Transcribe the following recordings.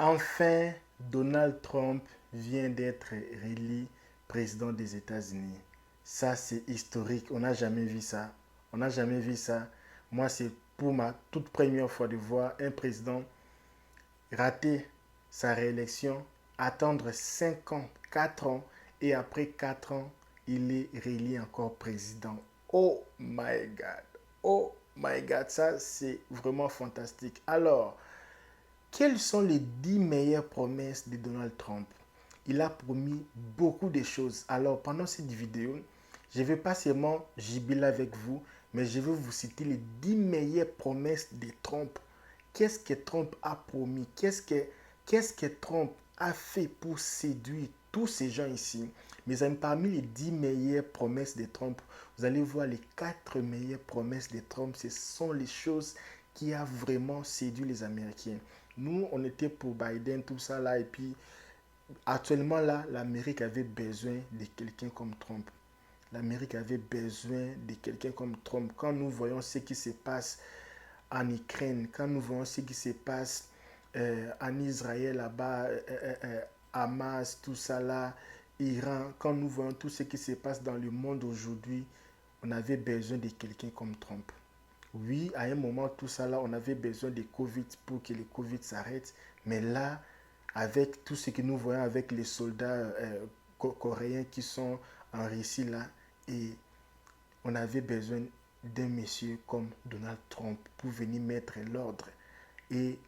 Enfin, Donald Trump vient d'être réélu président des États-Unis. Ça, c'est historique. On n'a jamais vu ça. On n'a jamais vu ça. Moi, c'est pour ma toute première fois de voir un président rater sa réélection, attendre 5 ans, 4 ans, et après 4 ans, il est réélu encore président. Oh my God. Oh my God. Ça, c'est vraiment fantastique. Alors, quelles sont les 10 meilleures promesses de Donald Trump? Il a promis beaucoup de choses. Alors, pendant cette vidéo, je ne vais pas seulement jubiler avec vous, mais je vais vous citer les 10 meilleures promesses de Trump. Qu'est-ce que Trump a promis? Qu'est-ce que Trump a fait pour séduire tous ces gens ici? Mais parmi les 10 meilleures promesses de Trump, vous allez voir les 4 meilleures promesses de Trump. Ce sont les choses qui a vraiment séduit les Américains. Nous, on était pour Biden, tout ça là, et puis actuellement là, l'Amérique avait besoin de quelqu'un comme Trump. L'Amérique avait besoin de quelqu'un comme Trump. Quand nous voyons ce qui se passe en Ukraine, quand nous voyons ce qui se passe en Israël là-bas, Hamas, tout ça là, Iran, quand nous voyons tout ce qui se passe dans le monde aujourd'hui, on avait besoin de quelqu'un comme Trump. Oui, à un moment, tout ça là, on avait besoin de Covid pour que le Covid s'arrête. Mais là, avec tout ce que nous voyons avec les soldats coréens qui sont en Russie là, et on avait besoin d'un monsieur comme Donald Trump pour venir mettre l'ordre. Et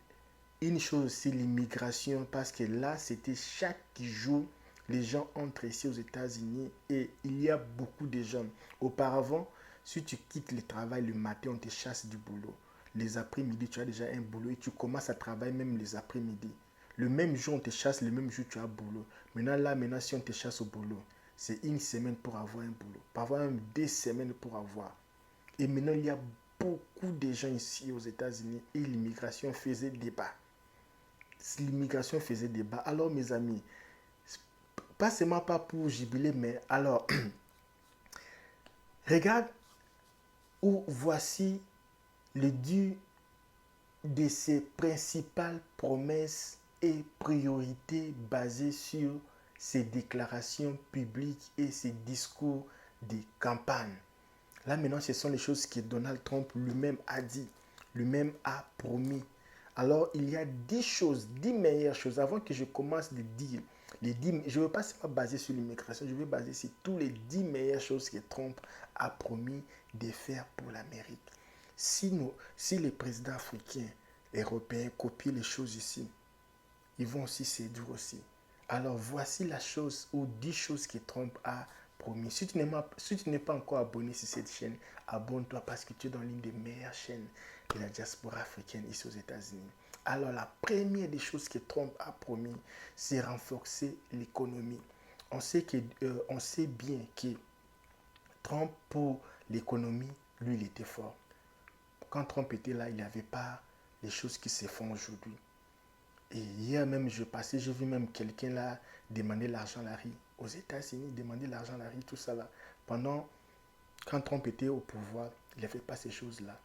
une chose aussi, l'immigration, parce que là, c'était chaque jour, les gens entrent ici aux États-Unis et il y a beaucoup de gens. Auparavant, si tu quittes le travail le matin, on te chasse du boulot. Les après-midi, tu as déjà un boulot et tu commences à travailler même les après-midi. Le même jour, on te chasse, le même jour, tu as boulot. Maintenant, si on te chasse au boulot, c'est une semaine pour avoir un boulot. Parfois même 2 semaines pour avoir. Et maintenant, il y a beaucoup de gens ici aux États-Unis et l'immigration faisait débat. L'immigration faisait débat. Alors, mes amis, pas seulement pas pour jubiler, mais alors, regarde où voici le dû de ses principales promesses et priorités basées sur ses déclarations publiques et ses discours de campagne. Là maintenant, ce sont les choses que Donald Trump lui-même a dit, lui-même a promis. Alors, il y a 10 choses, 10 meilleures choses. Avant que je commence de dire, je ne veux pas seulement baser sur l'immigration, je veux baser sur tous les 10 meilleures choses que Trump a promis de faire pour l'Amérique. Si les présidents africains, européens copient les choses ici, ils vont aussi séduire aussi. Alors voici la chose ou 10 choses que Trump a promis. Si tu n'es pas encore abonné sur cette chaîne, abonne-toi parce que tu es dans l'une des meilleures chaînes de la diaspora africaine ici aux États-Unis. Alors la première des choses que Trump a promis, c'est renforcer l'économie. On sait bien que Trump, pour l'économie, lui, il était fort. Quand Trump était là, il n'y avait pas les choses qui se font aujourd'hui. Et hier même, j'ai vu même quelqu'un là demander l'argent à la rue aux États-Unis, demander l'argent à la rue, tout ça là. Quand Trump était au pouvoir, il n'avait pas ces choses-là.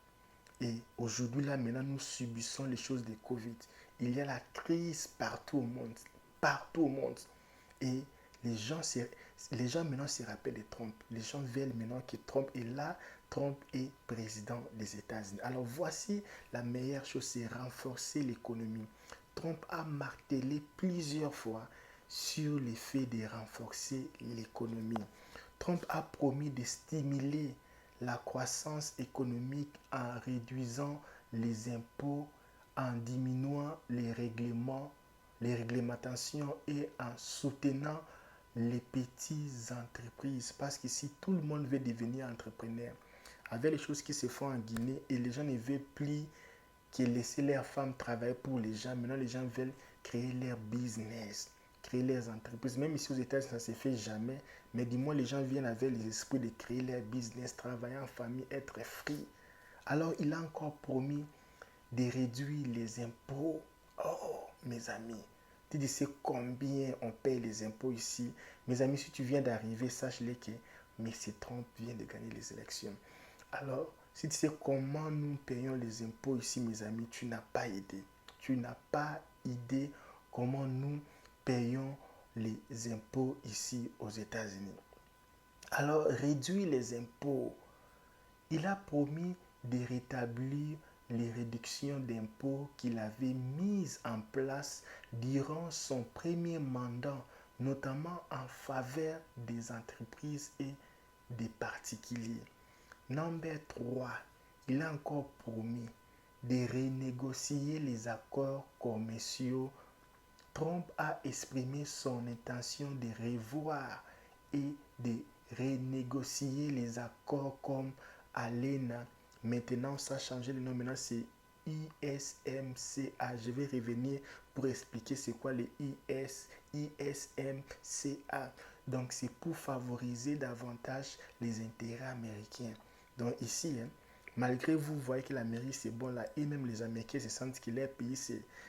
Et aujourd'hui, là, maintenant, nous subissons les choses de Covid. Il y a la crise partout au monde. Partout au monde. Et les gens, les gens maintenant se rappellent de Trump. Les gens veulent maintenant que Trump est là. Trump est président des États-Unis. Alors voici la meilleure chose, c'est renforcer l'économie. Trump a martelé plusieurs fois sur l'effet de renforcer l'économie. Trump a promis de stimuler la croissance économique en réduisant les impôts, en diminuant les réglementations et en soutenant les petites entreprises. Parce que si tout le monde veut devenir entrepreneur, avec les choses qui se font en Guinée et les gens ne veulent plus que laisser leurs femmes travailler pour les gens, maintenant les gens veulent créer leur business, créer leurs entreprises. Même ici aux États-Unis, ça ne se fait jamais. Mais du moins, les gens viennent avec les esprits de créer leur business, travailler en famille, être free. Alors, il a encore promis de réduire les impôts. Oh, mes amis, tu sais combien on paye les impôts ici. Mes amis, si tu viens d'arriver, sache-le que M. Trump vient de gagner les élections. Alors, si tu sais comment nous payons les impôts ici, mes amis, tu n'as pas idée. Tu n'as pas idée comment nous payons les impôts ici aux États-Unis. Alors, réduire les impôts. Il a promis de rétablir les réductions d'impôts qu'il avait mises en place durant son premier mandat, notamment en faveur des entreprises et des particuliers. Number 3, il a encore promis de renégocier les accords commerciaux. Trump a exprimé son intention de revoir et de renégocier les accords comme ALENA. Maintenant, ça a changé le nom. Maintenant, c'est ISMCA. Je vais revenir pour expliquer c'est quoi les ISMCA. Donc, c'est pour favoriser davantage les intérêts américains. Donc, ici, malgré vous voyez que l'Amérique, c'est bon là, et même les Américains se sentent que leur pays,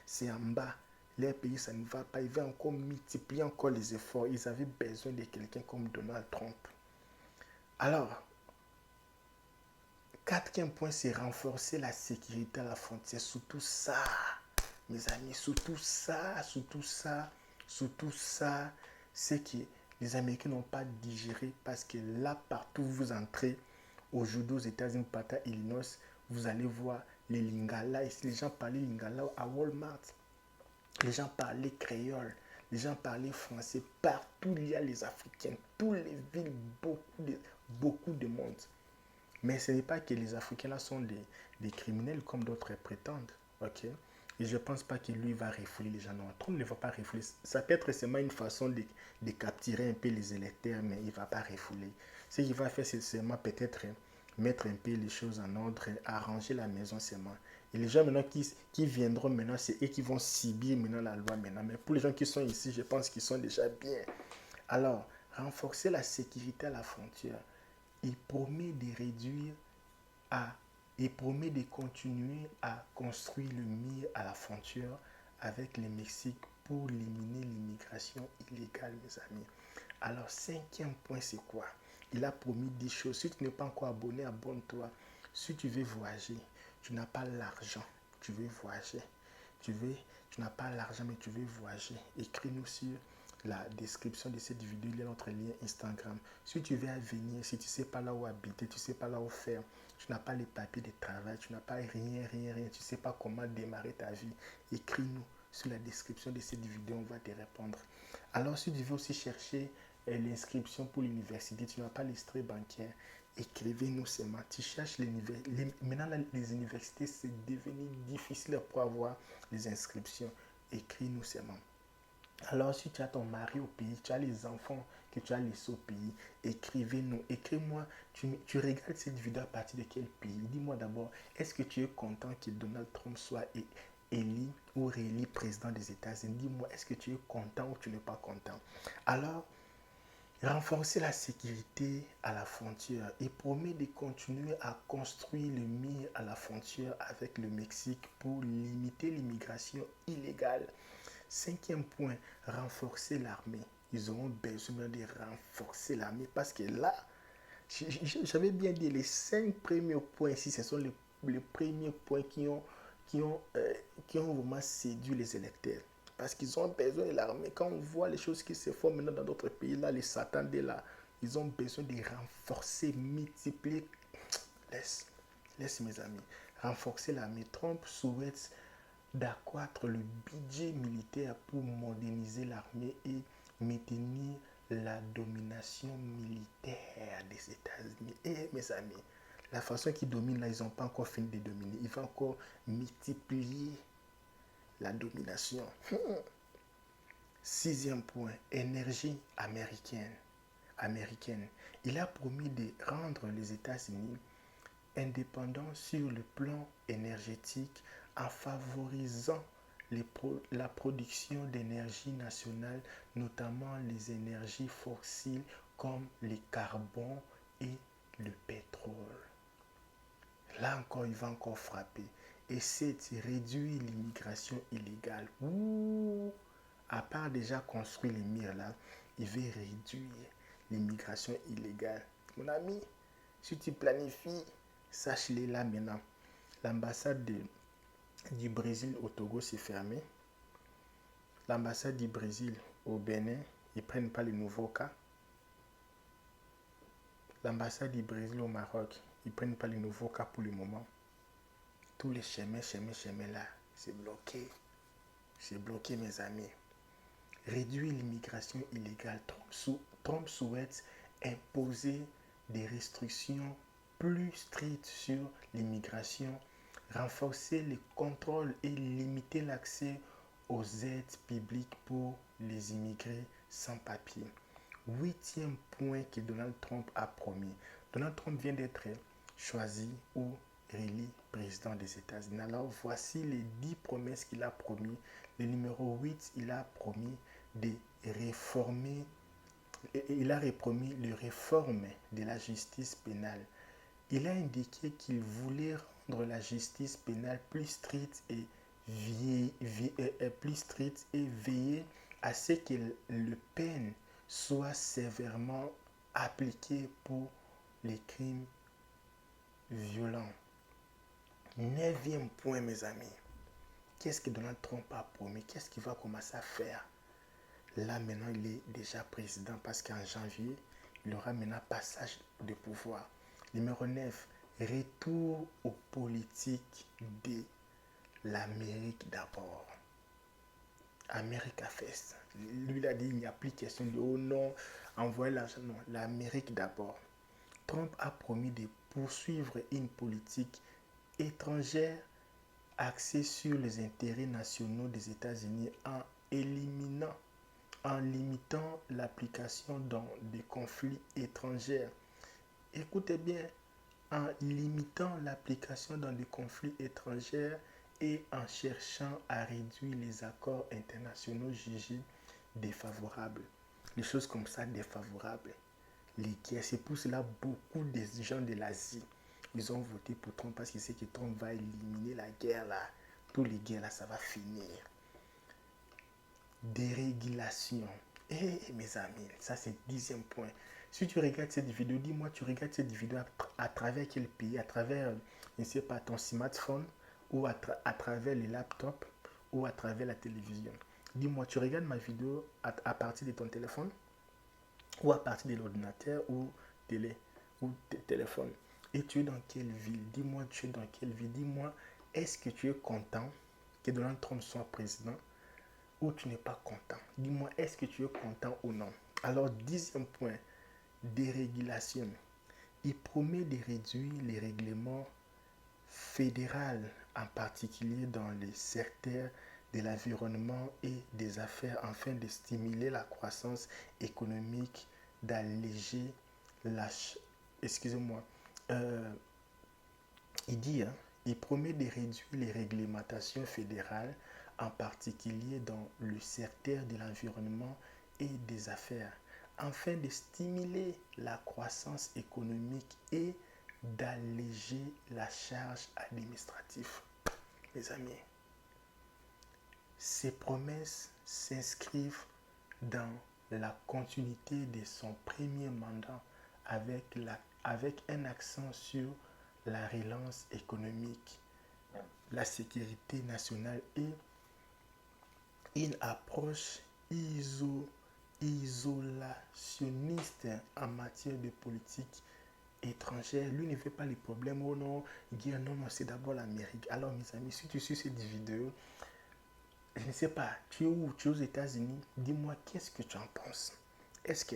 c'est en bas. Leur pays, ça ne va pas. Ils veulent encore multiplier encore les efforts. Ils avaient besoin de quelqu'un comme Donald Trump. Alors, quatrième point, c'est renforcer la sécurité à la frontière. Surtout ça, mes amis, surtout ça, c'est que les Américains n'ont pas digéré parce que là, partout où vous entrez, aujourd'hui aux États-Unis, partout à Illinois, vous allez voir les Lingala. Ici, les gens parlaient Lingala à Walmart. Les gens parlaient créole. Les gens parlaient français. Partout, il y a les Africains. Toutes les villes, beaucoup de monde. Mais ce n'est pas que les Africains là sont des criminels comme d'autres prétendent. Ok? Et je ne pense pas que lui va refouler les gens. Non, Trump ne va pas refouler. Ça peut être seulement une façon de capturer un peu les électeurs, mais il ne va pas refouler. Ce qu'il va faire, c'est seulement peut-être mettre un peu les choses en ordre, arranger la maison seulement. Et les gens maintenant qui viendront maintenant, c'est eux qui vont subir maintenant la loi maintenant. Mais pour les gens qui sont ici, je pense qu'ils sont déjà bien. Alors, renforcer la sécurité à la frontière. Il promet de réduire il promet de continuer à construire le mur à la frontière avec le Mexique pour éliminer l'immigration illégale, mes amis. Alors, cinquième point, c'est quoi? Il a promis 10 choses. Si tu n'es pas encore abonné, abonne-toi. Si tu veux voyager, tu n'as pas l'argent, tu veux voyager. Tu n'as pas l'argent, mais tu veux voyager. Écris-nous sur la description de cette vidéo, il y a notre lien Instagram. Si tu veux venir, si tu ne sais pas là où habiter, tu ne sais pas là où faire, tu n'as pas les papiers de travail, tu n'as pas rien, tu ne sais pas comment démarrer ta vie, écris-nous sur la description de cette vidéo, on va te répondre. Alors, si tu veux aussi chercher l'inscription pour l'université, tu n'as pas l'extrait bancaire, écrivez-nous seulement. Tu cherches maintenant les universités, c'est devenu difficile pour avoir les inscriptions. Écris-nous seulement. Alors, si tu as ton mari au pays, tu as les enfants que tu as laissés au pays, écrivez-nous. Écris-moi, tu regardes cette vidéo à partir de quel pays? Dis-moi d'abord, est-ce que tu es content que Donald Trump soit élu ou réélu président des États-Unis? Dis-moi, est-ce que tu es content ou tu n'es pas content? Alors, renforcer la sécurité à la frontière et promet de continuer à construire le mur à la frontière avec le Mexique pour limiter l'immigration illégale. Cinquième point, renforcer l'armée. Ils auront besoin de renforcer l'armée parce que là, j'avais bien dit les 5 premiers points ici, ce sont les premiers points qui ont vraiment séduit les électeurs. Parce qu'ils ont besoin de l'armée. Quand on voit les choses qui se font maintenant dans d'autres pays, là, les satans là, ils ont besoin de renforcer, multiplier. Laisse mes amis. Renforcer l'armée. Trump souhaite d'accroître le budget militaire pour moderniser l'armée et maintenir la domination militaire des États-Unis. Et mes amis, la façon qu'ils dominent là, ils n'ont pas encore fini de dominer. Ils vont encore multiplier la domination. Sixième point, énergie américaine. Il a promis de rendre les États-Unis indépendants sur le plan énergétique en favorisant la production d'énergie nationale, notamment les énergies fossiles comme le carbone et le pétrole. Là encore, il va encore frapper. Et c'est réduire l'immigration illégale. À part déjà construire les murs là, il veut réduire l'immigration illégale. Mon ami, si tu planifies, sache-le là maintenant. L'ambassade du Brésil au Togo s'est fermée. l'ambassade du Brésil au Bénin, ils ne prennent pas les nouveaux cas. L'ambassade du Brésil au Maroc, ils ne prennent pas les nouveaux cas pour le moment. Tous les chemins là, c'est bloqué. C'est bloqué, mes amis. Réduire l'immigration illégale. Trump souhaite imposer des restrictions plus strictes sur l'immigration, renforcer les contrôles et limiter l'accès aux aides publiques pour les immigrés sans papier. 8e point que Donald Trump a promis. Donald Trump vient d'être choisi ou réélu président des États-Unis. Alors voici les 10 promesses qu'il a promis. Le numéro 8, il a promis de réformer, il a promis la réforme de la justice pénale. Il a indiqué qu'il voulait rendre la justice pénale plus stricte et veiller à ce que le peine soit sévèrement appliquée pour les crimes violents. 9e point, mes amis. Qu'est-ce que Donald Trump a promis? Qu'est-ce qu'il va commencer à faire? Là, maintenant, il est déjà président parce qu'en janvier, il aura maintenant passage de pouvoir. Numéro 9, retour aux politiques de l'Amérique d'abord. America First. Lui, il a dit, il n'y a plus question de oh non, envoyer l'argent. Non, l'Amérique d'abord. Trump a promis de poursuivre une politique étrangère axée sur les intérêts nationaux des États-Unis en limitant l'application dans des conflits étrangers. Écoutez bien, en limitant l'application dans des conflits étrangers et en cherchant à réduire les accords internationaux jugés défavorables. Les choses comme ça défavorables. Les guerres, c'est pour cela beaucoup de gens de l'Asie, ils ont voté pour Trump parce qu'ils savent que Trump va éliminer la guerre là. Tous les guerres là, ça va finir. Dérégulation. Mes amis, ça c'est 10e point. Si tu regardes cette vidéo, dis-moi, tu regardes cette vidéo à travers quel pays? À travers, je ne sais pas, ton smartphone ou à travers les laptops ou à travers la télévision. Dis-moi, tu regardes ma vidéo à partir de ton téléphone ou à partir de l'ordinateur ou téléphone. Et tu es dans quelle ville? Dis-moi, tu es dans quelle ville? Dis-moi, est-ce que tu es content que Donald Trump soit président ou tu n'es pas content? Dis-moi, est-ce que tu es content ou non? Alors, 10e point, dérégulation. Il promet de réduire les règlements fédéraux, en particulier dans les secteurs de l'environnement et des affaires, afin de stimuler la croissance économique, d'alléger la... Excusez-moi. Il promet de réduire les réglementations fédérales, en particulier dans le secteur de l'environnement et des affaires, afin de stimuler la croissance économique et d'alléger la charge administrative. Mes amis, ces promesses s'inscrivent dans la continuité de son premier mandat avec un accent sur la relance économique, la sécurité nationale et une approche isolationniste en matière de politique étrangère. Lui ne fait pas les problèmes. Oh non, guerre, non, c'est d'abord l'Amérique. Alors mes amis, si tu suis cette vidéo, je ne sais pas, tu es où? Tu es aux États-Unis? Dis-moi, qu'est-ce que tu en penses? Est-ce que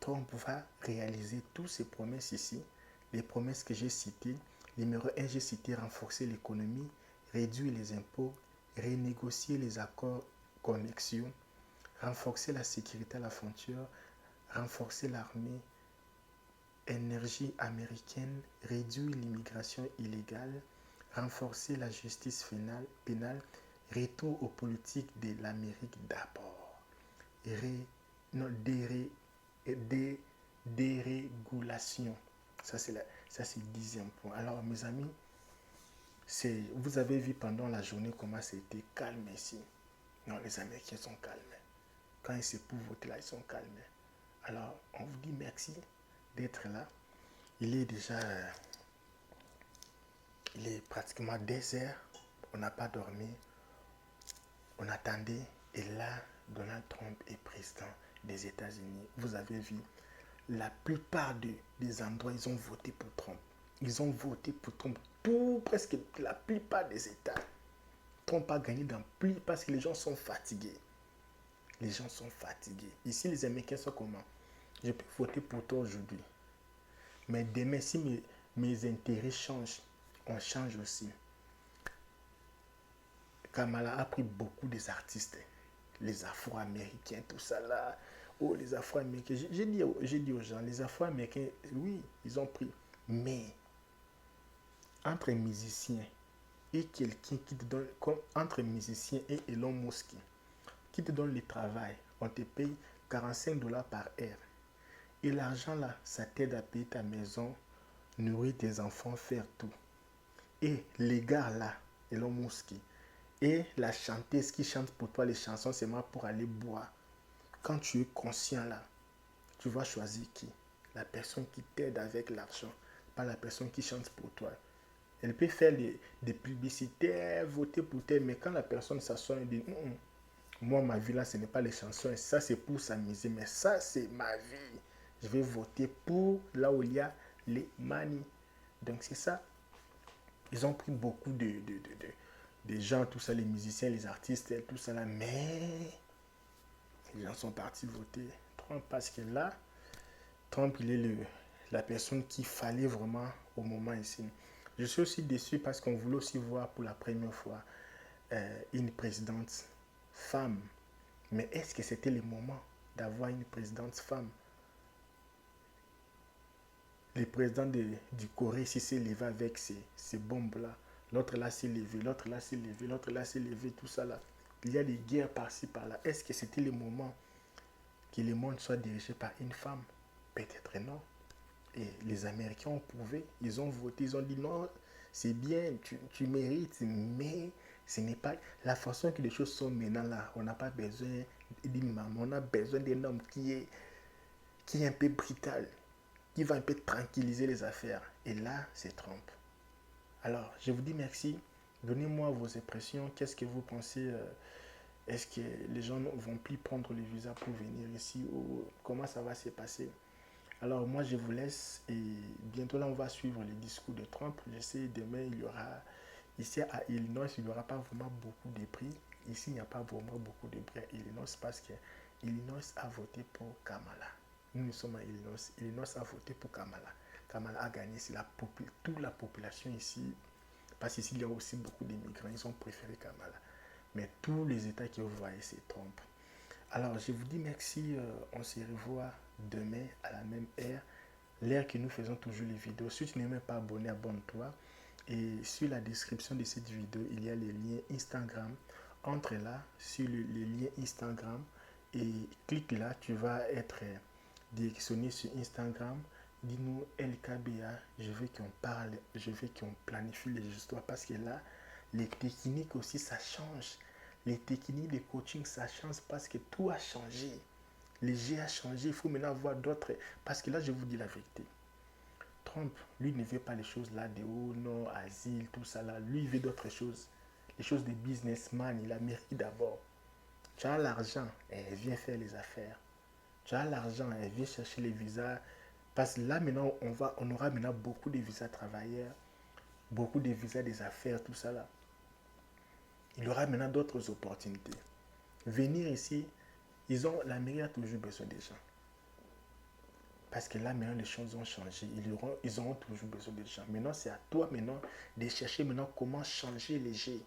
Trump va réaliser toutes ces promesses ici? Les promesses que j'ai citées. Numéro 1, j'ai cité renforcer l'économie, réduire les impôts, renégocier les accords commerciaux, renforcer la sécurité à la frontière, renforcer l'armée, énergie américaine, réduire l'immigration illégale, renforcer la justice pénale, retour aux politiques de l'Amérique d'abord, dérégulation. Ça c'est le 10e point. Alors mes amis, vous avez vu pendant la journée comment c'était calme ici. Non, les Américains sont calmes. Quand ils se pour voter là, ils sont calmes. Alors on vous dit merci d'être là. Il est pratiquement 2 heures. On n'a pas dormi. On attendait. Et là, Donald Trump est président des États-Unis, vous avez vu, la plupart des endroits, ils ont voté pour Trump. Ils ont voté pour Trump. Tout, presque la plupart des États. Trump a gagné dans plus parce que les gens sont fatigués. Les gens sont fatigués. Ici, les Américains sont comment? Je peux voter pour toi aujourd'hui. Mais demain, si mes intérêts changent, on change aussi. Kamala a pris beaucoup des artistes, les Afro-Américains, tout ça là. Oh, les Afro-Américains. J'ai dit aux gens, les Afro-Américains, oui, ils ont pris. Mais, entre un musicien et quelqu'un qui te donne, entre un musicien et Elon Musk, qui te donne le travail, on te paye 45 $ par heure. Et l'argent là, ça t'aide à payer ta maison, nourrir tes enfants, faire tout. Et les gars là, Elon Musk, et la chanteuse qui chante pour toi les chansons, c'est moi pour aller boire. Quand tu es conscient là, tu vas choisir qui? La personne qui t'aide avec l'argent, pas la personne qui chante pour toi. Elle peut faire des publicités, voter pour toi, mais quand la personne s'assoit et dit moi, ma vie là, ce n'est pas les chansons, ça c'est pour s'amuser, mais ça c'est ma vie. Je vais voter pour là où il y a les manies. Donc c'est ça. Ils ont pris beaucoup de gens, tout ça, les musiciens, les artistes, tout ça là, mais les gens sont partis voter Trump parce que là, Trump, il est la personne qu'il fallait vraiment au moment ici. Je suis aussi déçu parce qu'on voulait aussi voir pour la première fois une présidente femme. Mais est-ce que c'était le moment d'avoir une présidente femme? Le président du Corée s'est levé avec ces bombes-là. L'autre là s'est levé, l'autre là s'est levé, l'autre là s'est levé, tout ça là. Il y a des guerres par-ci, par-là. Est-ce que c'était le moment que le monde soit dirigé par une femme? Peut-être non. Et les Américains ont prouvé, ils ont voté, ils ont dit non, c'est bien, tu mérites, mais ce n'est pas la façon que les choses sont maintenant là. On n'a pas besoin d'une maman, on a besoin d'un homme qui est un peu brutal, qui va un peu tranquilliser les affaires. Et là, c'est Trump. Alors, je vous dis merci. Donnez-moi vos impressions. Qu'est-ce que vous pensez? Est-ce que les gens ne vont plus prendre le visa pour venir ici ou comment ça va se passer? Alors moi je vous laisse et bientôt là on va suivre les discours de Trump. Je sais demain il y aura, ici à Illinois il n'y aura pas vraiment beaucoup de prix. Ici il n'y a pas vraiment beaucoup de prix à Illinois parce que Illinois a voté pour Kamala. Nous sommes à Illinois. Illinois a voté pour Kamala. Kamala a gagné, c'est toute la population ici. Parce qu'ici il y a aussi beaucoup d'immigrants, ils ont préféré Kamala. Mais tous les États que vous voyez c'est Trump. Alors, je vous dis merci. On se revoit demain à la même heure. L'heure que nous faisons toujours les vidéos. Si tu n'es même pas abonné, abonne-toi. Et sur la description de cette vidéo, il y a les liens Instagram. Entre là, sur les liens Instagram. Et clique là, tu vas être directionné sur Instagram. Dis-nous LKBA, je veux qu'on parle, je veux qu'on planifie les histoires. Parce que là, les techniques aussi, ça change. Les techniques de coaching, ça change parce que tout a changé. Les jeux a changé. Il faut maintenant voir d'autres. Parce que là, je vous dis la vérité. Trump, lui, ne veut pas les choses là de haut, non, asile, tout ça là. Lui, il veut d'autres choses. Les choses de businessman. Il a mérité d'abord. Tu as l'argent, elle vient faire les affaires. Tu as l'argent, elle vient chercher les visas. Parce que là, maintenant, on aura maintenant beaucoup de visas travailleurs, beaucoup de visas des affaires, tout ça là. Il y aura maintenant d'autres opportunités. Venir ici, l'Amérique a toujours besoin des gens. Parce que là, maintenant, les choses ont changé. Ils auront toujours besoin des gens. Maintenant, c'est à toi maintenant de chercher maintenant comment changer les jeux.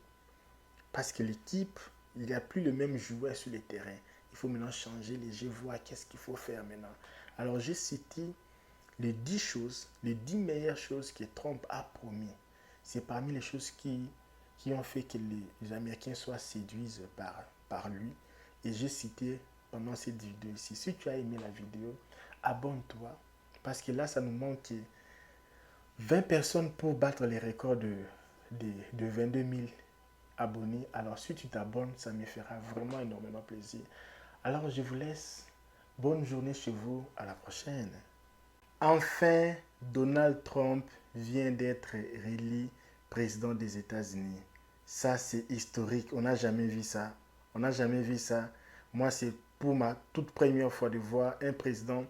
Parce que l'équipe, il n'y a plus le même joueur sur le terrain. Il faut maintenant changer les jeux, voir qu'est-ce qu'il faut faire maintenant. Alors, j'ai cité les 10 choses, les 10 meilleures choses que Trump a promis. C'est parmi les choses qui ont fait que les Américains soient séduits par lui. Et j'ai cité pendant cette vidéo ici. Si tu as aimé la vidéo, abonne-toi. Parce que là, ça nous manque 20 personnes pour battre les records de 22 000 abonnés. Alors, si tu t'abonnes, ça me fera vraiment énormément plaisir. Alors, je vous laisse. Bonne journée chez vous. À la prochaine. Enfin, Donald Trump vient d'être réélu président des États-Unis. Ça, c'est historique. On n'a jamais vu ça. On n'a jamais vu ça. Moi, c'est pour ma toute première fois de voir un président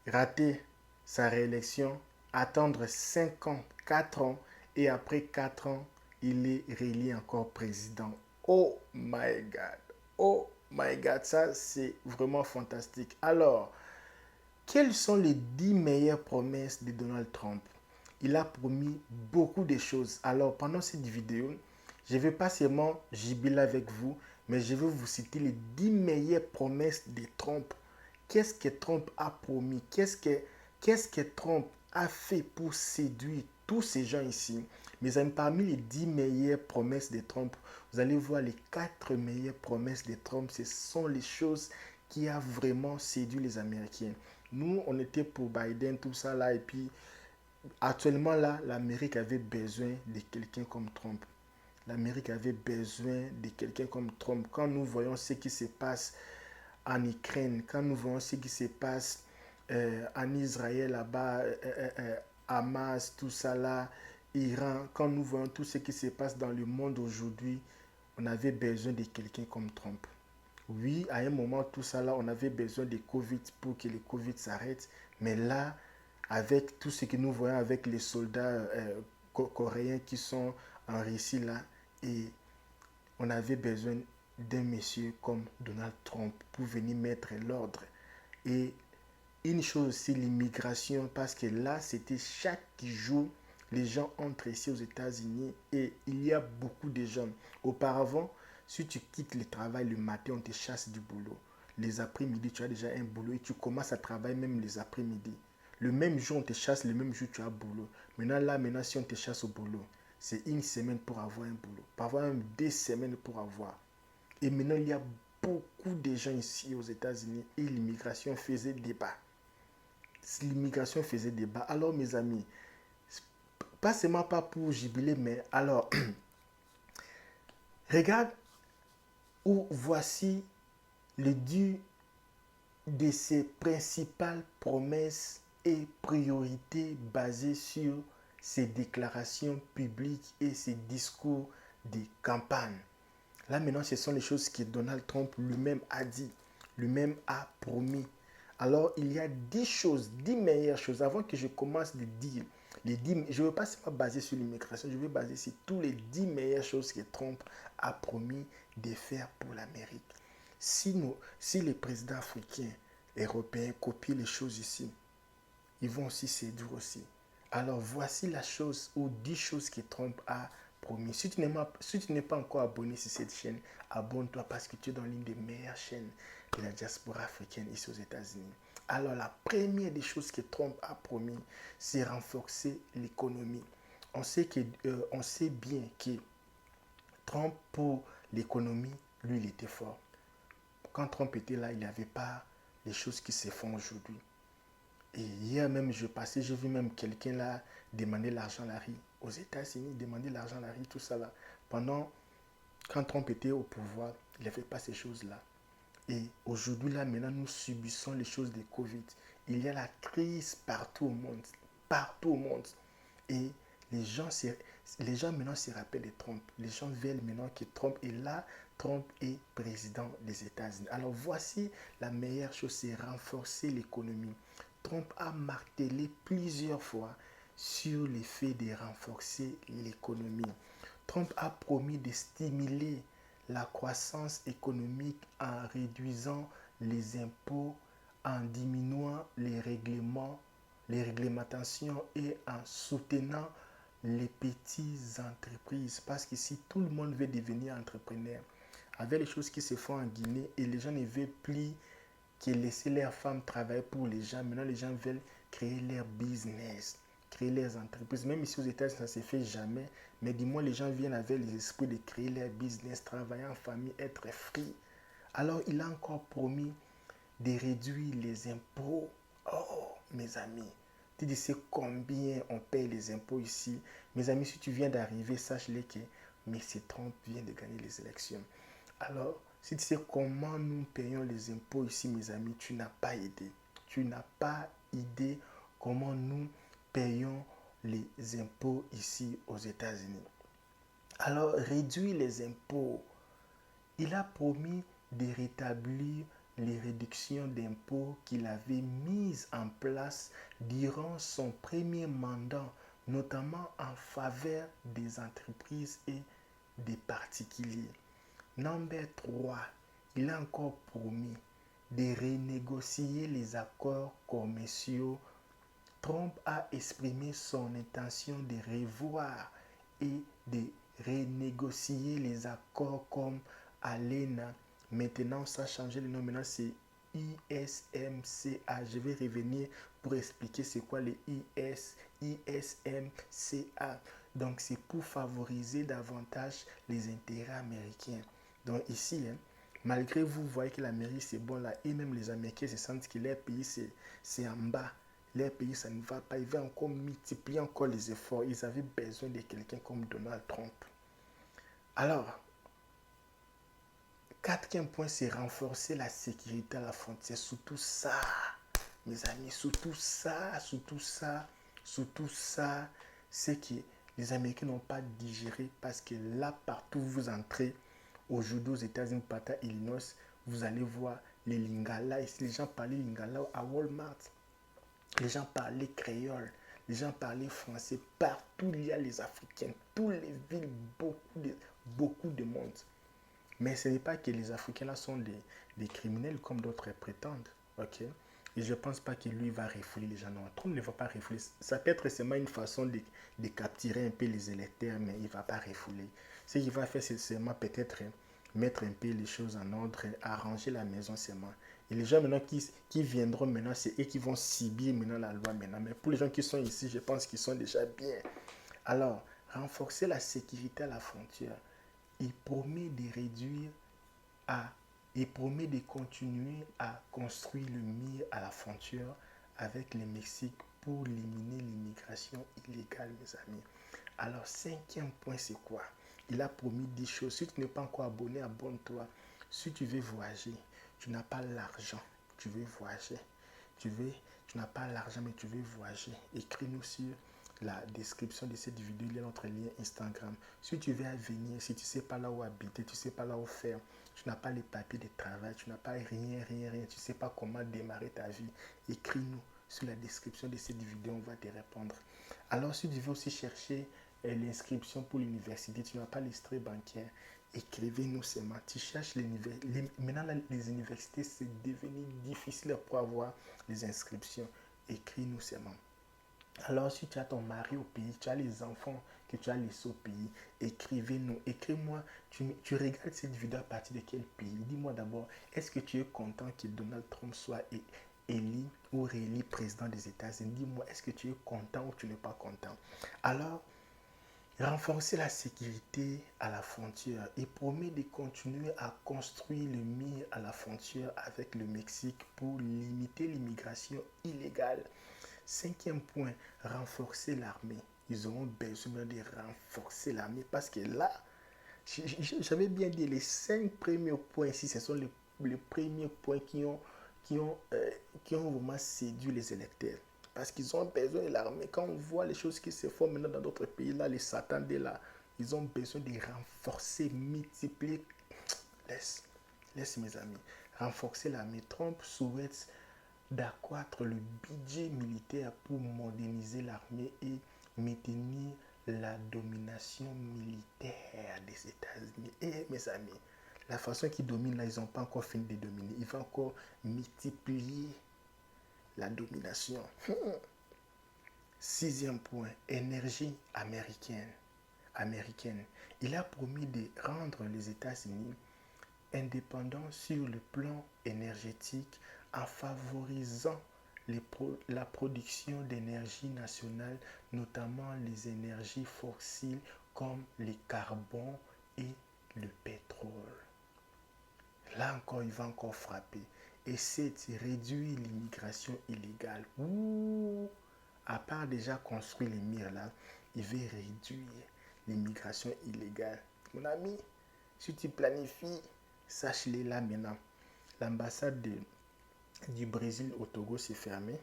rater sa réélection, attendre 5 ans, 4 ans, et après 4 ans, il est réélu encore président. Oh my God! Oh my God! Ça, c'est vraiment fantastique. Alors, quelles sont les 10 meilleures promesses de Donald Trump? Il a promis beaucoup de choses. Alors, pendant cette vidéo, je ne vais pas seulement jubiler avec vous, mais je vais vous citer les 10 meilleures promesses de Trump. Qu'est-ce que Trump a promis? Qu'est-ce que Trump a fait pour séduire tous ces gens ici? Mais parmi les 10 meilleures promesses de Trump, vous allez voir les 4 meilleures promesses de Trump. Ce sont les choses qui a vraiment séduit les Américains. Nous, on était pour Biden, tout ça là, et puis actuellement là, l'Amérique avait besoin de quelqu'un comme Trump. L'Amérique avait besoin de quelqu'un comme Trump. Quand nous voyons ce qui se passe en Ukraine, quand nous voyons ce qui se passe en Israël là-bas, Hamas, tout ça là, Iran, quand nous voyons tout ce qui se passe dans le monde aujourd'hui, on avait besoin de quelqu'un comme Trump. Oui, à un moment, tout ça là, on avait besoin de Covid pour que le Covid s'arrête. Mais là, avec tout ce que nous voyons avec les soldats coréens qui sont en Russie là, et on avait besoin d'un monsieur comme Donald Trump pour venir mettre l'ordre. Et une chose aussi, l'immigration, parce que là, c'était chaque jour, les gens entrent ici aux États-Unis et il y a beaucoup de gens. Auparavant, si tu quittes le travail le matin, on te chasse du boulot. Les après-midi, tu as déjà un boulot et tu commences à travailler même les après-midi. Le même jour, on te chasse, le même jour, tu as boulot. Maintenant, si on te chasse au boulot, c'est une semaine pour avoir un boulot. Parfois même 2 semaines pour avoir. Et maintenant, il y a beaucoup de gens ici aux États-Unis et l'immigration faisait débat. L'immigration faisait débat. Alors, mes amis, pas seulement pas pour jubiler, mais alors, regarde où voici le dû de ses principales promesses et priorités basées sur ses déclarations publiques et ses discours de campagne. Là maintenant, ce sont les choses que Donald Trump lui-même a dit, lui-même a promis. Alors, il y a 10 choses, 10 meilleures choses. Avant que je commence de dire, je ne veux pas seulement baser sur l'immigration, je veux baser sur tous les 10 meilleures choses que Trump a promis de faire pour l'Amérique. Si les présidents africains, européens copient les choses ici, ils vont aussi séduire aussi. Alors voici la chose ou 10 choses que Trump a promis. Si tu n'es pas encore abonné sur cette chaîne, abonne-toi parce que tu es dans l'une des meilleures chaînes de la diaspora africaine ici aux États-Unis. Alors la première des choses que Trump a promis, c'est renforcer l'économie. On sait bien que Trump, pour l'économie, lui, il était fort. Quand Trump était là, il n'y avait pas les choses qui se font aujourd'hui. Et hier même, j'ai vu même quelqu'un là demander l'argent à la rue aux États-Unis, demander l'argent à la rue, tout ça là. Quand Trump était au pouvoir, il n'avait pas ces choses-là. Et aujourd'hui, là, maintenant, nous subissons les choses de Covid. Il y a la crise partout au monde. Partout au monde. Et les gens maintenant se rappellent de Trump. Les gens veulent maintenant que Trump est là. Trump est président des États-Unis. Alors voici la meilleure chose, c'est renforcer l'économie. Trump a martelé plusieurs fois sur l'effet de renforcer l'économie. Trump a promis de stimuler la croissance économique en réduisant les impôts, en diminuant les réglementations et en soutenant les petites entreprises. Parce que si tout le monde veut devenir entrepreneur, avec les choses qui se font en Guinée et les gens ne veulent plus que laisser leurs femmes travailler pour les gens, maintenant les gens veulent créer leur business, créer leurs entreprises. Même ici aux États-Unis, ça ne se fait jamais. Mais du moins, les gens viennent avec les esprits de créer leur business, travailler en famille, être free. Alors, il a encore promis de réduire les impôts. Oh, mes amis, tu sais combien on paye les impôts ici. Mes amis, si tu viens d'arriver, sache-le que M. Trump vient de gagner les élections. Alors, si tu sais comment nous payons les impôts ici, mes amis, tu n'as pas idée. Tu n'as pas idée comment nous payons les impôts ici aux États-Unis. Alors, réduire les impôts. Il a promis de rétablir les réductions d'impôts qu'il avait mises en place durant son premier mandat, notamment en faveur des entreprises et des particuliers. Number 3, il a encore promis de renégocier les accords commerciaux. Trump a exprimé son intention de revoir et de renégocier les accords comme ALENA. Maintenant, ça a changé le nom. Maintenant, c'est ISMCA. Je vais revenir pour expliquer c'est quoi les ISMCA. Donc, c'est pour favoriser davantage les intérêts américains. Donc, ici, malgré vous voyez que l'Amérique, c'est bon là, et même les Américains se sentent que leur pays, c'est en bas. Leur pays, ça ne va pas. Ils veulent encore multiplier encore les efforts. Ils avaient besoin de quelqu'un comme Donald Trump. Alors, quatrième point, c'est renforcer la sécurité à la frontière. Surtout ça, mes amis, surtout ça, c'est que les Américains n'ont pas digéré parce que là, partout où vous entrez, aujourd'hui aux États-Unis, partout à Illinois, vous allez voir les Lingala. Ici, les gens parlaient Lingala à Walmart. Les gens parlaient créole, les gens parlaient français. Partout, il y a les Africains. Toutes les villes, beaucoup de monde. Mais ce n'est pas que les Africains là sont des criminels comme d'autres prétendent. Ok? Et je ne pense pas que lui va refouler les gens. Non, Trump ne va pas refouler. Ça peut être seulement une façon de capturer un peu les électeurs, mais il ne va pas refouler. Ce qu'il va faire, c'est seulement peut-être mettre un peu les choses en ordre, arranger la maison seulement. Et les gens maintenant qui viendront maintenant, c'est eux qui vont subir maintenant la loi maintenant. Mais pour les gens qui sont ici, je pense qu'ils sont déjà bien. Alors, renforcer la sécurité à la frontière. Il promet de réduire il promet de continuer à construire le mur à la frontière avec le Mexique pour éliminer l'immigration illégale, mes amis. Alors, cinquième point, c'est quoi? Il a promis 10 choses. Si tu n'es pas encore abonné, abonne-toi. Si tu veux voyager, tu n'as pas l'argent, tu veux voyager. Tu n'as pas l'argent, mais tu veux voyager. Écris-nous sur la description de cette vidéo, il y a notre lien Instagram. Si tu veux venir, si tu ne sais pas là où habiter, tu ne sais pas là où faire, tu n'as pas les papiers de travail, tu n'as pas rien, tu ne sais pas comment démarrer ta vie, écris-nous sur la description de cette vidéo, on va te répondre. Alors, si tu veux aussi chercher l'inscription pour l'université, tu n'as pas l'histoire bancaire, écrivez-nous seulement. Tu cherches maintenant les universités, c'est devenu difficile pour avoir les inscriptions. Écris-nous seulement. Alors, si tu as ton mari au pays, tu as les enfants que tu as laissés au pays, écrivez-nous. Écris-moi, tu regardes cette vidéo à partir de quel pays? Dis-moi d'abord, est-ce que tu es content que Donald Trump soit élu ou réélu président des États-Unis? Dis-moi, est-ce que tu es content ou tu n'es pas content? Alors, renforcer la sécurité à la frontière et promet de continuer à construire le mur à la frontière avec le Mexique pour limiter l'immigration illégale. Cinquième point, renforcer l'armée. Ils auront besoin de renforcer l'armée parce que là, j'avais bien dit les 5 premiers points ici, ce sont les premiers points qui ont vraiment séduit les électeurs. Parce qu'ils ont besoin de l'armée. Quand on voit les choses qui se font maintenant dans d'autres pays, là, les satans là, ils ont besoin de renforcer, multiplier. Laisse mes amis. Renforcer l'armée. Trump souhaite d'accroître le budget militaire pour moderniser l'armée et maintenir la domination militaire des États-Unis. Et mes amis, la façon qu'ils dominent là, ils n'ont pas encore fini de dominer. Ils vont encore multiplier la domination. Sixième point, énergie américaine. Il a promis de rendre les États-Unis indépendants sur le plan énergétique en favorisant la production d'énergie nationale, notamment les énergies fossiles comme le carbone et le pétrole. Là encore, il va encore frapper. Et c'est réduire l'immigration illégale. À part déjà construire les murs là, il veut réduire l'immigration illégale. Mon ami, si tu planifies, sache-le là maintenant. L'ambassade du Brésil au Togo s'est fermée.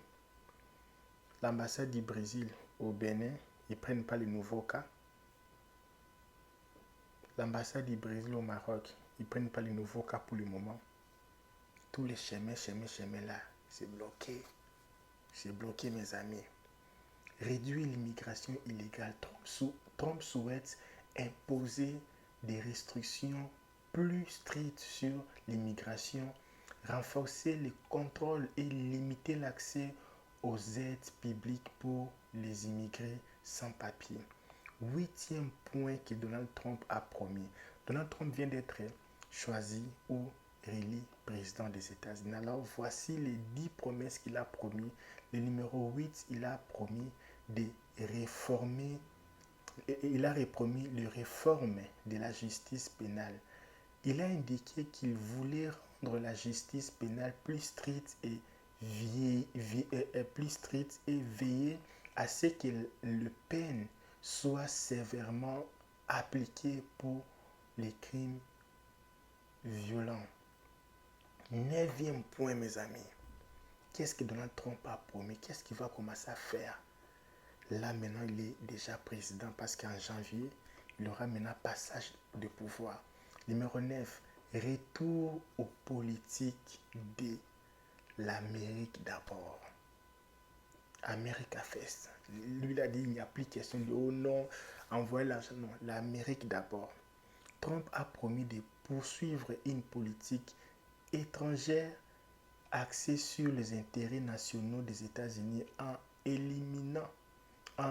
L'ambassade du Brésil au Bénin, ils ne prennent pas les nouveaux cas. L'ambassade du Brésil au Maroc, Ils ne prennent pas le nouveau cap pour le moment. Tous les chemins là, c'est bloqué. C'est bloqué, mes amis. Réduire l'immigration illégale. Trump souhaite imposer des restrictions plus strictes sur l'immigration, renforcer les contrôles et limiter l'accès aux aides publiques pour les immigrés sans papier. Huitième point que Donald Trump a promis. Donald Trump vient d'être choisi ou réélu président des États-Unis. Alors voici les 10 promesses qu'il a promis. Le numéro 8, il a promis de réformer, il a promis la réforme de la justice pénale. Il a indiqué qu'il voulait rendre la justice pénale plus stricte et veiller à ce que le peine soit sévèrement appliquée pour les crimes violents. Neuvième point, mes amis. Qu'est-ce que Donald Trump a promis? Qu'est-ce qu'il va commencer à faire? Là, maintenant, il est déjà président parce qu'en janvier, il aura maintenant passage de pouvoir. Numéro 9, retour aux politiques de l'Amérique d'abord. America First. Lui, il a dit, il n'y a plus question de oh non, envoyer l'argent. Non, l'Amérique d'abord. Trump a promis de poursuivre une politique étrangère axée sur les intérêts nationaux des États-Unis en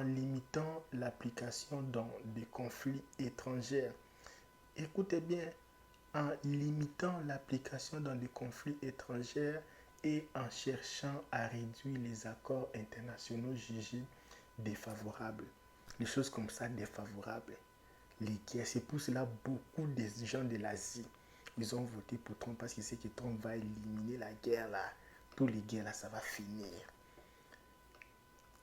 limitant l'application dans des conflits étrangers. Écoutez bien, en limitant l'application dans des conflits étrangers et en cherchant à réduire les accords internationaux jugés défavorables. Les choses comme ça défavorables. Les guerres, c'est pour cela beaucoup de gens de l'Asie, ils ont voté pour Trump parce qu'ils savent que Trump va éliminer la guerre là. Tous les guerres là, ça va finir.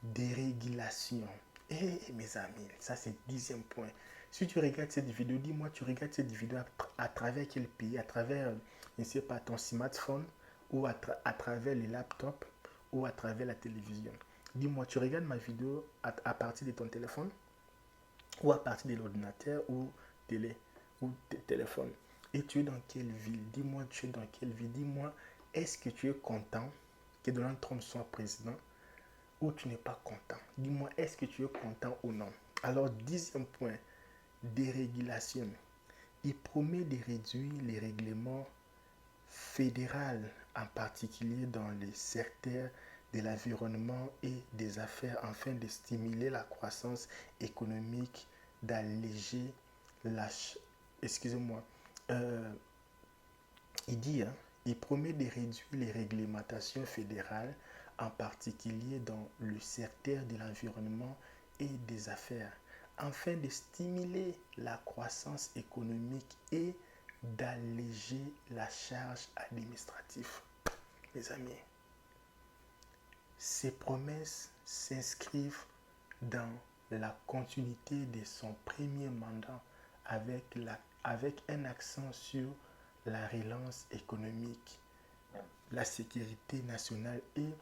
Dérégulation. Mes amis, ça c'est le 10e point. Si tu regardes cette vidéo, dis-moi, tu regardes cette vidéo à travers quel pays? À travers, je ne sais pas, ton smartphone ou à travers les laptops ou à travers la télévision. Dis-moi, tu regardes ma vidéo à partir de ton téléphone ou à partir de l'ordinateur ou téléphone. Et tu es dans quelle ville? Dis-moi, tu es dans quelle ville? Dis-moi, est-ce que tu es content que Donald Trump soit président ou tu n'es pas content? Dis-moi, est-ce que tu es content ou non? Alors, 10e point, dérégulation. Il promet de réduire les règlements fédéraux, en particulier dans les secteurs de l'environnement et des affaires, afin de stimuler la croissance économique, d'alléger la... Excusez-moi. Il promet de réduire les réglementations fédérales, en particulier dans le secteur de l'environnement et des affaires, afin de stimuler la croissance économique et d'alléger la charge administrative. Mes amis, ces promesses s'inscrivent dans la continuité de son premier mandat avec un accent sur la relance économique, la sécurité nationale et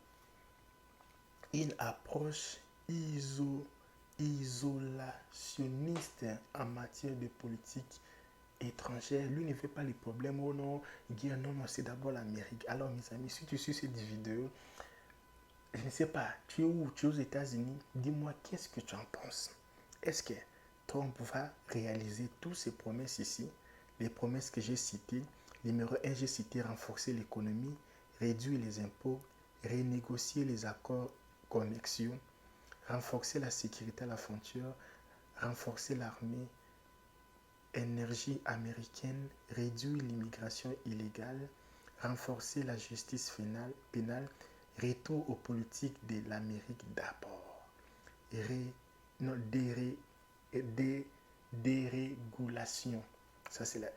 une approche isolationniste en matière de politique étrangère. Lui ne fait pas les problèmes. Oh non, il dit non, c'est d'abord l'Amérique. Alors mes amis, si tu suis cette vidéo, je ne sais pas, tu es où? Tu es aux États-Unis? Dis-moi, qu'est-ce que tu en penses? Est-ce que Trump va réaliser toutes ces promesses ici? Les promesses que j'ai citées. Numéro 1, j'ai cité renforcer l'économie, réduire les impôts, renégocier les accords commerciaux, renforcer la sécurité à la frontière, renforcer l'armée, énergie américaine, réduire l'immigration illégale, renforcer la justice pénale, retour aux politiques de l'Amérique d'abord, dérégulation. Ça c'est le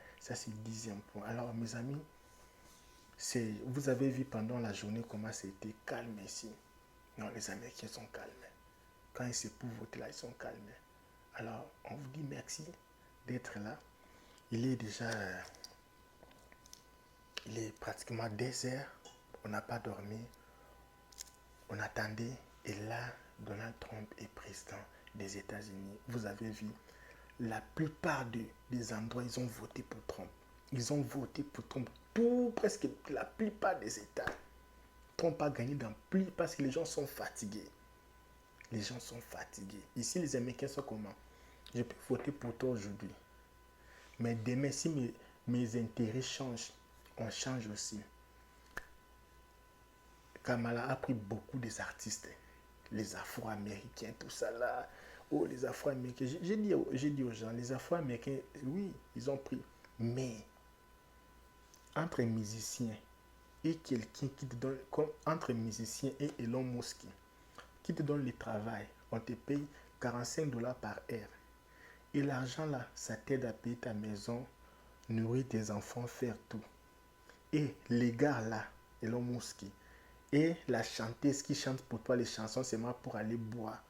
10e point. Alors mes amis, vous avez vu pendant la journée comment c'était calme ici. Non, les Américains sont calmes. Quand ils se pour voter là, ils sont calmes. Alors on vous dit merci d'être là. Il est pratiquement 2 heures. On n'a pas dormi. On attendait. Et là, Donald Trump est président des États-Unis. Vous avez vu, la plupart des endroits, ils ont voté pour Trump. Ils ont voté pour Trump. Tout, presque la plupart des États. Trump a gagné dans plus parce que les gens sont fatigués. Les gens sont fatigués. Ici, les Américains sont comment? Je peux voter pour toi aujourd'hui. Mais demain, si mes intérêts changent, on change aussi. Kamala a pris beaucoup des artistes, les Afro-Américains, tout ça là. Oh, les Afro-Américains. J'ai dit aux gens, les Afro-Américains, oui, ils ont pris. Mais entre un musicien et quelqu'un qui te donne, comme entre un musicien et Elon Musk, qui te donne le travail, on te paye 45 dollars par heure. Et l'argent là, ça t'aide à payer ta maison, nourrir tes enfants, faire tout. Et les gars là, Elon Musk, et la chanteuse qui chante pour toi les chansons, c'est moi pour aller boire.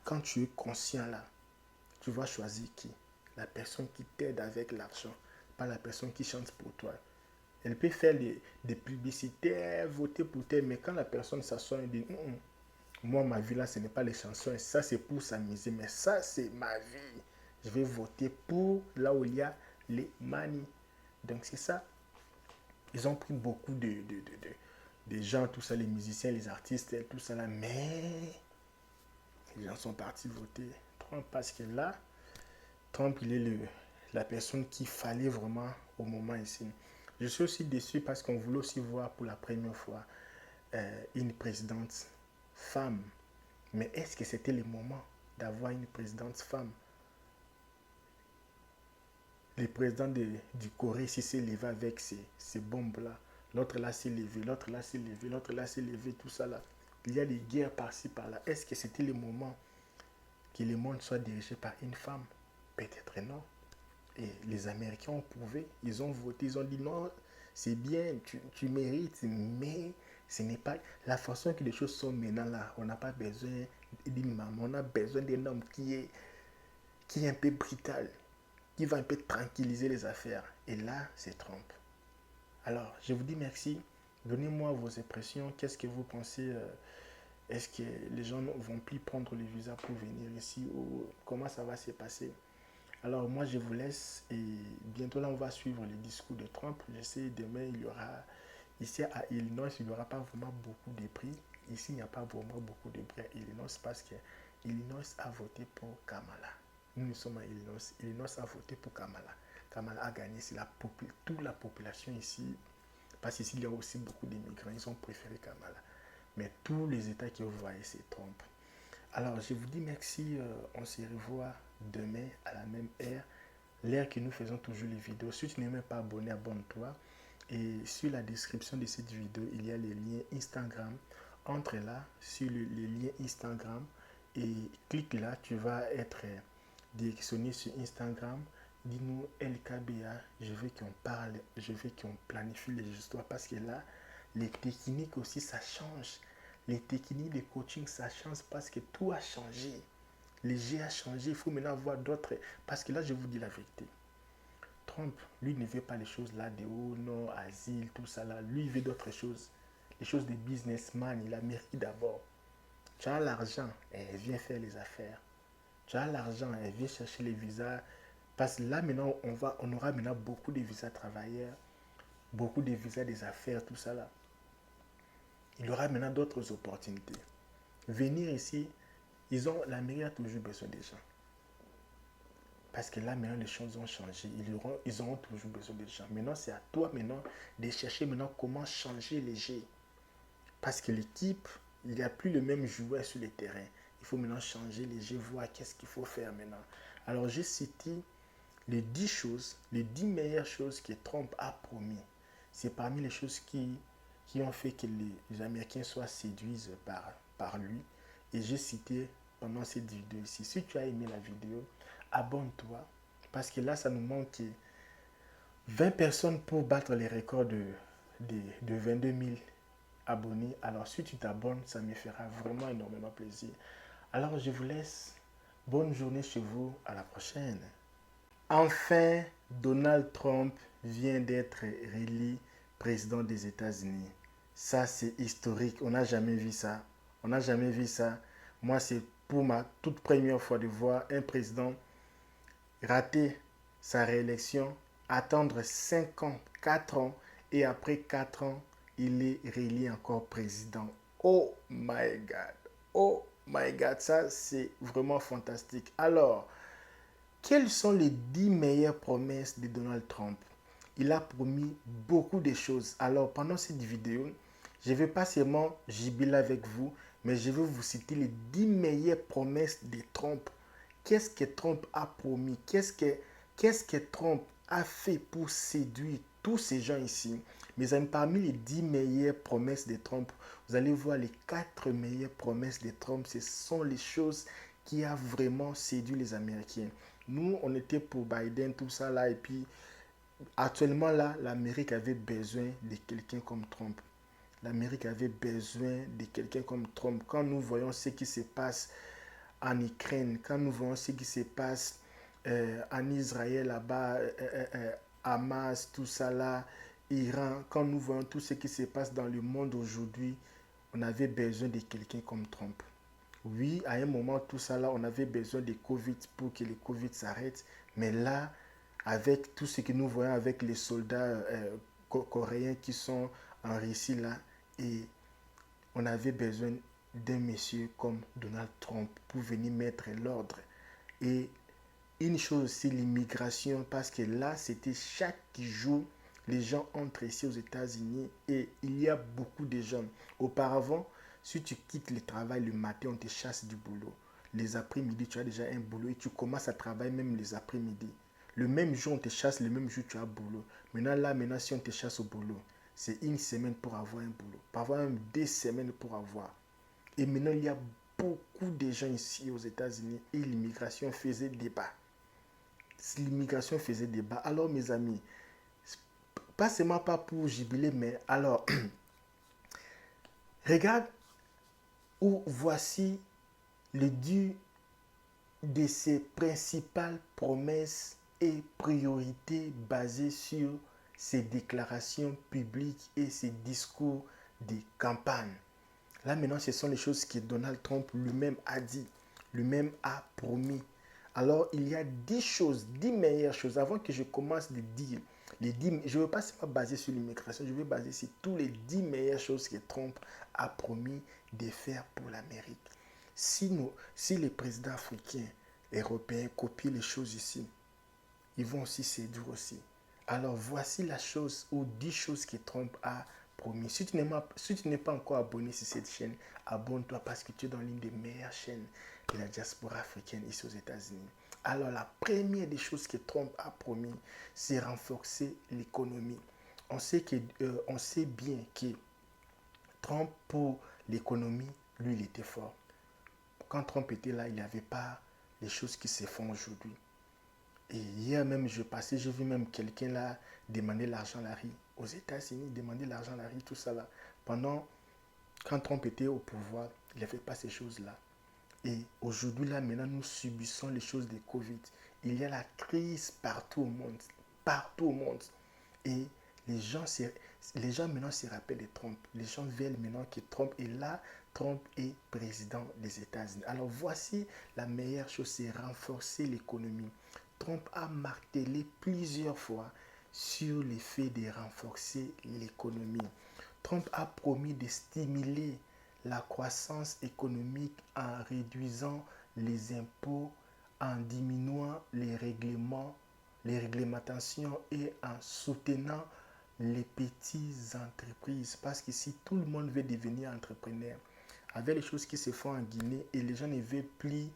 Quand tu es conscient là, tu vas choisir qui? La personne qui t'aide avec l'argent, pas la personne qui chante pour toi. Elle peut faire des publicités, voter pour toi, mais quand la personne s'assoit et dit moi, ma vie là, ce n'est pas les chansons, ça c'est pour s'amuser, mais ça c'est ma vie. Je vais voter pour là où il y a les manies. Donc c'est ça. Ils ont pris beaucoup de gens, tout ça, les musiciens, les artistes, tout ça là, mais les gens sont partis voter Trump parce que là, Trump, il est la personne qu'il fallait vraiment au moment ici. Je suis aussi déçu parce qu'on voulait aussi voir pour la première fois une présidente femme. Mais est-ce que c'était le moment d'avoir une présidente femme? Le président du Corée ici s'est levé avec ces bombes-là. L'autre là s'est levé, l'autre là s'est levé, l'autre là s'est levé, tout ça là. Il y a des guerres par-ci, par-là. Est-ce que c'était le moment que le monde soit dirigé par une femme? Peut-être non. Et les Américains ont prouvé, ils ont voté, ils ont dit non, c'est bien, tu mérites, mais ce n'est pas la façon que les choses sont maintenant là. On n'a pas besoin d'une maman, on a besoin d'un homme qui est un peu brutal, qui va un peu tranquilliser les affaires. Et là, c'est Trump. Alors, je vous dis merci. Donnez-moi vos impressions. Qu'est-ce que vous pensez? Est-ce que les gens ne vont plus prendre le visa pour venir ici ou comment ça va se passer? Alors moi je vous laisse et bientôt là on va suivre le discours de Trump. Je sais demain il y aura, ici à Illinois il n'y aura pas vraiment beaucoup de prix. Ici il n'y a pas vraiment beaucoup de prix à Illinois parce que Illinois a voté pour Kamala. Nous sommes à Illinois. Illinois a voté pour Kamala. Kamala a gagné, c'est toute la population ici. Parce qu'ici il y a aussi beaucoup d'immigrants, ils ont préféré Kamala. Mais tous les États que vous voyez c'est Trump. Alors, je vous dis merci. On se revoit demain à la même heure. L'heure que nous faisons toujours les vidéos. Si tu n'es même pas abonné, abonne-toi. Et sur la description de cette vidéo, il y a les liens Instagram. Entre là sur les liens Instagram et clique là. Tu vas être directionné sur Instagram. Dis-nous LKBA. Je veux qu'on parle. Je veux qu'on planifie les histoires. Parce que là, les techniques aussi, ça change. Les techniques de coaching, ça change parce que tout a changé. Les jeux a changé. Il faut maintenant voir d'autres. Parce que là, je vous dis la vérité. Trump, lui, ne veut pas les choses là de haut, non, asile, tout ça là. Lui, il veut d'autres choses. Les choses de businessman. Il a mérité d'abord. Tu as l'argent, elle vient faire les affaires. Tu as l'argent, elle vient chercher les visas. Parce que là, maintenant, on aura maintenant beaucoup de visas travailleurs, beaucoup de visas des affaires, tout ça là. Il y aura maintenant d'autres opportunités. Venir ici, l'Amérique a toujours besoin des gens. Parce que là, maintenant, les choses ont changé. Ils auront toujours besoin des gens. Maintenant, c'est à toi maintenant de chercher maintenant comment changer les jeux. Parce que l'équipe, il n'y a plus le même joueur sur le terrain. Il faut maintenant changer les jeux, voir qu'est-ce qu'il faut faire maintenant. Alors, j'ai cité les 10 choses, les 10 meilleures choses que Trump a promis. C'est parmi les choses qui ont fait que les Américains soient séduits par lui. Et j'ai cité pendant cette vidéo ici. Si tu as aimé la vidéo, abonne-toi. Parce que là, ça nous manque 20 personnes pour battre les records de 22 000 abonnés. Alors, si tu t'abonnes, ça me fera vraiment énormément plaisir. Alors, je vous laisse. Bonne journée chez vous. À la prochaine. Enfin, Donald Trump vient d'être réélu président des États-Unis. Ça, c'est historique. On n'a jamais vu ça. On n'a jamais vu ça. Moi, c'est pour ma toute première fois de voir un président rater sa réélection attendre 5 ans, 4 ans, et après 4 ans, il est réélu encore président. Oh my God! Oh my God! Ça, c'est vraiment fantastique. Alors, quelles sont les 10 meilleures promesses de Donald Trump? Il a promis beaucoup de choses. Alors, pendant cette vidéo, je ne vais pas seulement jubiler avec vous, mais je vais vous citer les 10 meilleures promesses de Trump. Qu'est-ce que Trump a promis? Qu'est-ce que Trump a fait pour séduire tous ces gens ici? Mais parmi les 10 meilleures promesses de Trump, vous allez voir les 4 meilleures promesses de Trump. Ce sont les choses qui a vraiment séduit les Américains. Nous, on était pour Biden, tout ça là, et puis actuellement là, l'Amérique avait besoin de quelqu'un comme Trump. L'Amérique avait besoin de quelqu'un comme Trump. Quand nous voyons ce qui se passe en Ukraine, quand nous voyons ce qui se passe en Israël là-bas, Hamas, tout ça là, Iran, quand nous voyons tout ce qui se passe dans le monde aujourd'hui, on avait besoin de quelqu'un comme Trump. Oui, à un moment, tout ça là, on avait besoin de Covid pour que le Covid s'arrête. Mais là, avec tout ce que nous voyons avec les soldats coréens qui sont en Russie là, et on avait besoin d'un monsieur comme Donald Trump pour venir mettre l'ordre. Et une chose aussi, l'immigration, parce que là, c'était chaque jour, les gens entrent ici aux États-Unis et il y a beaucoup de gens. Auparavant, si tu quittes le travail le matin, on te chasse du boulot. Les après-midi, tu as déjà un boulot et tu commences à travailler même les après-midi. Le même jour, on te chasse, le même jour, tu as boulot. Maintenant, si on te chasse au boulot, c'est une semaine pour avoir un boulot. Parfois même 2 semaines pour avoir. Et maintenant, il y a beaucoup de gens ici aux États-Unis et l'immigration faisait débat. L'immigration faisait débat. Alors, mes amis, pas seulement pas pour jubiler, mais alors, regarde où voici le dû de ses principales promesses et priorités basées sur ses déclarations publiques et ses discours de campagne. Là maintenant, ce sont les choses que Donald Trump lui-même a dit, lui-même a promis. Alors, il y a 10 choses, 10 meilleures choses. Avant que je commence de dire, je ne veux pas seulement baser sur l'immigration, je veux baser sur tous les 10 meilleures choses que Trump a promis de faire pour l'Amérique. Si les présidents africains, européens copient les choses ici, ils vont aussi séduire aussi. Alors, voici la chose ou 10 choses que Trump a promis. Si tu n'es pas encore abonné sur cette chaîne, abonne-toi parce que tu es dans l'une des meilleures chaînes de la diaspora africaine ici aux États-Unis. Alors, la première des choses que Trump a promis, c'est renforcer l'économie. On sait bien que Trump, pour l'économie, lui, il était fort. Quand Trump était là, il n'y avait pas les choses qui se font aujourd'hui. Et hier même, j'ai vu même quelqu'un là demander l'argent à la rue aux États-Unis, demander l'argent à la rue, tout ça là. Quand Trump était au pouvoir, il n'avait pas ces choses-là. Et aujourd'hui, là, maintenant, nous subissons les choses de Covid. Il y a la crise partout au monde. Partout au monde. Et les gens maintenant se rappellent de Trump. Les gens veulent maintenant que Trump est là. Trump est président des États-Unis. Alors voici la meilleure chose, c'est renforcer l'économie. Trump a martelé plusieurs fois sur l'effet de renforcer l'économie. Trump a promis de stimuler la croissance économique en réduisant les impôts, en diminuant les réglementations et en soutenant les petites entreprises. Parce que si tout le monde veut devenir entrepreneur, avec les choses qui se font en Guinée et les gens ne veulent plus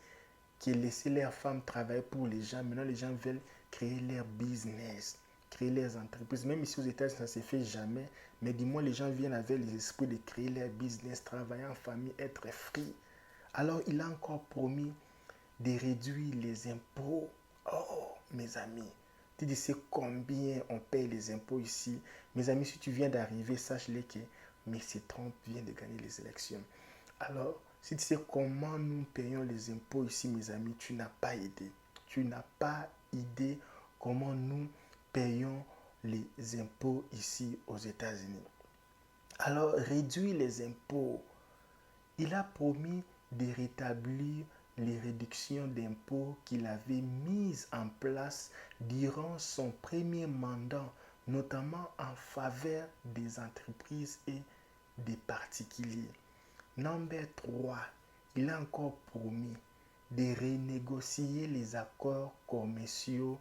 que laisser leurs femmes travailler pour les gens, maintenant les gens veulent créer leur business, créer leurs entreprises. Même ici aux États-Unis, ça ne se fait jamais. Mais du moins, les gens viennent avec les esprits de créer leur business, travailler en famille, être free. Alors, il a encore promis de réduire les impôts. Oh, mes amis, tu sais combien on paye les impôts ici. Mes amis, si tu viens d'arriver, sache-le que M. Trump vient de gagner les élections. Alors, si tu sais comment nous payons les impôts ici, mes amis, tu n'as pas idée. Tu n'as pas idée comment nous payons les impôts ici aux États-Unis. Alors, réduire les impôts. Il a promis de rétablir les réductions d'impôts qu'il avait mises en place durant son premier mandat, notamment en faveur des entreprises et des particuliers. Number 3, il a encore promis de renégocier les accords commerciaux.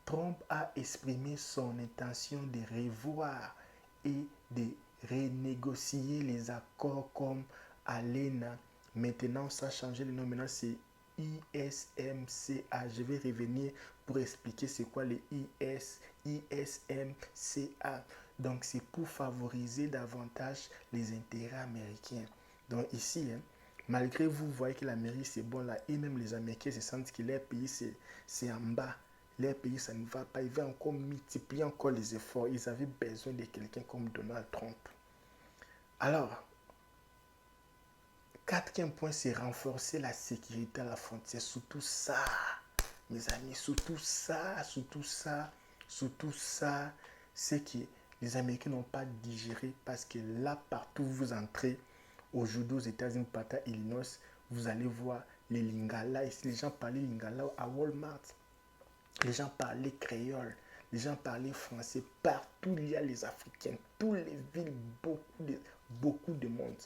Trump a exprimé son intention de revoir et de renégocier les accords comme ALENA. Maintenant, ça a changé le nom. Maintenant, c'est ISMCA. Je vais revenir pour expliquer c'est quoi les ISMCA. Donc, c'est pour favoriser davantage les intérêts américains. Donc, ici, malgré vous voyez que l'Amérique, c'est bon là, et même les Américains se sentent que leur pays, c'est en bas. Leur pays, ça ne va pas. Ils veulent encore multiplier encore les efforts. Ils avaient besoin de quelqu'un comme Donald Trump. Alors, quatrième point, c'est renforcer la sécurité à la frontière. Surtout ça, mes amis, surtout ça, c'est que les Américains n'ont pas digéré parce que là, partout où vous entrez, aujourd'hui aux États-Unis, partout à Illinois, vous allez voir les Lingala. Ici, les gens parlaient Lingala à Walmart. Les gens parlaient créole, les gens parlaient français. Partout, il y a les Africains. Toutes les villes, beaucoup de monde.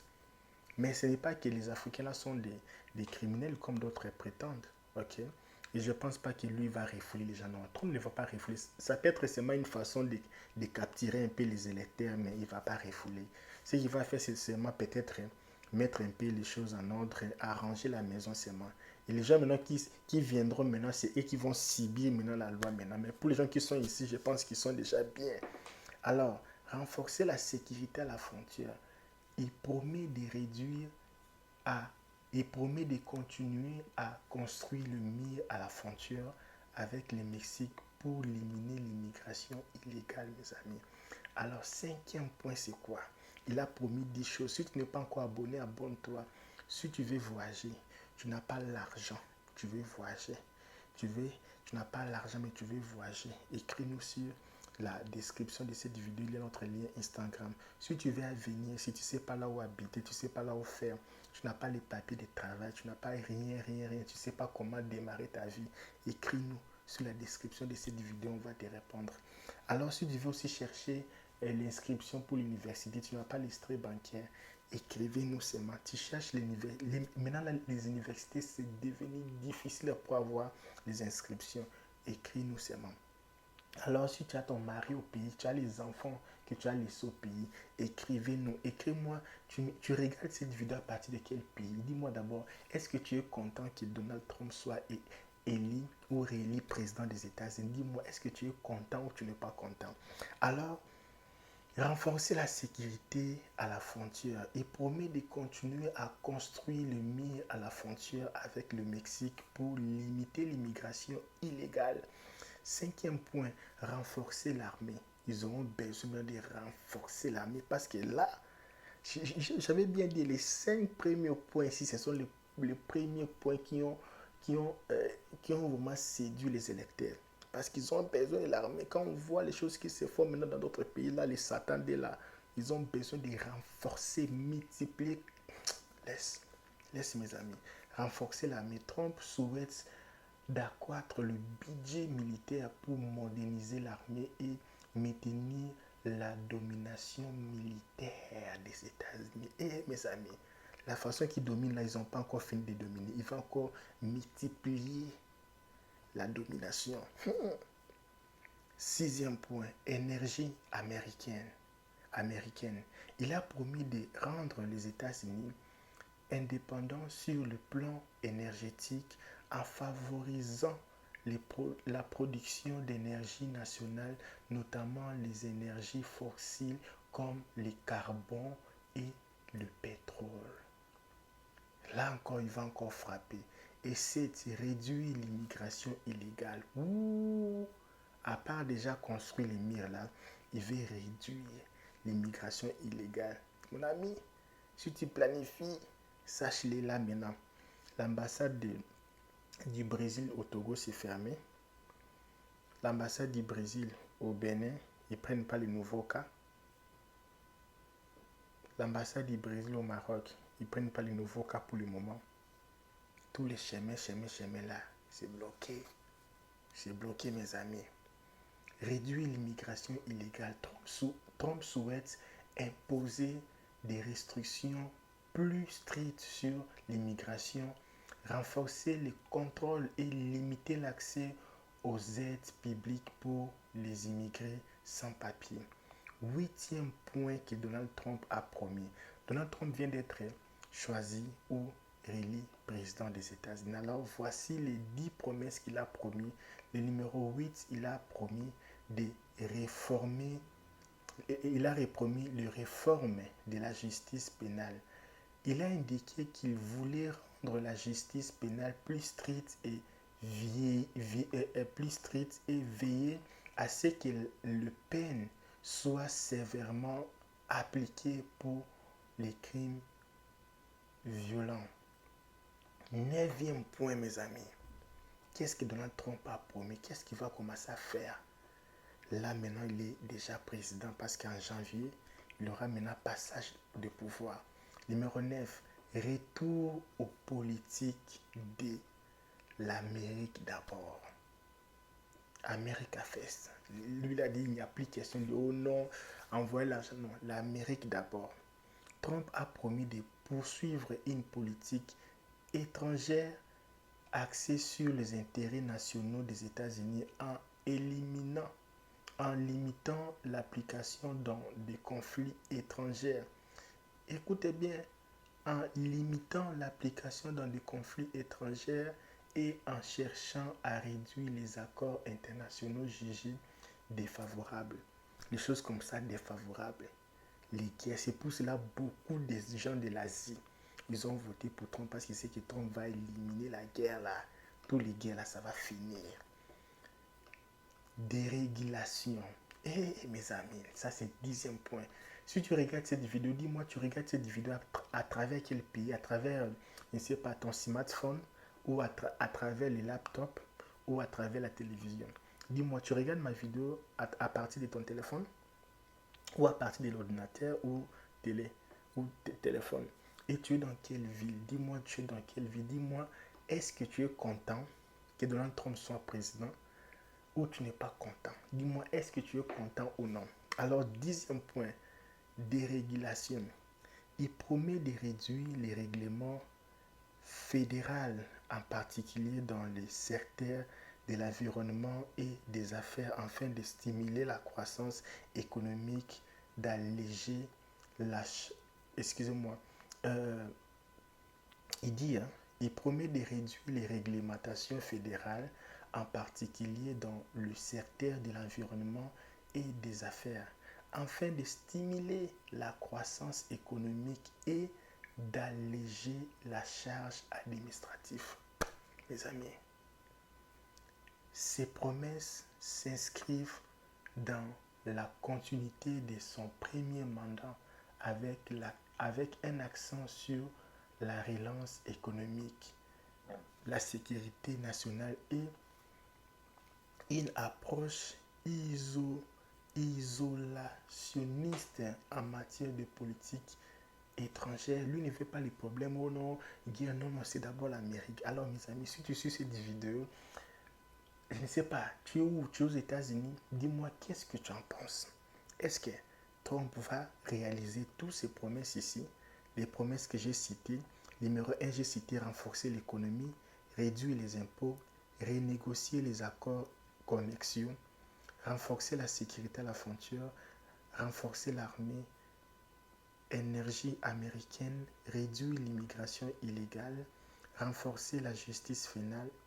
Mais ce n'est pas que les Africains là sont des criminels comme d'autres prétendent. Ok? Et je ne pense pas que lui va refouler les gens. Non, Trump ne va pas refouler. Ça peut être seulement une façon de capturer un peu les électeurs, mais il ne va pas refouler. Ce qu'il va faire, c'est seulement peut-être mettre un peu les choses en ordre, arranger la maison seulement. Et les gens maintenant qui viendront maintenant, c'est eux qui vont subir maintenant la loi maintenant. Mais pour les gens qui sont ici, je pense qu'ils sont déjà bien. Alors, renforcer la sécurité à la frontière. Il promet de réduire il promet de continuer à construire le mur à la frontière avec le Mexique pour éliminer l'immigration illégale, mes amis. Alors, cinquième point, c'est quoi? Il a promis 10 choses. Si tu n'es pas encore abonné, abonne-toi. Si tu veux voyager, tu n'as pas l'argent, tu veux voyager. Tu n'as pas l'argent, mais tu veux voyager. Écris-nous sur la description de cette vidéo, il y a notre lien Instagram. Si tu veux venir, si tu ne sais pas là où habiter, tu ne sais pas là où faire, tu n'as pas les papiers de travail, tu n'as pas rien, tu ne sais pas comment démarrer ta vie, écris-nous sur la description de cette vidéo, on va te répondre. Alors, si tu veux aussi chercher l'inscription pour l'université, tu n'as pas l'extrait bancaire, écrivez-nous seulement. Tu cherches maintenant les universités, c'est devenu difficile pour avoir les inscriptions. Écris-nous seulement. Alors, si tu as ton mari au pays, tu as les enfants que tu as laissés au pays, écrivez-nous. Écris-moi, tu regardes cette vidéo à partir de quel pays? Dis-moi d'abord, est-ce que tu es content que Donald Trump soit élu ou réélu président des États-Unis? Dis-moi, est-ce que tu es content ou tu n'es pas content? Alors, renforcer la sécurité à la frontière et promet de continuer à construire le mur à la frontière avec le Mexique pour limiter l'immigration illégale. Cinquième point, renforcer l'armée. Ils auront besoin de renforcer l'armée parce que là, j'avais bien dit les 5 premiers points ici, ce sont les premiers points qui ont vraiment séduit les électeurs. Parce qu'ils ont besoin de l'armée. Quand on voit les choses qui se font maintenant dans d'autres pays, là, les satandés, là, ils ont besoin de renforcer, multiplier. Laisse mes amis. Renforcer l'armée. Trump souhaite d'accroître le budget militaire pour moderniser l'armée et maintenir la domination militaire des États-Unis. Et mes amis, la façon qu'ils dominent là, ils n'ont pas encore fini de dominer. Ils vont encore multiplier la domination. Sixième point, énergie américaine. Il a promis de rendre les États-Unis indépendants sur le plan énergétique en favorisant la production d'énergie nationale, notamment les énergies fossiles comme le carbone et le pétrole. Là encore, il va encore frapper. Et c'est réduire l'immigration illégale. À part déjà construire les murs là, il veut réduire l'immigration illégale. Mon ami, si tu planifies, sache-le là maintenant. L'ambassade du Brésil au Togo s'est fermée. L'ambassade du Brésil au Bénin, ils ne prennent pas les nouveaux cas. L'ambassade du Brésil au Maroc, ils ne prennent pas les nouveaux cas pour le moment. tous les chemins là, c'est bloqué. C'est bloqué, mes amis. Réduire l'immigration illégale. Trump souhaite imposer des restrictions plus strictes sur l'immigration, renforcer les contrôles et limiter l'accès aux aides publiques pour les immigrés sans papier. Huitième point que Donald Trump a promis. Donald Trump vient d'être choisi ou réélu président des États-Unis. Alors voici les 10 promesses qu'il a promis. Le numéro 8, il a promis de réformer, il a promis la réforme de la justice pénale. Il a indiqué qu'il voulait rendre la justice pénale plus stricte et veiller à ce que le peine soit sévèrement appliquée pour les crimes violents. Neuvième point, mes amis. Qu'est-ce que Donald Trump a promis? Qu'est-ce qu'il va commencer à faire? Là, maintenant, il est déjà président parce qu'en janvier, il aura maintenant passage de pouvoir. Numéro 9, retour aux politiques de l'Amérique d'abord. America First. Lui, il a dit, il n'y a plus question de oh non, envoyer l'argent. Non, l'Amérique d'abord. Trump a promis de poursuivre une politique étrangère axée sur les intérêts nationaux des États-Unis en limitant l'application dans des conflits étrangers. Écoutez bien, en limitant l'application dans des conflits étrangers et en cherchant à réduire les accords internationaux jugés défavorables. Les choses comme ça défavorables. Les guerres, c'est pour cela beaucoup de gens de l'Asie, ils ont voté pour Trump parce qu'ils savent que Trump va éliminer la guerre là. Tous les guerres là, ça va finir. Dérégulation. Mes amis, ça c'est le 10e point. Si tu regardes cette vidéo, dis-moi, tu regardes cette vidéo à travers quel pays? À travers, je ne sais pas, ton smartphone ou à travers les laptops ou à travers la télévision. Dis-moi, tu regardes ma vidéo à partir de ton téléphone ou à partir de l'ordinateur ou téléphone. Et tu es dans quelle ville? Dis-moi, tu es dans quelle ville? Dis-moi, est-ce que tu es content que Donald Trump soit président ou tu n'es pas content? Dis-moi, est-ce que tu es content ou non? Alors, 10e point, dérégulation. Il promet de réduire les règlements fédéraux, en particulier dans les secteurs de l'environnement et des affaires, afin de stimuler la croissance économique, d'alléger la... Excusez-moi. Il promet de réduire les réglementations fédérales, en particulier dans le secteur de l'environnement et des affaires, afin de stimuler la croissance économique et d'alléger la charge administrative. Mes amis, ces promesses s'inscrivent dans la continuité de son premier mandat avec un accent sur la relance économique, la sécurité nationale et une approche isolationniste en matière de politique étrangère. Lui ne fait pas les problèmes. Oh non, il dit non, c'est d'abord l'Amérique. Alors mes amis, si tu suis cette vidéo, je ne sais pas, tu es où? Tu es aux États-Unis? Dis-moi, qu'est-ce que tu en penses? Est-ce que Trump va réaliser toutes ces promesses ici? Les promesses que j'ai citées. Numéro 1, j'ai cité renforcer l'économie, réduire les impôts, renégocier les accords commerciaux, renforcer la sécurité à la frontière, renforcer l'armée, énergie américaine, réduire l'immigration illégale, renforcer la justice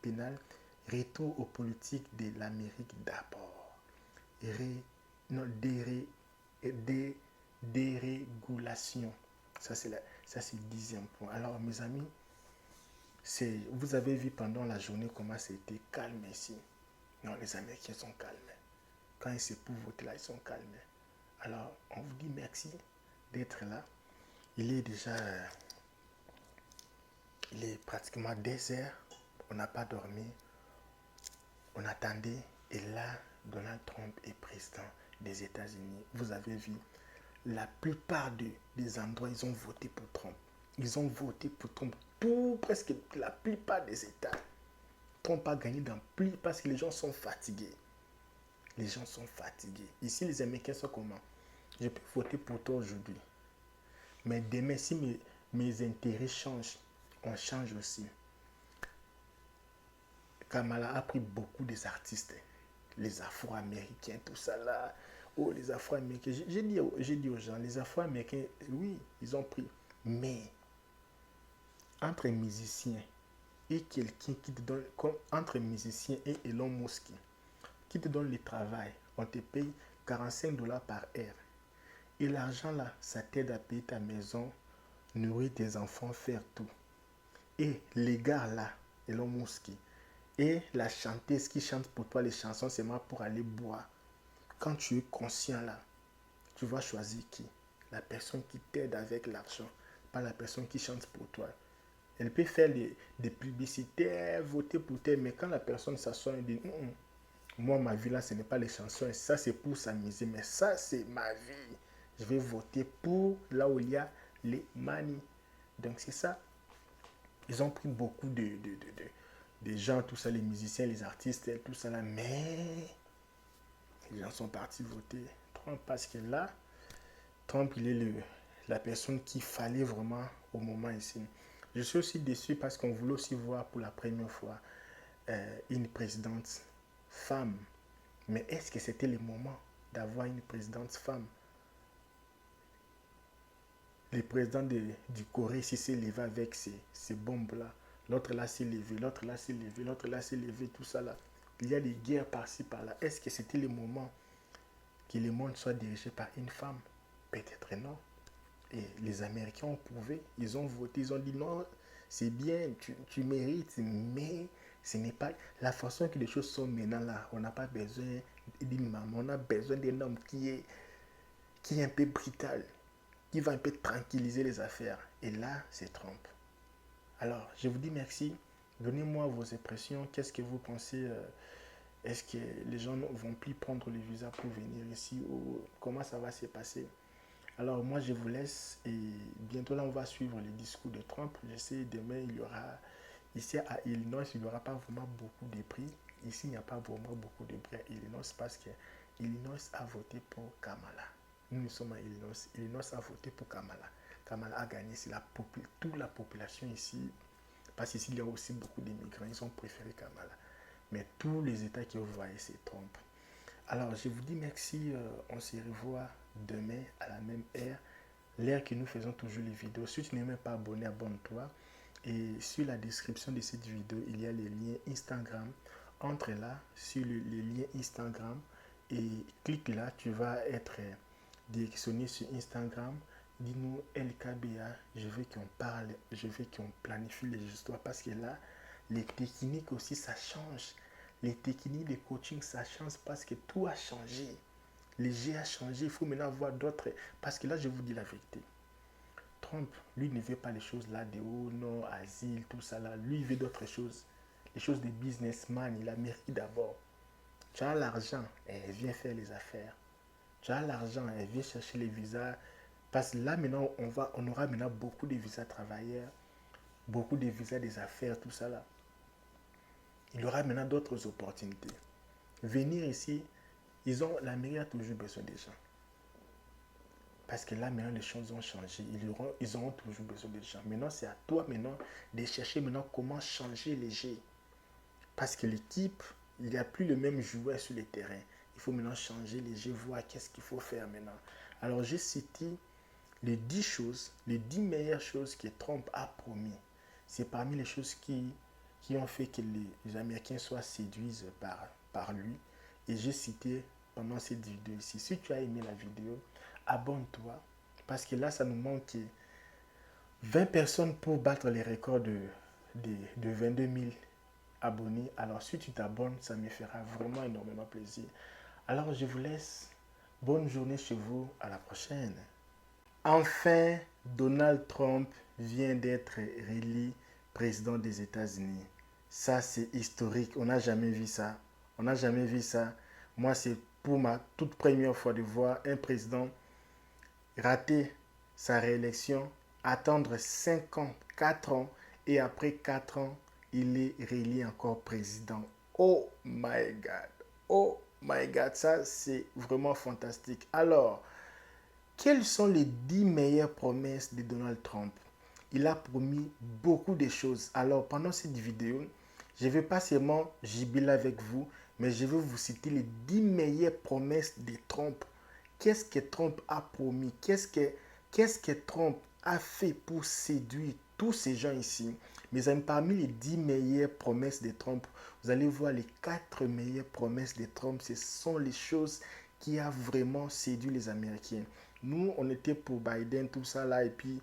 pénale, retour aux politiques de l'Amérique d'abord, dérégulation. Ça c'est le 10e point. Alors mes amis, vous avez vu pendant la journée comment c'était calme ici. Non, les Américains sont calmes. Quand ils se pour voter là, ils sont calmes. Alors on vous dit merci d'être là. Il est pratiquement 2 heures. On n'a pas dormi. On attendait. Et là, Donald Trump est président des États-Unis. Vous avez vu, la plupart des endroits, ils ont voté pour Trump. Ils ont voté pour Trump. Tout, presque la plupart des États. Trump a gagné dans plus parce que les gens sont fatigués. Les gens sont fatigués. Ici, les Américains sont comment? Je peux voter pour toi aujourd'hui. Mais demain, si mes intérêts changent, on change aussi. Kamala a pris beaucoup des artistes, les Afro-Américains, tout ça là. Oh, les Afro-Américains. J'ai dit aux gens, les Afro-Américains, oui, ils ont pris. Mais entre un musicien et quelqu'un qui te donne, comme entre un musicien et Elon Musk, qui te donne le travail, on te paye 45 dollars par heure. Et l'argent là, ça t'aide à payer ta maison, nourrir tes enfants, faire tout. Et les gars là, Elon Musk, et la chanteuse qui chante pour toi les chansons, c'est moi pour aller boire. Quand tu es conscient là, tu vas choisir qui? La personne qui t'aide avec l'argent, pas la personne qui chante pour toi. Elle peut faire des publicités, voter pour toi, mais quand la personne s'assoit et dit moi, ma vie là, ce n'est pas les chansons, ça c'est pour s'amuser, mais ça c'est ma vie. Je vais voter pour là où il y a les manies. Donc c'est ça. Ils ont pris beaucoup de gens, tout ça, les musiciens, les artistes, tout ça là, mais les gens sont partis voter Trump parce que là, Trump, il est la personne qu'il fallait vraiment au moment ici. Je suis aussi déçu parce qu'on voulait aussi voir pour la première fois une présidente femme. Mais est-ce que c'était le moment d'avoir une présidente femme? Le président du Corée s'est levé avec ces bombes-là. L'autre là s'est levé, l'autre là s'est levé, l'autre là s'est levé, tout ça là. Il y a des guerres par-ci, par-là. Est-ce que c'était le moment que le monde soit dirigé par une femme? Peut-être non. Et les Américains ont prouvé, ils ont voté, ils ont dit non, c'est bien, tu mérites, mais ce n'est pas la façon que les choses sont maintenant là. On n'a pas besoin d'une maman, on a besoin d'un homme qui est un peu brutal, qui va un peu tranquilliser les affaires. Et là, c'est Trump. Alors, je vous dis merci. Donnez-moi vos impressions. Qu'est-ce que vous pensez? Est-ce que les gens ne vont plus prendre le visa pour venir ici ou comment ça va se passer? Alors moi je vous laisse et bientôt là on va suivre les discours de Trump. Je sais demain il y aura, ici à Illinois il n'y aura pas vraiment beaucoup de prix. Ici il n'y a pas vraiment beaucoup de prix à Illinois parce que Illinois a voté pour Kamala. Nous sommes à Illinois. Illinois a voté pour Kamala. Kamala a gagné, c'est toute la population ici. Parce qu'ici il y a aussi beaucoup d'immigrants, ils ont préféré Kamala. Mais tous les États que vous voyez c'est Trump. Alors, je vous dis merci. On se revoit demain à la même heure. L'heure que nous faisons toujours les vidéos. Si tu n'es même pas abonné, abonne-toi. Et sur la description de cette vidéo, il y a les liens Instagram. Entre là, sur les liens Instagram. Et clique là, tu vas être directionné sur Instagram. Dis-nous LKBA, je veux qu'on parle, je veux qu'on planifie les histoires. Parce que là, les techniques aussi, ça change. Les techniques de coaching, ça change parce que tout a changé. Les jeux a changé. Il faut maintenant voir d'autres. Parce que là, je vous dis la vérité. Trump, lui, ne veut pas les choses là de haut, non, asile, tout ça là. Lui, il veut d'autres choses. Les choses de businessman. Il a mérité d'abord. Tu as l'argent, elle vient faire les affaires. Tu as l'argent, elle vient chercher les visas. Parce que là, maintenant, on aura maintenant beaucoup de visas travailleurs, beaucoup de visas des affaires, tout ça là. Il y aura maintenant d'autres opportunités. Venir ici, l'Amérique a toujours besoin des gens. Parce que là, maintenant, les choses ont changé. Ils auront toujours besoin des gens. Maintenant, c'est à toi maintenant de chercher maintenant comment changer les jeux. Parce que l'équipe, il n'y a plus le même joueur sur le terrain. Il faut maintenant changer les jeux, voir qu'est-ce qu'il faut faire maintenant. Alors, j'ai cité les 10 choses, les 10 meilleures choses que Trump a promis. C'est parmi les choses qui ont fait que les Américains soient séduits par lui. Et j'ai cité pendant cette vidéo ici. Si tu as aimé la vidéo, abonne-toi. Parce que là, ça nous manque 20 personnes pour battre les records de 22 000 abonnés. Alors, si tu t'abonnes, ça me fera vraiment énormément plaisir. Alors, je vous laisse. Bonne journée chez vous. À la prochaine. Enfin, Donald Trump vient d'être réélu président des États-Unis. Ça, c'est historique. On n'a jamais vu ça. On n'a jamais vu ça. Moi, c'est pour ma toute première fois de voir un président rater sa réélection attendre 5 ans, 4 ans, et après 4 ans, il est réélu encore président. Oh my God! Oh my God! Ça, c'est vraiment fantastique. Alors, quelles sont les 10 meilleures promesses de Donald Trump? Il a promis beaucoup de choses. Alors, pendant cette vidéo, je ne vais pas seulement jubiler avec vous, mais je vais vous citer les 10 meilleures promesses de Trump. Qu'est-ce que Trump a promis? Qu'est-ce que Trump a fait pour séduire tous ces gens ici? Mais parmi les 10 meilleures promesses de Trump, vous allez voir les 4 meilleures promesses de Trump. Ce sont les choses qui a vraiment séduit les Américains. Nous, on était pour Biden, tout ça là, et puis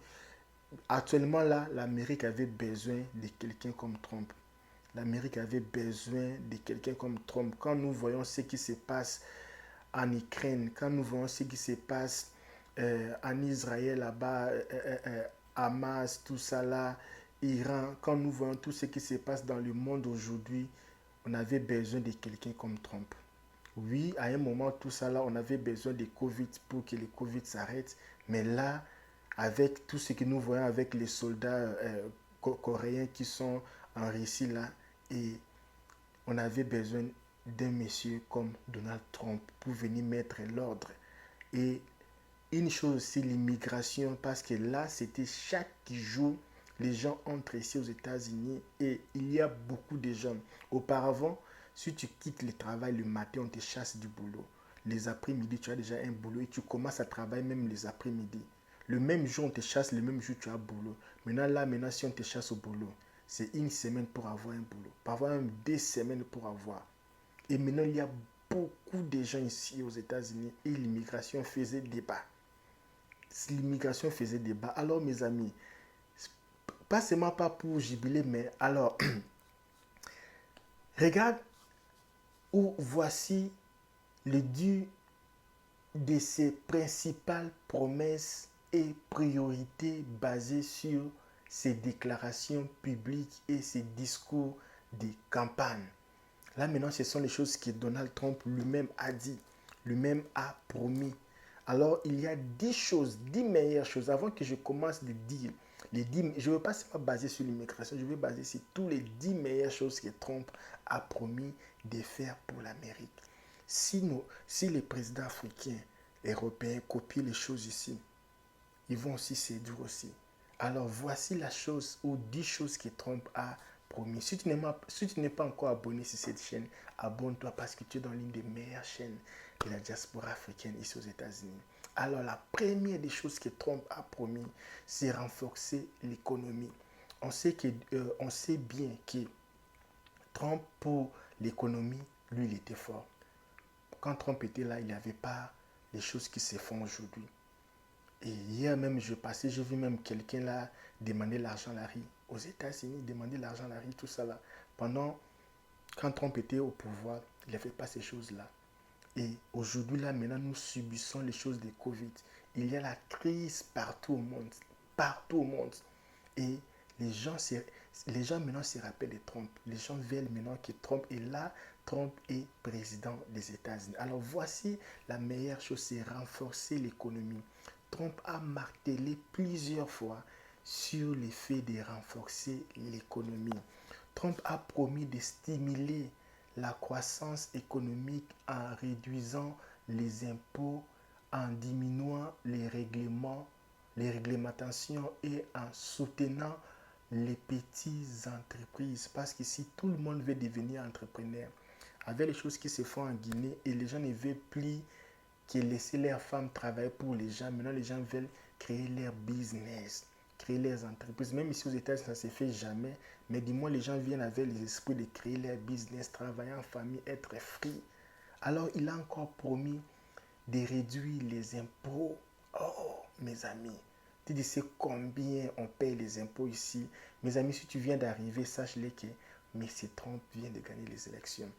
actuellement là, l'Amérique avait besoin de quelqu'un comme Trump. L'Amérique avait besoin de quelqu'un comme Trump. Quand nous voyons ce qui se passe en Ukraine, quand nous voyons ce qui se passe en Israël là-bas, Hamas, tout ça là, Iran, quand nous voyons tout ce qui se passe dans le monde aujourd'hui, on avait besoin de quelqu'un comme Trump. Oui, à un moment, tout ça là, on avait besoin de Covid pour que le Covid s'arrête. Mais là, avec tout ce que nous voyons avec les soldats coréens qui sont en Russie là, et on avait besoin d'un monsieur comme Donald Trump pour venir mettre l'ordre. Et une chose aussi, l'immigration, parce que là, c'était chaque jour, les gens entrent ici aux États-Unis et il y a beaucoup de gens. Auparavant, si tu quittes le travail le matin, on te chasse du boulot. Les après-midi, tu as déjà un boulot et tu commences à travailler même les après-midi. Le même jour, on te chasse, le même jour, tu as boulot. Maintenant, si on te chasse au boulot, c'est une semaine pour avoir un boulot. Parfois même 2 semaines pour avoir. Et maintenant, il y a beaucoup de gens ici aux États-Unis et l'immigration faisait débat. L'immigration faisait débat. Alors, mes amis, pas seulement pas pour jubiler, mais alors, regarde où voici le dû de ses principales promesses et priorités basées sur ses déclarations publiques et ses discours de campagne. Là maintenant, ce sont les choses que Donald Trump lui-même a dit, lui-même a promis. Alors, il y a 10 choses, 10 meilleures choses. Avant que je commence de dire, je ne veux pas seulement baser sur l'immigration, je veux baser sur tous les 10 meilleures choses que Trump a promis de faire pour l'Amérique. Si les présidents africains, européens copient les choses ici, ils vont aussi séduire aussi. Alors voici la chose ou 10 choses que Trump a promis. Si tu n'es pas encore abonné sur cette chaîne, abonne-toi parce que tu es dans l'une des meilleures chaînes de la diaspora africaine ici aux États-Unis. Alors la première des choses que Trump a promis, c'est renforcer l'économie. On sait bien que Trump, pour l'économie, lui, il était fort. Quand Trump était là, il n'y avait pas les choses qui se font aujourd'hui. Et hier même, j'ai vu même quelqu'un là demander l'argent à la rue aux États-Unis, demander l'argent à la rue, tout ça là. Quand Trump était au pouvoir, il n'avait pas ces choses-là. Et aujourd'hui, là, maintenant, nous subissons les choses de Covid. Il y a la crise partout au monde. Partout au monde. Et les gens maintenant se rappellent de Trump. Les gens veulent maintenant que Trump est là. Trump est président des États-Unis. Alors voici la meilleure chose, c'est renforcer l'économie. Trump a martelé plusieurs fois sur le fait de renforcer l'économie. Trump a promis de stimuler la croissance économique en réduisant les impôts, en diminuant les réglementations et en soutenant les petites entreprises. Parce que si tout le monde veut devenir entrepreneur, avec les choses qui se font en Guinée et les gens ne veulent plus que laisser leurs femmes travailler pour les gens, maintenant les gens veulent créer leur business, créer leurs entreprises. Même ici aux États-Unis, ça ne se fait jamais. Mais du moins, les gens viennent avec les esprits de créer leur business, travailler en famille, être free. Alors, il a encore promis de réduire les impôts. Oh, mes amis, tu sais combien on paye les impôts ici. Mes amis, si tu viens d'arriver, sache-le que M. Trump vient de gagner les élections.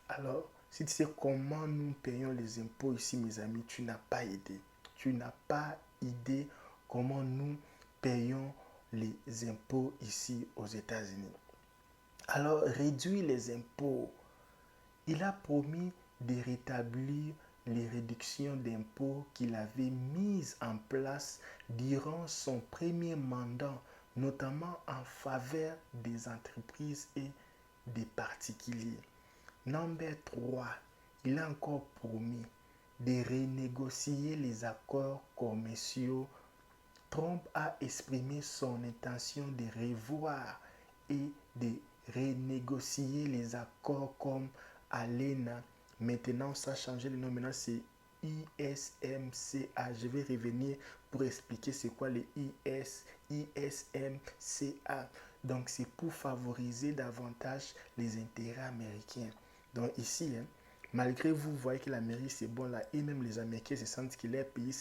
Alors, si tu sais comment nous payons les impôts ici, mes amis, tu n'as pas idée. Tu n'as pas idée comment nous payons les impôts ici aux États-Unis. Alors, réduire les impôts. Il a promis de rétablir les réductions d'impôts qu'il avait mises en place durant son premier mandat, notamment en faveur des entreprises et des particuliers. Number 3, il a encore promis de renégocier les accords commerciaux. Trump a exprimé son intention de revoir et de renégocier les accords comme ALENA. Maintenant, ça a changé le nom. Maintenant, c'est ISMCA. Je vais revenir pour expliquer c'est quoi les ISMCA. Donc, c'est pour favoriser davantage les intérêts américains. Donc, ici, malgré vous voyez que l'Amérique, c'est bon là, et même les Américains se sentent que leur pays,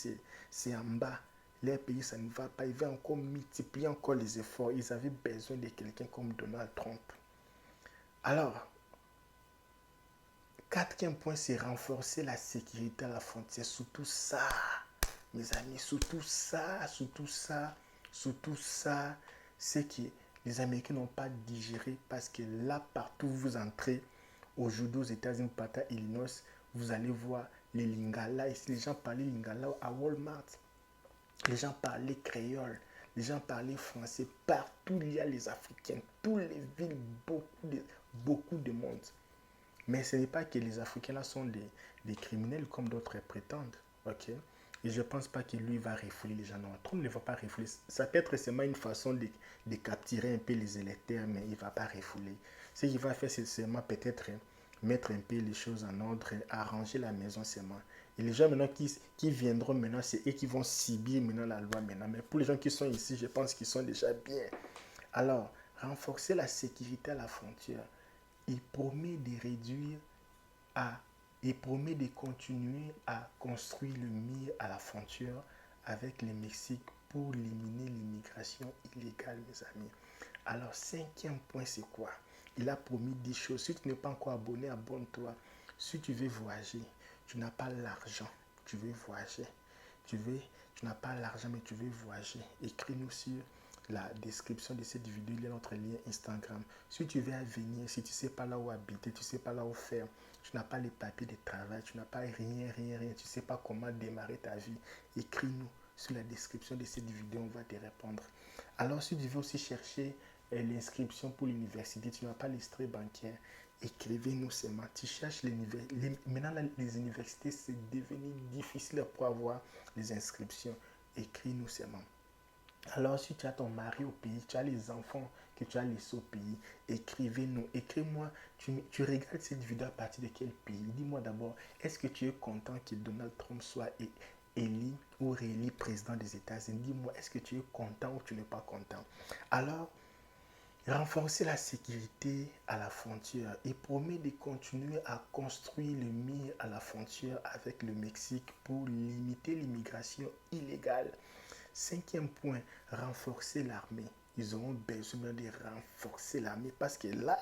c'est en bas. Leur pays, ça ne va pas. Ils veulent encore multiplier encore les efforts. Ils avaient besoin de quelqu'un comme Donald Trump. Alors, quatrième point, c'est renforcer la sécurité à la frontière. Surtout ça, mes amis, surtout ça, c'est que les Américains n'ont pas digéré parce que là, partout où vous entrez, aujourd'hui aux États-Unis, partout à Illinois, vous allez voir les Lingala. Ici, les gens parlaient Lingala à Walmart. Les gens parlaient créole, les gens parlaient français. Partout, il y a les Africains. Toutes les villes, beaucoup de monde. Mais ce n'est pas que les Africains là sont des criminels comme d'autres prétendent. Ok? Et je ne pense pas que lui va refouler les gens. Non, Trump ne va pas refouler. Ça peut être seulement une façon de capturer un peu les électeurs, mais il ne va pas refouler. Ce qu'il va faire, c'est seulement peut-être mettre un peu les choses en ordre, arranger la maison seulement. Et les gens maintenant qui viendront maintenant, c'est eux qui vont subir maintenant la loi maintenant. Mais pour les gens qui sont ici, je pense qu'ils sont déjà bien. Alors, renforcer la sécurité à la frontière. Il promet de réduire il promet de continuer à construire le mur à la frontière avec le Mexique pour éliminer l'immigration illégale, mes amis. Alors, cinquième point, c'est quoi? Il a promis 10 choses. Si tu n'es pas encore abonné, abonne-toi. Si tu veux voyager, tu n'as pas l'argent, tu veux voyager. Tu n'as pas l'argent, mais tu veux voyager. Écris-nous sur la description de cette vidéo, il y a notre lien Instagram. Si tu veux venir, si tu ne sais pas là où habiter, tu ne sais pas là où faire, tu n'as pas les papiers de travail, tu n'as pas rien, tu ne sais pas comment démarrer ta vie, écris-nous sur la description de cette vidéo, on va te répondre. Alors, si tu veux aussi chercher l'inscription pour l'université, tu n'as pas l'extrait bancaire, écrivez-nous seulement. Tu cherches maintenant les universités, c'est devenu difficile pour avoir les inscriptions. Écris-nous seulement. Alors, si tu as ton mari au pays, tu as les enfants que tu as laissés au pays, écrivez-nous. Écris-moi, tu regardes cette vidéo à partir de quel pays? Dis-moi d'abord, est-ce que tu es content que Donald Trump soit élu ou réélu président des États-Unis? Dis-moi, est-ce que tu es content ou tu n'es pas content? Alors, renforcer la sécurité à la frontière et promet de continuer à construire le mur à la frontière avec le Mexique pour limiter l'immigration illégale. Cinquième point, renforcer l'armée. Ils auront besoin de renforcer l'armée parce que là,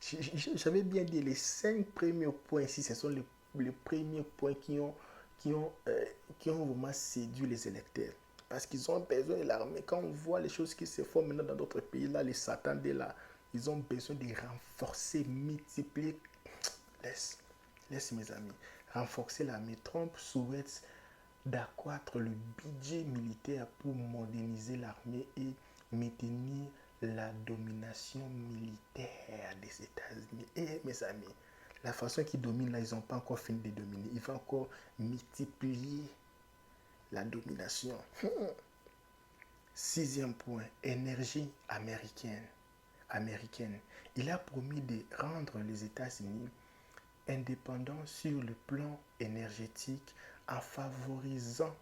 j'avais bien dit les 5 premiers points ici, ce sont les premiers points qui ont vraiment séduit les électeurs. Parce qu'ils ont besoin de l'armée. Quand on voit les choses qui se font maintenant dans d'autres pays, là, les satandés, là, ils ont besoin de renforcer, multiplier. Laisse mes amis. Renforcer l'armée. Trump souhaite d'accroître le budget militaire pour moderniser l'armée et maintenir la domination militaire des États-Unis. Et mes amis, la façon qu'ils dominent là, ils n'ont pas encore fini de dominer. Ils vont encore multiplier la domination. Sixième point, énergie américaine. Il a promis de rendre les États-Unis indépendants sur le plan énergétique en favorisant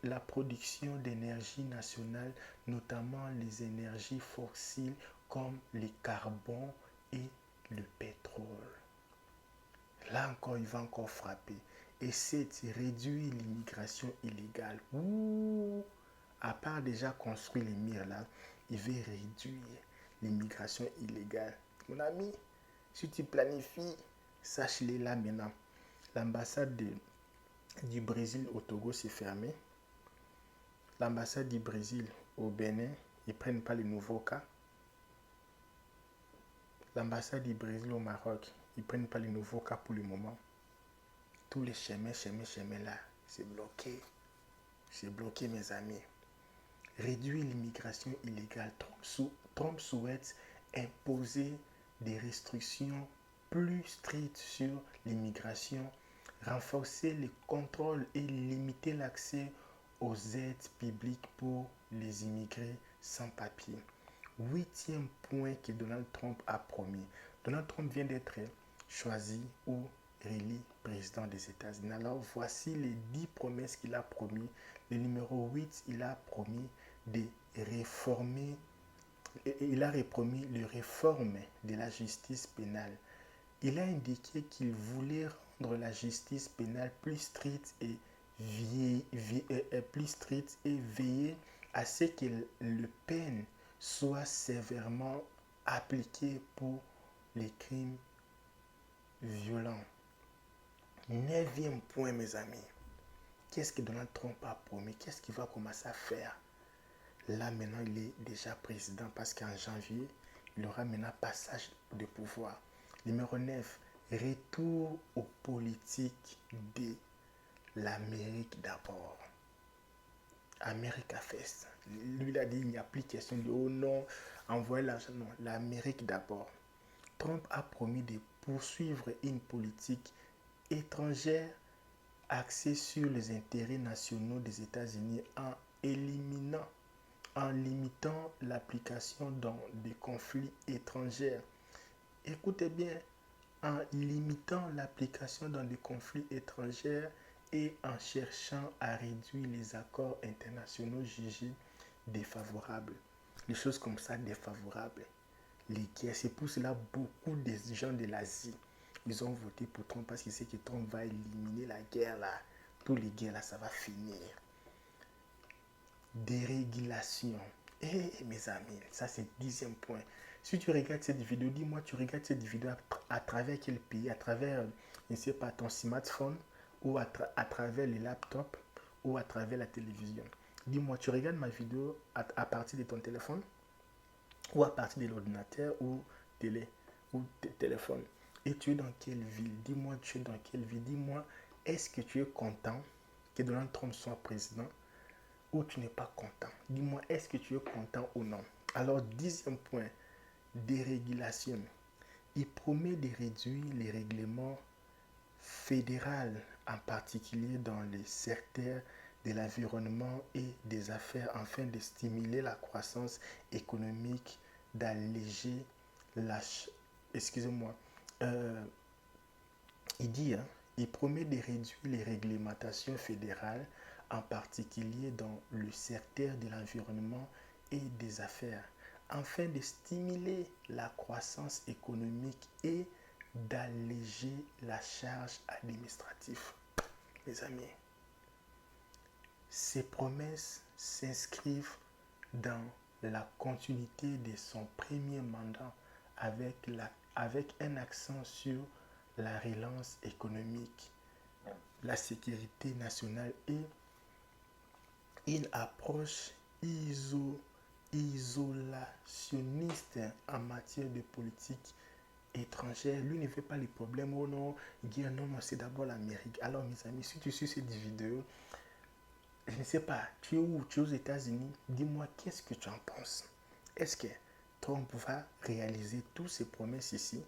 la production d'énergie nationale, notamment les énergies fossiles comme le carbone et le pétrole. Là encore, il va encore frapper. Et c'est réduire l'immigration illégale. À part déjà construire les murs là, il veut réduire l'immigration illégale. Mon ami, si tu planifies, sache-le là maintenant. L'ambassade du Brésil au Togo s'est fermée. L'ambassade du Brésil au Bénin, ils ne prennent pas les nouveaux cas. L'ambassade du Brésil au Maroc, ils ne prennent pas les nouveaux cas pour le moment. tous les chemins là, c'est bloqué. C'est bloqué, mes amis. Réduire l'immigration illégale. Trump souhaite imposer des restrictions plus strictes sur l'immigration, renforcer les contrôles et limiter l'accès aux aides publiques pour les immigrés sans papier. Huitième point que Donald Trump a promis. Donald Trump vient d'être choisi ou réélu président des États-Unis. Alors voici les 10 promesses qu'il a promis. Le numéro 8, il a promis de réformer, il a promis la réforme de la justice pénale. Il a indiqué qu'il voulait rendre la justice pénale plus stricte et veiller à ce que les peines soient sévèrement appliquées pour les crimes violents. Neuvième point, mes amis. Qu'est-ce que Donald Trump a promis? Qu'est-ce qu'il va commencer à faire? Là, maintenant, il est déjà président parce qu'en janvier, il aura maintenant passage de pouvoir. Numéro 9, retour aux politiques de l'Amérique d'abord. America First. Lui, il a dit, il n'y a plus question de oh non, envoyer l'argent. Non, l'Amérique d'abord. Trump a promis de poursuivre une politique étrangère axée sur les intérêts nationaux des États-Unis en limitant l'application dans des conflits étrangers. Écoutez bien, en limitant l'application dans des conflits étrangers et en cherchant à réduire les accords internationaux jugés défavorables. Les choses comme ça défavorables. Les guerres, c'est pour cela beaucoup de gens de l'Asie, ils ont voté pour Trump parce qu'ils savent que Trump va éliminer la guerre là. Tous les guerres là, ça va finir. Dérégulation. Mes amis, ça c'est le 10e point. Si tu regardes cette vidéo, dis-moi, tu regardes cette vidéo à travers quel pays? À travers, je ne sais pas, ton smartphone ou à travers les laptops ou à travers la télévision. Dis-moi, tu regardes ma vidéo à partir de ton téléphone ou à partir de l'ordinateur ou téléphone. Et tu es dans quelle ville? Dis-moi, tu es dans quelle ville? Dis-moi, est-ce que tu es content que Donald Trump soit président ou tu n'es pas content? Dis-moi, est-ce que tu es content ou non? Alors, 10e point, dérégulation. Il promet de réduire les règlements fédéraux, en particulier dans les secteurs de l'environnement et des affaires, afin de stimuler la croissance économique, d'alléger la... Excusez-moi. Il promet de réduire les réglementations fédérales, en particulier dans le secteur de l'environnement et des affaires, afin de stimuler la croissance économique et d'alléger la charge administrative. Mes amis, ces promesses s'inscrivent dans la continuité de son premier mandat avec un accent sur la relance économique, la sécurité nationale et une approche isolationniste en matière de politique étrangère. Lui ne fait pas les problèmes. Oh non, guerre, non, c'est d'abord l'Amérique. Alors mes amis, si tu suis cette vidéo, je ne sais pas, tu es où? Tu es aux États-Unis? Dis-moi, qu'est-ce que tu en penses? Est-ce que Trump va réaliser toutes ces promesses ici?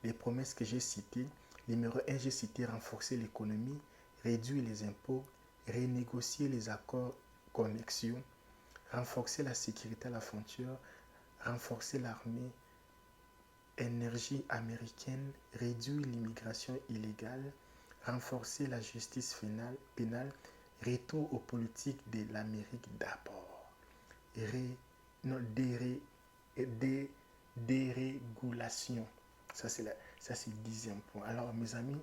Les promesses que j'ai citées. Numéro 1, j'ai cité renforcer l'économie, réduire les impôts, renégocier les accords commerciaux, renforcer la sécurité à la frontière, renforcer l'armée, énergie américaine, réduire l'immigration illégale, renforcer la justice pénale, retour aux politiques de l'Amérique d'abord, dérégulation. Ça c'est le 10e point. Alors mes amis,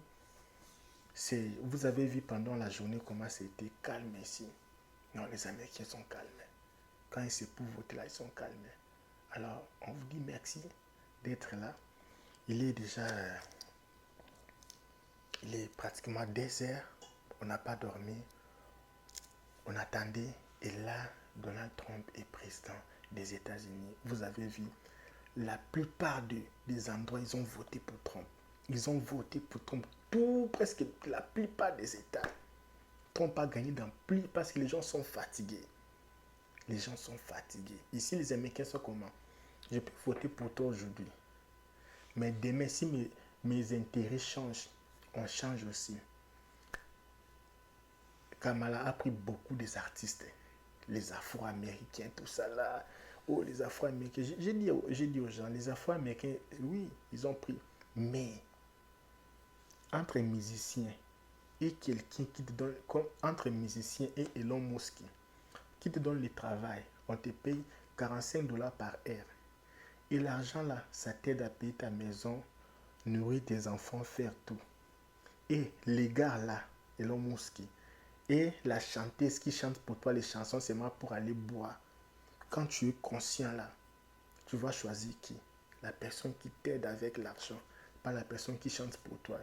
vous avez vu pendant la journée comment c'était calme ici. Non, les Américains sont calmes. Quand c'est pour voter là, ils sont calmes. Alors on vous dit merci d'être là. Il est pratiquement 2 heures. On n'a pas dormi. On attendait. Et là, Donald Trump est président des États-Unis. Vous avez vu, la plupart des endroits, ils ont voté pour Trump. Ils ont voté pour Trump. presque la plupart des États. Trump a gagné dans plus parce que les gens sont fatigués. Les gens sont fatigués. Ici, les Américains sont comment? Je peux voter pour toi aujourd'hui. Mais demain, si mes intérêts changent, on change aussi. Kamala a pris beaucoup des artistes, les Afro-Américains, tout ça là. Oh, les Afro-Américains. J'ai dit aux gens, les Afro-Américains, oui, ils ont pris. Mais, entre un musicien et quelqu'un qui te donne, comme entre un musicien et Elon Musk, qui te donne le travail, on te paye 45 dollars par heure. Et l'argent là, ça t'aide à payer ta maison, nourrir tes enfants, faire tout. Et les gars là, Elon Musk, et la chanteuse qui chante pour toi les chansons, c'est moi pour aller boire. Quand tu es conscient là, tu vas choisir qui? La personne qui t'aide avec l'argent, pas la personne qui chante pour toi.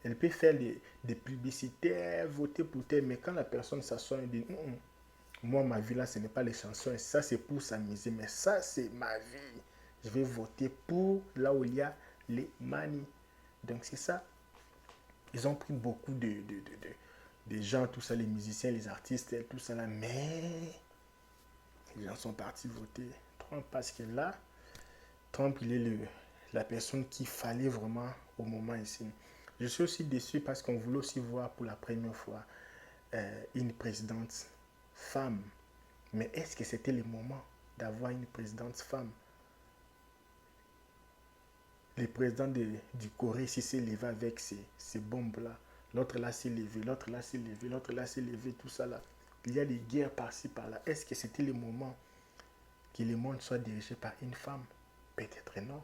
Elle peut faire des publicités, voter pour toi, mais quand la personne s'assoit et dit moi, ma vie là, ce n'est pas les chansons, ça c'est pour s'amuser, mais ça c'est ma vie. Je vais voter pour là où il y a les manies. Donc c'est ça. Ils ont pris beaucoup de gens, tout ça, les musiciens, les artistes, tout ça là, mais les gens sont partis voter Trump parce que là, Trump, il est la personne qu'il fallait vraiment au moment ici. Je suis aussi déçu parce qu'on voulait aussi voir pour la première fois une présidente femme. Mais est-ce que c'était le moment d'avoir une présidente femme? Le président du Corée s'est levé avec ces bombes-là. L'autre là s'est levé, l'autre là s'est levé, l'autre là s'est levé, tout ça là. Il y a des guerres par-ci, par-là. Est-ce que c'était le moment que le monde soit dirigé par une femme? Peut-être non.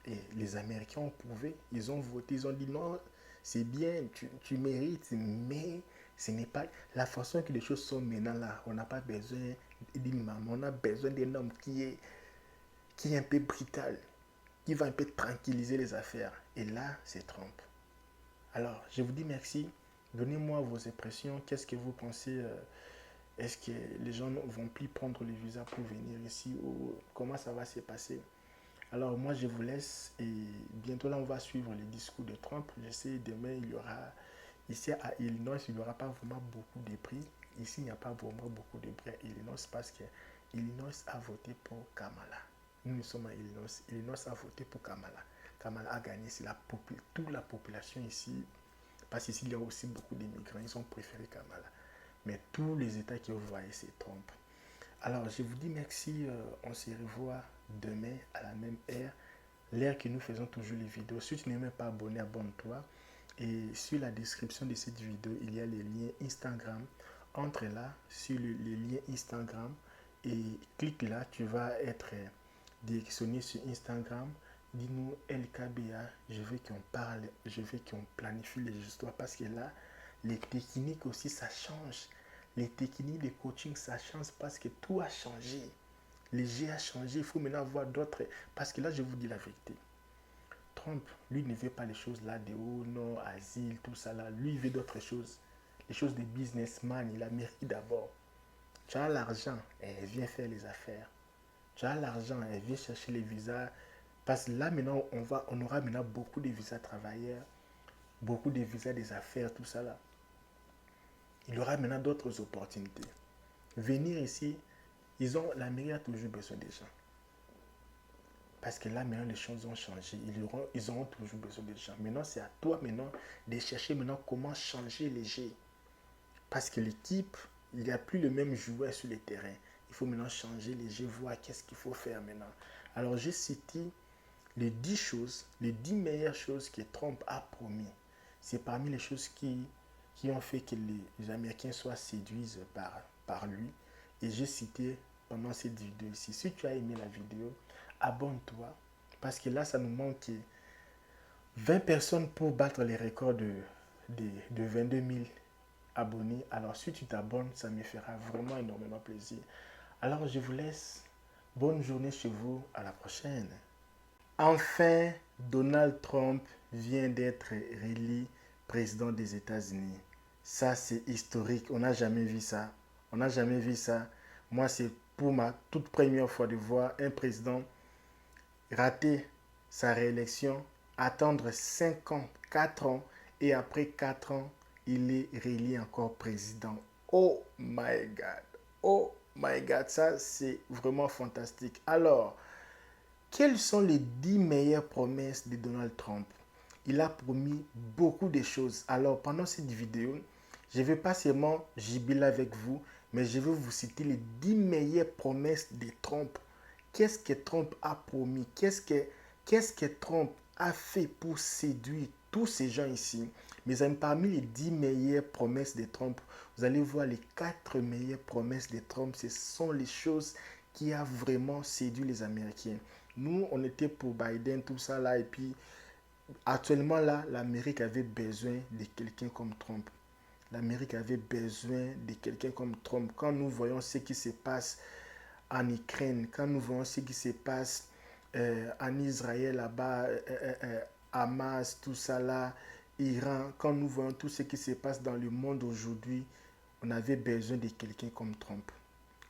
Et les Américains ont prouvé, ils ont voté, ils ont dit non, c'est bien, tu mérites, mais ce n'est pas la façon que les choses sont maintenant là. On n'a pas besoin d'une maman, on a besoin d'un homme qui est un peu brutal, qui va un peu tranquilliser les affaires. Et là, c'est Trump. Alors, je vous dis merci. Donnez-moi vos impressions. Qu'est-ce que vous pensez? Est-ce que les gens ne vont plus prendre le visa pour venir ici ou comment ça va se passer? Alors moi je vous laisse et bientôt là on va suivre les discours de Trump. Je sais demain il y aura, ici à Illinois il n'y aura pas vraiment beaucoup de prix. Ici il n'y a pas vraiment beaucoup de prix à Illinois parce que Illinois a voté pour Kamala. Nous sommes à Illinois. Illinois a voté pour Kamala. Kamala a gagné, c'est toute la population ici. Parce qu'ici il y a aussi beaucoup d'immigrants, ils ont préféré Kamala. Mais tous les États que vous voyez c'est Trump. Alors, je vous dis merci. On se revoit demain à la même heure. L'heure que nous faisons toujours les vidéos. Si tu n'es même pas abonné, abonne-toi. Et sur la description de cette vidéo, il y a les liens Instagram. Entre là, sur les liens Instagram. Et clique là, tu vas être directionné sur Instagram. Dis-nous LKBA, je veux qu'on parle, je veux qu'on planifie les histoires. Parce que là, les techniques aussi, ça change. Les techniques de coaching, ça change parce que tout a changé. Les jeux a changé. Il faut maintenant voir d'autres. Parce que là, je vous dis la vérité. Trump, lui, ne veut pas les choses là de haut, non, asile, tout ça là. Lui, il veut d'autres choses. Les choses de businessman. Il a mérité d'abord. Tu as l'argent, elle vient faire les affaires. Tu as l'argent, elle vient chercher les visas. Parce que là, maintenant, on aura maintenant beaucoup de visas travailleurs, beaucoup de visas des affaires, tout ça là. Il y aura maintenant d'autres opportunités. Venir ici, l'Amérique a toujours besoin des gens. Parce que là, maintenant, les choses ont changé. Ils auront toujours besoin des gens. Maintenant, c'est à toi maintenant de chercher maintenant comment changer les jeux. Parce que l'équipe, il n'y a plus le même joueur sur le terrain. Il faut maintenant changer les jeux, voir qu'est-ce qu'il faut faire maintenant. Alors, j'ai cité les 10 choses, les 10 meilleures choses que Trump a promis. C'est parmi les choses qui ont fait que les Américains soient séduits par lui. Et j'ai cité pendant cette vidéo ici. Si tu as aimé la vidéo, abonne-toi. Parce que là, ça nous manque 20 personnes pour battre les records de 22 000 abonnés. Alors, si tu t'abonnes, ça me fera vraiment énormément plaisir. Alors, je vous laisse. Bonne journée chez vous. À la prochaine. Enfin, Donald Trump vient d'être réélu président des États-Unis. Ça, c'est historique. On n'a jamais vu ça. On n'a jamais vu ça. Moi, c'est pour ma toute première fois de voir un président rater sa réélection, attendre 5 ans, 4 ans et après 4 ans, il est réélu encore président. Oh my God! Oh my God! Ça, c'est vraiment fantastique. Alors, quelles sont les 10 meilleures promesses de Donald Trump? Il a promis beaucoup de choses. Alors, pendant cette vidéo, je ne vais pas seulement jubiler avec vous, mais je vais vous citer les 10 meilleures promesses de Trump. Qu'est-ce que Trump a promis? Qu'est-ce que Trump a fait pour séduire tous ces gens ici? Mais parmi les 10 meilleures promesses de Trump, vous allez voir les 4 meilleures promesses de Trump. Ce sont les choses qui a vraiment séduit les Américains. Nous, on était pour Biden, tout ça là, et puis actuellement là, l'Amérique avait besoin de quelqu'un comme Trump. L'Amérique avait besoin de quelqu'un comme Trump. Quand nous voyons ce qui se passe en Ukraine, quand nous voyons ce qui se passe en Israël là-bas, Hamas, tout ça là, Iran, quand nous voyons tout ce qui se passe dans le monde aujourd'hui, on avait besoin de quelqu'un comme Trump.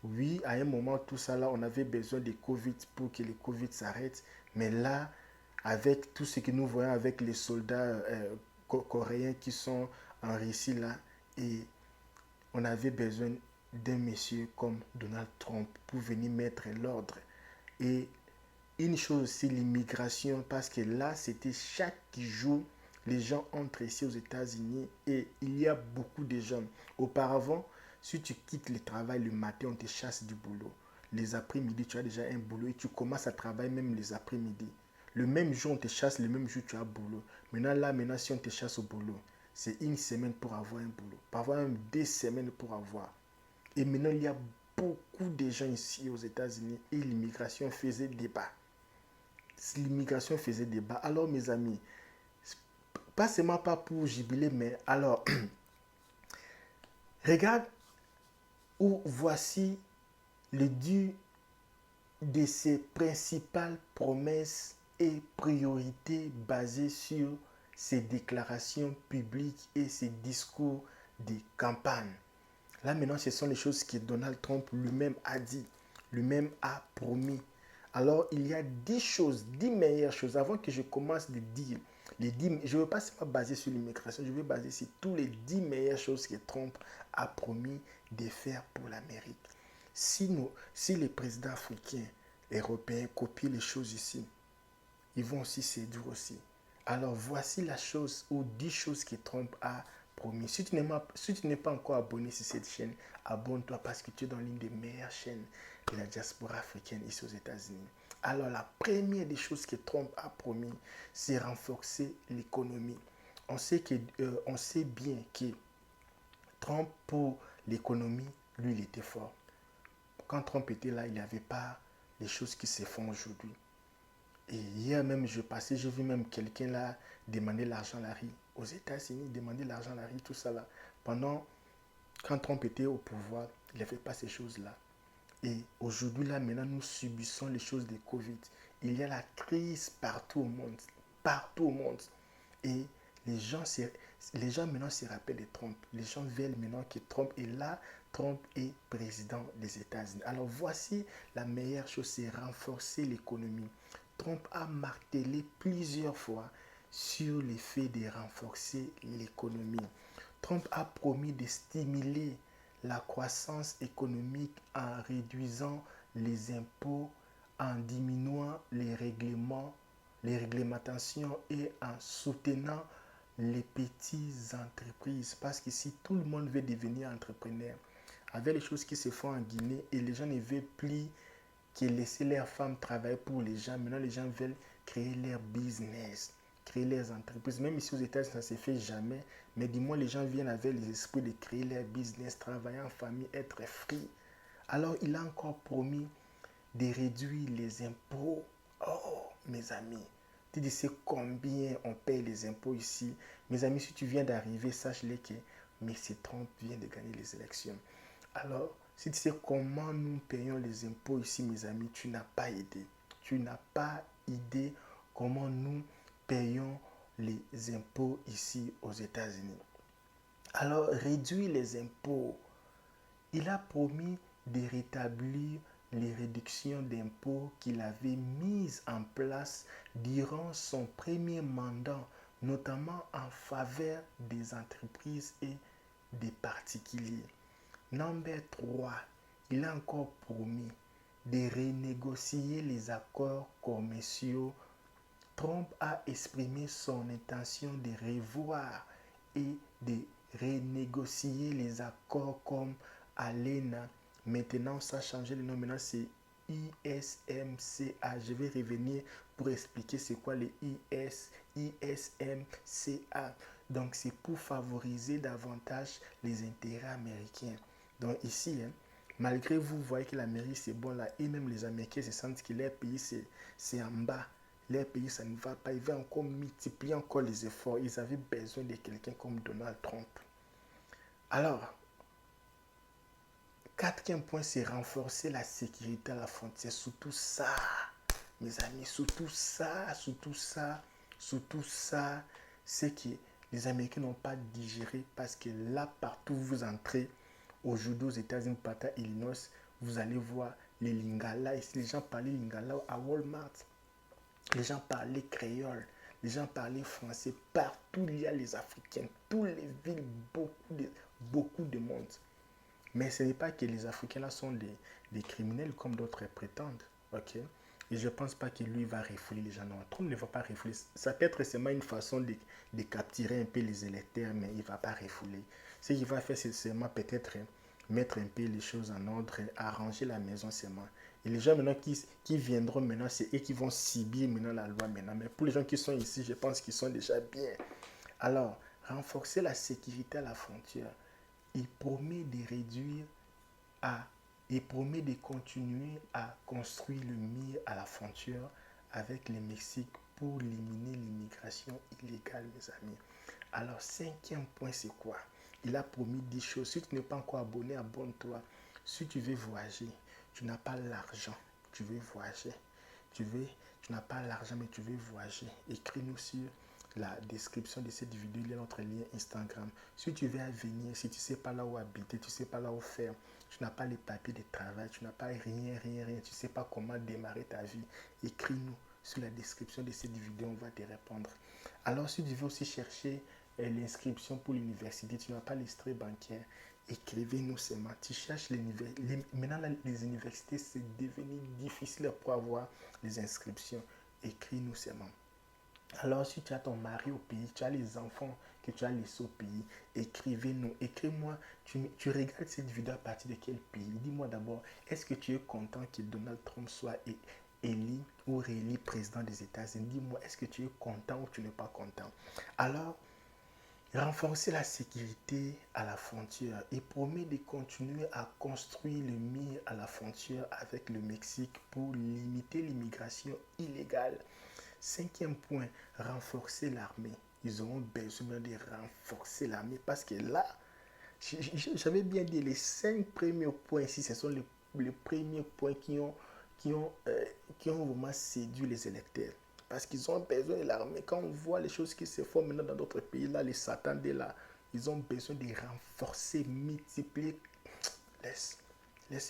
Oui, à un moment, tout ça là, on avait besoin de Covid pour que le Covid s'arrête. Mais là, avec tout ce que nous voyons avec les soldats coréens qui sont en Russie là, et on avait besoin d'un monsieur comme Donald Trump pour venir mettre l'ordre. Et une chose aussi, l'immigration, parce que là, c'était chaque jour, les gens entrent ici aux États-Unis et il y a beaucoup de gens. Auparavant, si tu quittes le travail le matin, on te chasse du boulot. Les après-midi, tu as déjà un boulot et tu commences à travailler même les après-midi. Le même jour, on te chasse, le même jour, tu as boulot. Maintenant, si on te chasse au boulot, c'est une semaine pour avoir un boulot. Parfois même 2 semaines pour avoir. Et maintenant, il y a beaucoup de gens ici aux États-Unis et l'immigration faisait débat. L'immigration faisait débat. Alors, mes amis, pas seulement pas pour jubiler, mais alors, regarde où voici le dû de ses principales promesses et priorités basées sur ses déclarations publiques et ses discours de campagne. Là maintenant, ce sont les choses que Donald Trump lui-même a dit, lui-même a promis. Alors, il y a 10 choses, 10 meilleures choses. Avant que je commence de dire, je ne veux pas seulement baser sur l'immigration, je veux baser sur tous les 10 meilleures choses que Trump a promis de faire pour l'Amérique. Si les présidents africains, européens copient les choses ici, ils vont aussi séduire aussi. Alors voici la chose ou 10 choses que Trump a promis. Si tu n'es pas encore abonné sur cette chaîne, abonne-toi parce que tu es dans l'une des meilleures chaînes de la diaspora africaine ici aux États-Unis. Alors la première des choses que Trump a promis, c'est renforcer l'économie. On sait bien que Trump, pour l'économie, lui, il était fort. Quand Trump était là, il n'y avait pas les choses qui se font aujourd'hui. Et hier même, j'ai vu même quelqu'un là demander l'argent à la rue aux États-Unis, demander l'argent à la rue, tout ça là. Quand Trump était au pouvoir, il n'avait pas ces choses-là. Et aujourd'hui, là, maintenant, nous subissons les choses de Covid. Il y a la crise partout au monde. Partout au monde. Et les gens maintenant se rappellent de Trump. Les gens veulent maintenant que Trump est là. Trump est président des États-Unis. Alors voici la meilleure chose, c'est renforcer l'économie. Trump a martelé plusieurs fois sur le fait de renforcer l'économie. Trump a promis de stimuler la croissance économique en réduisant les impôts, en diminuant les réglementations et en soutenant les petites entreprises. Parce que si tout le monde veut devenir entrepreneur, avec les choses qui se font en Guinée et les gens ne veulent plus que laisser leurs femmes travailler pour les gens, maintenant les gens veulent créer leur business, créer leurs entreprises. Même ici aux États-Unis, ça ne se fait jamais. Mais du moins, les gens viennent avec les esprits de créer leur business, travailler en famille, être free. Alors, il a encore promis de réduire les impôts. Oh, mes amis, tu sais combien on paye les impôts ici. Mes amis, si tu viens d'arriver, sache-le que M. Trump vient de gagner les élections. Alors, si tu sais comment nous payons les impôts ici, mes amis, tu n'as pas idée. Tu n'as pas idée comment nous payons les impôts ici aux États-Unis. Alors, réduire les impôts. Il a promis de rétablir les réductions d'impôts qu'il avait mises en place durant son premier mandat notamment en faveur des entreprises et des particuliers. Number 3, il a encore promis de renégocier les accords commerciaux. Trump a exprimé son intention de revoir et de renégocier les accords comme ALENA. Maintenant, ça a changé le nom. Maintenant, c'est ISMCA. Je vais revenir pour expliquer c'est quoi les ISMCA. Donc, c'est pour favoriser davantage les intérêts américains. Donc, ici, malgré vous voyez que l'Amérique, c'est bon là, et même les Américains se sentent que leur pays, c'est en bas. Leur pays, ça ne va pas. Ils veulent encore multiplier encore les efforts. Ils avaient besoin de quelqu'un comme Donald Trump. Alors, quatrième point, c'est renforcer la sécurité à la frontière. Surtout ça, mes amis, surtout ça, c'est que les Américains n'ont pas digéré parce que là, partout où vous entrez, aujourd'hui aux États-Unis, partout à Illinois, vous allez voir les Lingala. Ici, les gens parlaient Lingala à Walmart. Les gens parlaient créole. Les gens parlaient français. Partout, il y a les Africains. Toutes les villes, beaucoup de monde. Mais ce n'est pas que les Africains là sont des criminels comme d'autres prétendent. Ok? Et je ne pense pas que lui va refouler les gens. Non, Trump ne va pas refouler. Ça peut être seulement une façon de capturer un peu les électeurs, mais il ne va pas refouler. Ce qu'il va faire, c'est seulement peut-être mettre un peu les choses en ordre, arranger la maison seulement. Et les gens maintenant qui viendront maintenant, c'est eux qui vont subir maintenant la loi maintenant. Mais pour les gens qui sont ici, je pense qu'ils sont déjà bien. Alors, renforcer la sécurité à la frontière. Il promet de réduire il promet de continuer à construire le mur à la frontière avec le Mexique pour éliminer l'immigration illégale, mes amis. Alors, cinquième point, c'est quoi? Il a promis 10 choses. Si tu n'es pas encore abonné, abonne-toi. Si tu veux voyager, tu n'as pas l'argent, tu veux voyager. Tu n'as pas l'argent, mais tu veux voyager. Écris-nous sur la description de cette vidéo, il y a notre lien Instagram. Si tu veux venir, si tu ne sais pas là où habiter, tu ne sais pas là où faire, tu n'as pas les papiers de travail, tu n'as pas rien, tu ne sais pas comment démarrer ta vie, écris-nous sur la description de cette vidéo, on va te répondre. Alors, si tu veux aussi chercher l'inscription pour l'université, tu n'as pas l'extrait bancaire, écrivez-nous seulement. Tu cherches maintenant les universités, c'est devenu difficile pour avoir les inscriptions. Écris-nous seulement. Alors, si tu as ton mari au pays, tu as les enfants que tu as laissés au pays, écrivez-nous. Écris-moi, tu regardes cette vidéo à partir de quel pays? Dis-moi d'abord, est-ce que tu es content que Donald Trump soit élu ou réélu président des États-Unis? Dis-moi, est-ce que tu es content ou tu n'es pas content? Alors, renforcer la sécurité à la frontière et promet de continuer à construire le mur à la frontière avec le Mexique pour limiter l'immigration illégale. Cinquième point, renforcer l'armée. Ils auront besoin de renforcer l'armée parce que là, j'avais bien dit les 5 premiers points ici, ce sont les premiers points qui ont vraiment séduit les électeurs. Parce qu'ils ont besoin de l'armée. Quand on voit les choses qui se font maintenant dans d'autres pays, là, les satans là, ils ont besoin de renforcer, multiplier. Laisse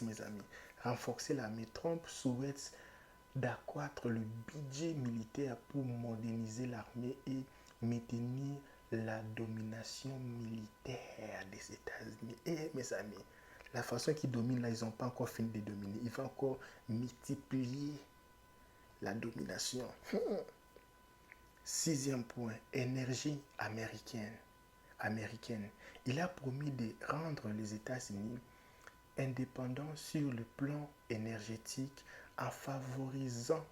mes amis. Renforcer l'armée. Trump souhaite d'accroître le budget militaire pour moderniser l'armée et maintenir la domination militaire des États-Unis. Et mes amis, la façon qu'ils dominent là, ils n'ont pas encore fini de dominer. Ils vont encore multiplier la domination. Sixième point, énergie américaine. Il a promis de rendre les États-Unis indépendants sur le plan énergétique en favorisant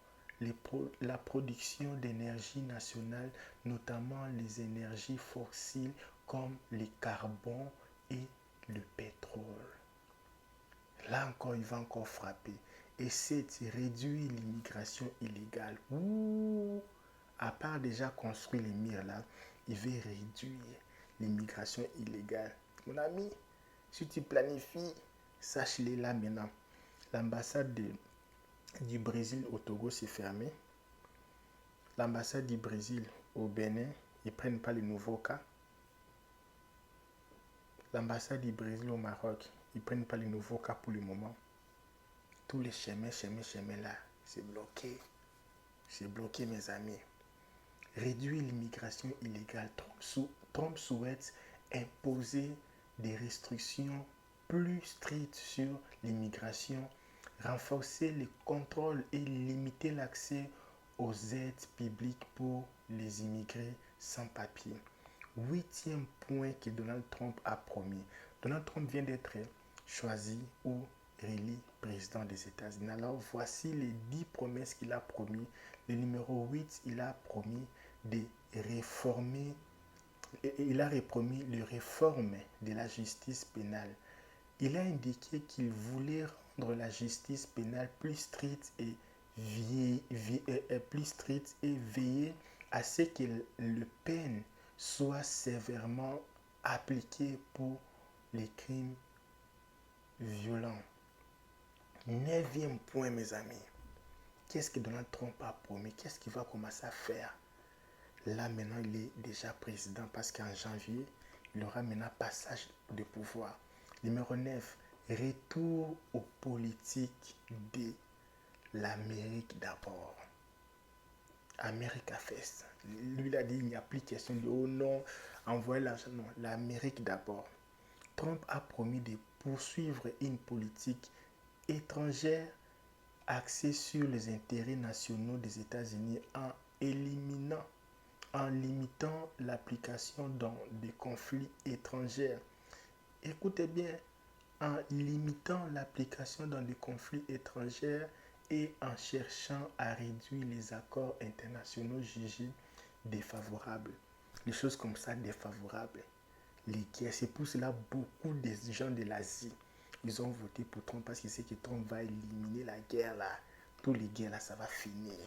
la production d'énergie nationale, notamment les énergies fossiles comme le carbone et le pétrole. Là encore, il va encore frapper. Et c'est réduire l'immigration illégale. À part déjà construire les murs là, il veut réduire l'immigration illégale. Mon ami, si tu planifies, sache-le là maintenant. L'ambassade du Brésil au Togo s'est fermée. L'ambassade du Brésil au Bénin, ils ne prennent pas les nouveaux cas. L'ambassade du Brésil au Maroc, ils ne prennent pas les nouveaux cas pour le moment. Tous les chemins là, c'est bloqué. C'est bloqué, mes amis. Réduire l'immigration illégale. Trump souhaite imposer des restrictions plus strictes sur l'immigration, renforcer les contrôles et limiter l'accès aux aides publiques pour les immigrés sans papier. Huitième point que Donald Trump a promis. Donald Trump vient d'être choisi ou réélu président des États-Unis. Alors voici les 10 promesses qu'il a promis. Le numéro 8, il a promis de réformer, il a promis les réformes de la justice pénale. Il a indiqué qu'il voulait rendre la justice pénale plus stricte et veiller à ce que le peine soit sévèrement appliquée pour les crimes violents. Neuvième point, mes amis. Qu'est-ce que Donald Trump a promis? Qu'est-ce qu'il va commencer à faire? Là, maintenant, il est déjà président parce qu'en janvier, il aura maintenant passage de pouvoir. Numéro 9, retour aux politiques de l'Amérique d'abord. America First. Lui, il a dit, il n'y a plus question de oh non, envoyer l'argent. Non, l'Amérique d'abord. Trump a promis de poursuivre une politique étrangère axée sur les intérêts nationaux des États-Unis en limitant l'application dans des conflits étrangers. Écoutez bien, en limitant l'application dans des conflits étrangers et en cherchant à réduire les accords internationaux jugés défavorables. Les choses comme ça défavorables. Les guerres, c'est pour cela beaucoup des gens de l'Asie, ils ont voté pour Trump parce qu'ils savent que Trump va éliminer la guerre là. Tous les guerres là, ça va finir.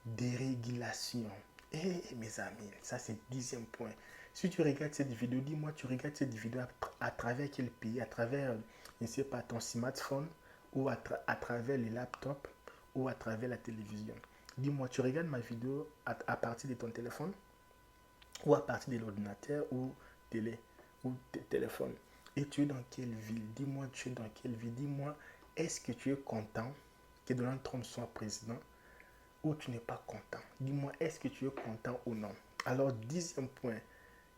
Dérégulation. Mes amis, ça c'est le 10e point. Si tu regardes cette vidéo, dis-moi, tu regardes cette vidéo à travers quel pays? À travers, je ne sais pas, ton smartphone ou à travers les laptops ou à travers la télévision. Dis-moi, tu regardes ma vidéo à partir de ton téléphone ou à partir de l'ordinateur ou téléphone. Et tu es dans quelle ville? Dis-moi, tu es dans quelle ville? Dis-moi, est-ce que tu es content que Donald Trump soit président ou tu n'es pas content? Dis-moi, est-ce que tu es content ou non? Alors, 10e point,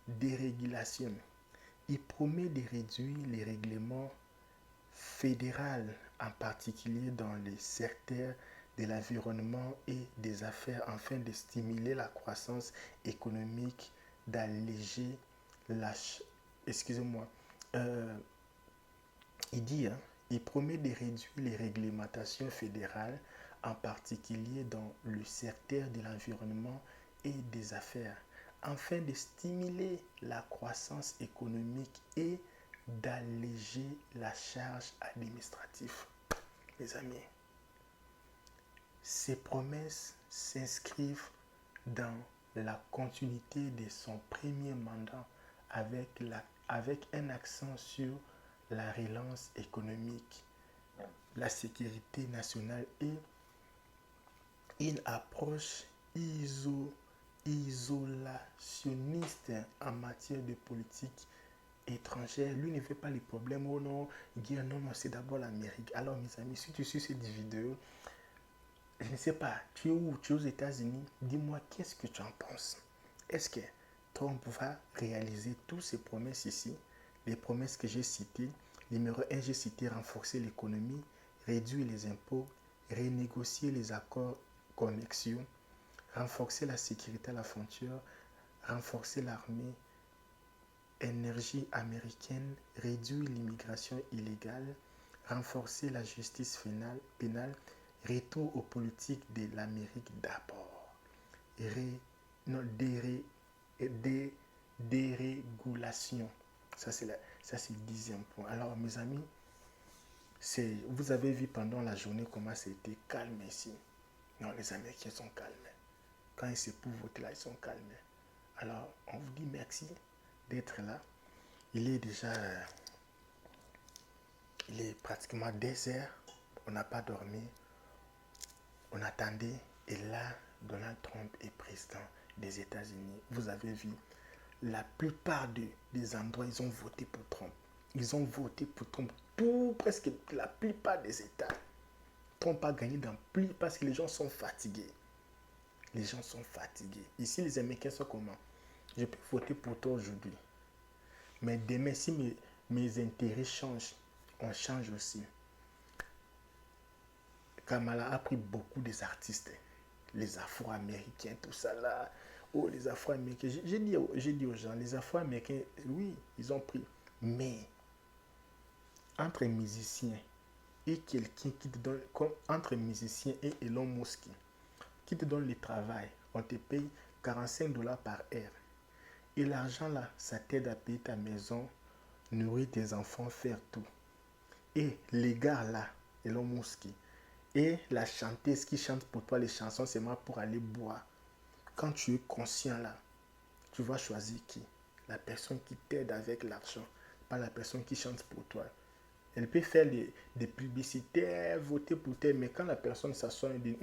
dérégulation. Il promet de réduire les règlements fédéraux, en particulier dans les secteurs de l'environnement et des affaires, afin de stimuler la croissance économique, d'alléger la... Excusez-moi. Il promet de réduire les réglementations fédérales, en particulier dans le secteur de l'environnement et des affaires, afin de stimuler la croissance économique et d'alléger la charge administrative. Mes amis, ces promesses s'inscrivent dans la continuité de son premier mandat avec un accent sur la relance économique, la sécurité nationale et une approche isolationniste en matière de politique étrangère. Lui ne fait pas les problèmes. Oh non, il dit non, c'est d'abord l'Amérique. Alors mes amis, si tu suis cette vidéo, je ne sais pas, tu es où? Tu es aux États-Unis? Dis-moi, qu'est-ce que tu en penses? Est-ce que Trump va réaliser toutes ces promesses ici? Les promesses que j'ai citées. Numéro 1, j'ai cité renforcer l'économie, réduire les impôts, renégocier les accords commerciaux, renforcer la sécurité à la frontière, renforcer l'armée, énergie américaine, réduire l'immigration illégale, renforcer la justice pénale, retour aux politiques de l'Amérique d'abord, dérégulation. Ça, c'est le 10e point. Alors, mes amis, vous avez vu pendant la journée comment c'était calme ici. Non, les Américains sont calmes. Quand ils se pour voter là, ils sont calmes. Alors, on vous dit merci d'être là. Il est pratiquement 2 heures. On n'a pas dormi. On attendait. Et là, Donald Trump est président des États-Unis. Vous avez vu, la plupart des endroits, ils ont voté pour Trump. Ils ont voté pour Trump. Presque la plupart des États. Trump a gagné dans plus parce que les gens sont fatigués. Les gens sont fatigués. Ici, les Américains sont comment? Je peux voter pour toi aujourd'hui. Mais demain, si mes intérêts changent, on change aussi. Kamala a pris beaucoup des artistes, les Afro-Américains, tout ça là. Oh, les Afro-Américains. J'ai dit aux gens, les Afro-Américains, oui, ils ont pris. Mais entre un musicien et quelqu'un qui te donne, comme entre un musicien et Elon Musk, qui te donne le travail, on te paye 45 dollars par heure. Et l'argent là, ça t'aide à payer ta maison, nourrir tes enfants, faire tout. Et les gars là, Elon Musk, et la chanteuse qui chante pour toi les chansons seulement pour aller boire. Quand tu es conscient là, tu vas choisir qui? La personne qui t'aide avec l'argent, pas la personne qui chante pour toi. Elle peut faire des publicités, voter pour toi, mais quand la personne s'assoit et dit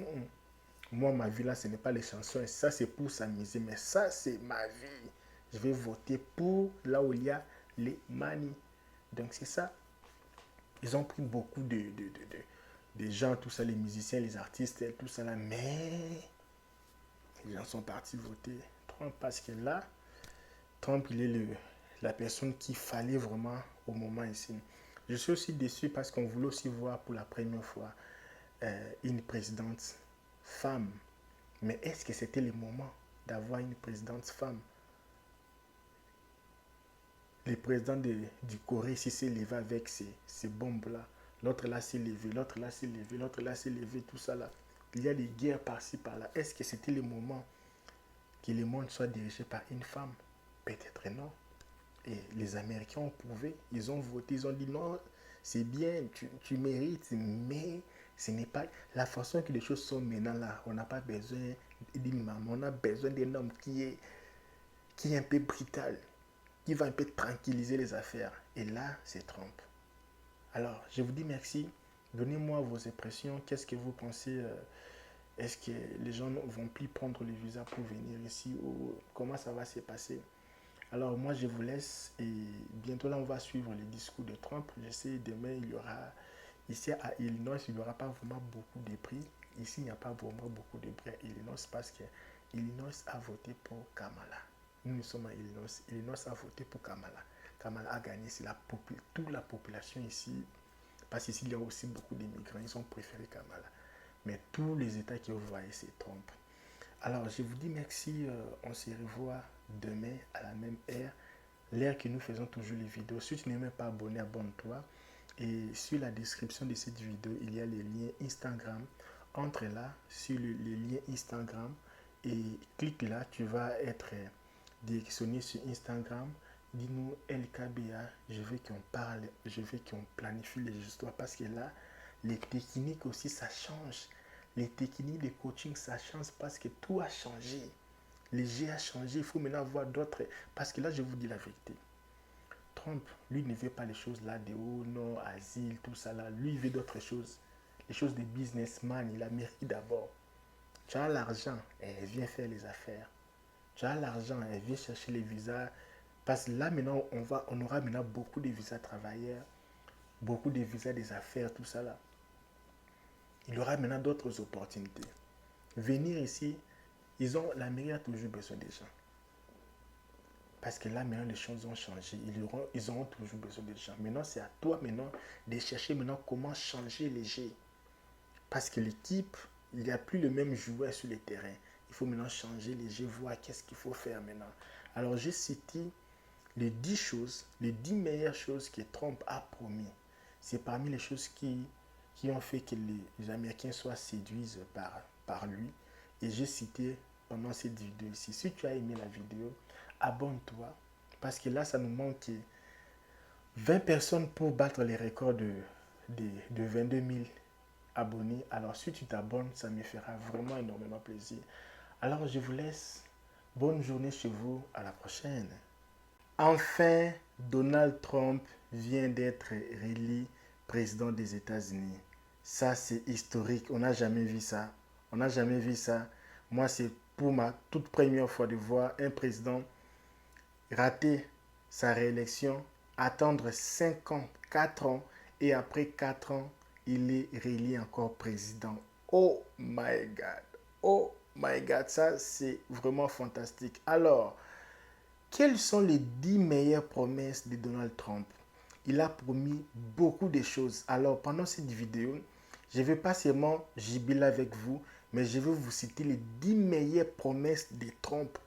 moi ma vie là ce n'est pas les chansons, ça c'est pour s'amuser, mais ça c'est ma vie. Je vais voter pour là où il y a les manies. Donc c'est ça. Ils ont pris beaucoup de gens, tout ça, les musiciens, les artistes, tout ça là, mais les gens sont partis voter Trump parce que là, Trump, il est la personne qu'il fallait vraiment au moment ici. Je suis aussi déçu parce qu'on voulait aussi voir pour la première fois une présidente femme. Mais est-ce que c'était le moment d'avoir une présidente femme? Le président du Corée s'est levé avec ces bombes-là. L'autre là s'est levé, l'autre là s'est levé, l'autre là s'est levé, tout ça là. Il y a des guerres par-ci, par-là. Est-ce que c'était le moment que le monde soit dirigé par une femme? Peut-être non. Et les Américains ont prouvé, ils ont voté, ils ont dit non, c'est bien, tu mérites, mais ce n'est pas la façon que les choses sont maintenant là. On n'a pas besoin d'une maman, on a besoin d'un homme qui est un peu brutal, qui va un peu tranquilliser les affaires. Et là, c'est Trump. Alors, je vous dis merci. Donnez-moi vos impressions. Qu'est-ce que vous pensez? Est-ce que les gens ne vont plus prendre le visa pour venir ici ou comment ça va se passer? Alors, moi, je vous laisse et bientôt là, on va suivre les discours de Trump. Je sais, demain, il y aura, ici à Illinois, il n'y aura pas vraiment beaucoup de prix. Ici, il n'y a pas vraiment beaucoup de prix à Illinois parce que Illinois a voté pour Kamala. Nous sommes à Illinois. Illinois a voté pour Kamala. Kamala a gagné. C'est toute la population ici. Parce qu'ici, il y a aussi beaucoup d'immigrants. Ils ont préféré Kamala. Mais tous les États que vous voyez, c'est Trump. Alors, je vous dis merci. On se revoit demain à la même heure. L'heure que nous faisons toujours les vidéos. Si tu n'es même pas abonné, abonne-toi. Et sur la description de cette vidéo, il y a les liens Instagram. Entre là, sur les liens Instagram. Et clique là, tu vas être directionné sur Instagram. Dis-nous LKBA, je veux qu'on parle, je veux qu'on planifie les histoires parce que là, les techniques aussi, ça change. Les techniques de coaching, ça change parce que tout a changé. Les jeux a changé, il faut maintenant voir d'autres. Parce que là, je vous dis la vérité. Trump, lui, ne veut pas les choses là de haut, non, asile, tout ça là. Lui, il veut d'autres choses. Les choses de businessman, il a mérité d'abord. Tu as l'argent, elle vient faire les affaires. Tu as l'argent, elle vient chercher les visas. Parce que là, maintenant, on aura maintenant beaucoup de visas travailleurs, beaucoup de visas des affaires, tout ça là. Il y aura maintenant d'autres opportunités. Venir ici, l'Amérique a toujours besoin des gens. Parce que là, maintenant, les choses ont changé. Ils auront toujours besoin des gens. Maintenant, c'est à toi maintenant de chercher maintenant comment changer les jeux. Parce que l'équipe, il n'y a plus le même joueur sur le terrain. Il faut maintenant changer les jeux, voir qu'est-ce qu'il faut faire maintenant. Alors, j'ai cité les 10 choses, les 10 meilleures choses que Trump a promis. C'est parmi les choses qui ont fait que les Américains soient séduits par lui. Et j'ai cité pendant cette vidéo ici. Si tu as aimé la vidéo, abonne-toi. Parce que là, ça nous manque 20 personnes pour battre les records de 22 000 abonnés. Alors, si tu t'abonnes, ça me fera vraiment énormément plaisir. Alors, je vous laisse. Bonne journée chez vous. À la prochaine. Enfin, Donald Trump vient d'être réélu président des États-Unis. Ça, c'est historique. On n'a jamais vu ça. On n'a jamais vu ça. Moi, c'est pour ma toute première fois de voir un président rater sa réélection, attendre 5 ans, 4 ans, et après 4 ans, il est réélu encore président. Oh my God! Oh My God, ça c'est vraiment fantastique. Alors, quelles sont les 10 meilleures promesses de Donald Trump? Il a promis beaucoup de choses. Alors, pendant cette vidéo, je ne vais pas seulement jubiler avec vous, mais je vais vous citer les 10 meilleures promesses de Trump.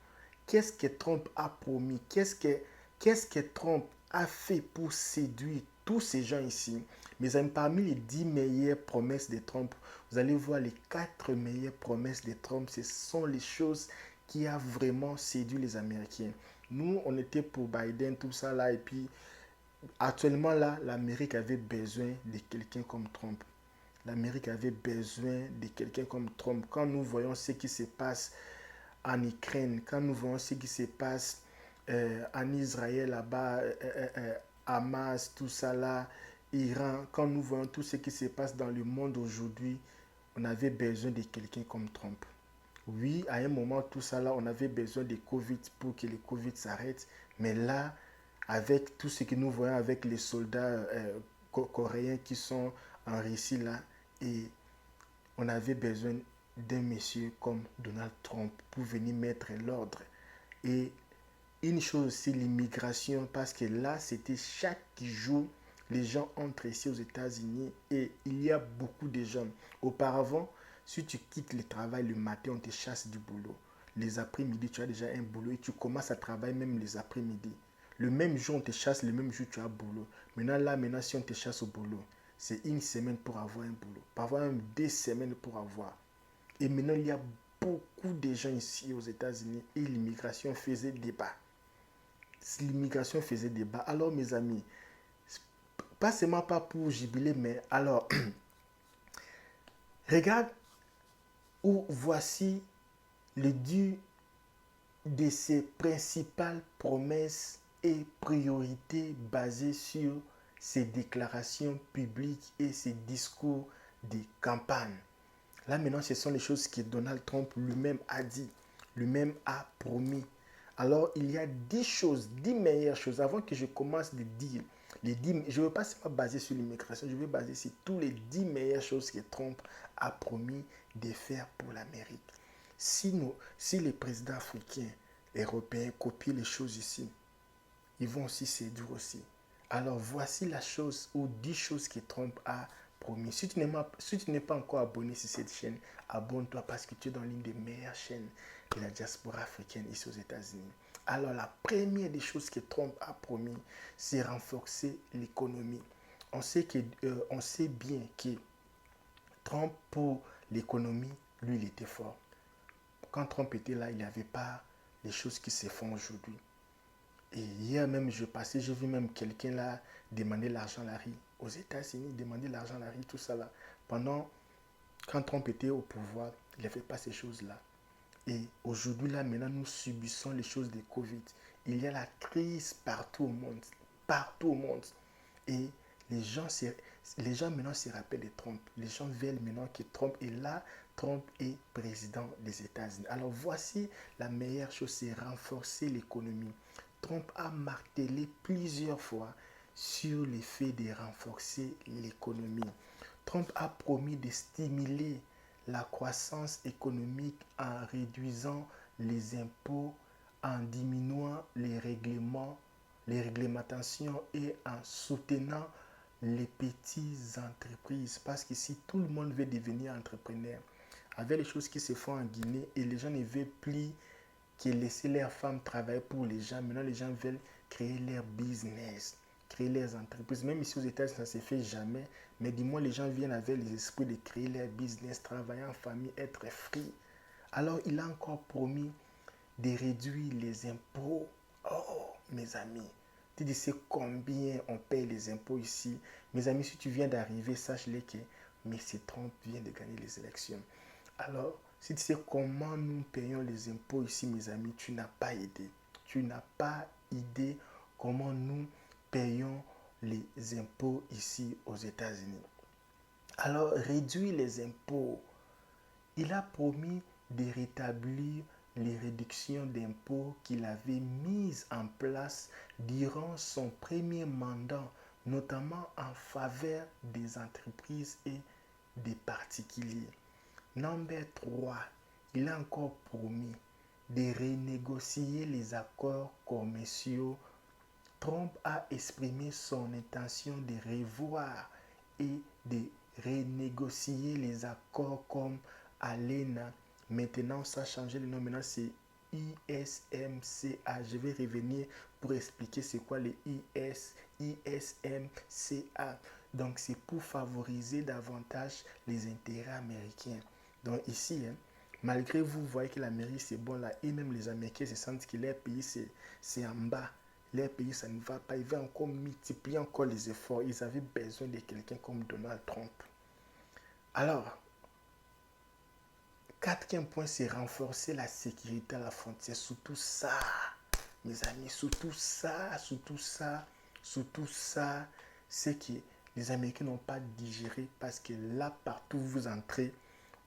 Qu'est-ce que Trump a promis? Qu'est-ce que Trump a fait pour séduire tous ces gens ici? Mais parmi les 10 meilleures promesses de Trump, vous allez voir les 4 meilleures promesses de Trump. Ce sont les choses qui a vraiment séduit les Américains. Nous, on était pour Biden, tout ça là, et puis actuellement là, l'Amérique avait besoin de quelqu'un comme Trump. L'Amérique avait besoin de quelqu'un comme Trump. Quand nous voyons ce qui se passe en Ukraine, quand nous voyons ce qui se passe en Israël là-bas, Hamas, tout ça là, Iran, quand nous voyons tout ce qui se passe dans le monde aujourd'hui, on avait besoin de quelqu'un comme Trump. Oui, à un moment, tout ça là, on avait besoin de Covid pour que le Covid s'arrête. Mais là, avec tout ce que nous voyons avec les soldats coréens qui sont en Russie là, et on avait besoin d'un monsieur comme Donald Trump pour venir mettre l'ordre. Et une chose aussi, l'immigration, parce que là, c'était chaque jour, les gens entrent ici aux États-Unis et il y a beaucoup de gens. Auparavant, si tu quittes le travail le matin, on te chasse du boulot. Les après-midi, tu as déjà un boulot et tu commences à travailler même les après-midi. Le même jour, on te chasse, le même jour, tu as boulot. Maintenant, si on te chasse au boulot, c'est une semaine pour avoir un boulot. Parfois même 2 semaines pour avoir. Et maintenant, il y a beaucoup de gens ici aux États-Unis et l'immigration faisait débat. L'immigration faisait débat. Alors, mes amis, pas seulement pas pour jubiler, mais alors, regarde où voici le dû de ses principales promesses et priorités basées sur ses déclarations publiques et ses discours de campagne. Là maintenant, ce sont les choses que Donald Trump lui-même a dit, lui-même a promis. Alors, il y a 10 choses, 10 meilleures choses. Avant que je commence de dire, je ne veux pas seulement baser sur l'immigration, je veux baser sur toutes les 10 meilleures choses que Trump a promis de faire pour l'Amérique. Si les présidents africains, européens copient les choses ici, ils vont aussi séduire aussi. Alors voici la chose ou 10 choses que Trump a promis. Si tu n'es pas encore abonné sur cette chaîne, abonne-toi parce que tu es dans l'une des meilleures chaînes de la diaspora africaine ici aux États-Unis. Alors la première des choses que Trump a promis, c'est renforcer l'économie. On sait bien que Trump, pour l'économie, lui, il était fort. Quand Trump était là, il n'y avait pas les choses qui se font aujourd'hui. Et hier même, j'ai vu même quelqu'un là demander l'argent à la rue aux États-Unis, demander l'argent à la rue, tout ça là. Quand Trump était au pouvoir, il n'avait pas ces choses-là. Et aujourd'hui, là, maintenant, nous subissons les choses de Covid. Il y a la crise partout au monde. Partout au monde. Et les gens maintenant se rappellent de Trump. Les gens veulent maintenant que Trump est là. Trump est président des États-Unis. Alors voici la meilleure chose, c'est renforcer l'économie. Trump a martelé plusieurs fois sur le fait de renforcer l'économie. Trump a promis de stimuler la croissance économique en réduisant les impôts, en diminuant les réglementations et en soutenant les petites entreprises. Parce que si tout le monde veut devenir entrepreneur, avec les choses qui se font en Guinée et les gens ne veulent plus que laisser leurs femmes travailler pour les gens, maintenant les gens veulent créer leur business, créer leurs entreprises. Même ici aux États-Unis, ça ne se fait jamais. Mais du moins, les gens viennent avec les esprits de créer leur business, travailler en famille, être free. Alors, il a encore promis de réduire les impôts. Oh, mes amis, tu sais combien on paye les impôts ici. Mes amis, si tu viens d'arriver, sache-le que M. Trump vient de gagner les élections. Alors, si tu sais comment nous payons les impôts ici, mes amis, tu n'as pas idée. Tu n'as pas idée comment nous payons les impôts ici aux États-Unis. Alors, réduire les impôts. Il a promis de rétablir les réductions d'impôts qu'il avait mises en place durant son premier mandat, notamment en faveur des entreprises et des particuliers. Number 3, il a encore promis de renégocier les accords commerciaux. Trump a exprimé son intention de revoir et de renégocier les accords comme ALENA. Maintenant, ça a changé le nom. Maintenant, c'est ISMCA. Je vais revenir pour expliquer c'est quoi les ISMCA. Donc, c'est pour favoriser davantage les intérêts américains. Donc, ici, malgré vous voyez que l'Amérique, c'est bon là, et même les Américains se sentent que leur pays, c'est en bas. Leur pays, ça ne va pas. Ils veulent encore multiplier encore les efforts. Ils avaient besoin de quelqu'un comme Donald Trump. Alors, quatrième point, c'est renforcer la sécurité à la frontière. Surtout ça, mes amis, surtout ça, c'est que les Américains n'ont pas digéré parce que là, partout où vous entrez,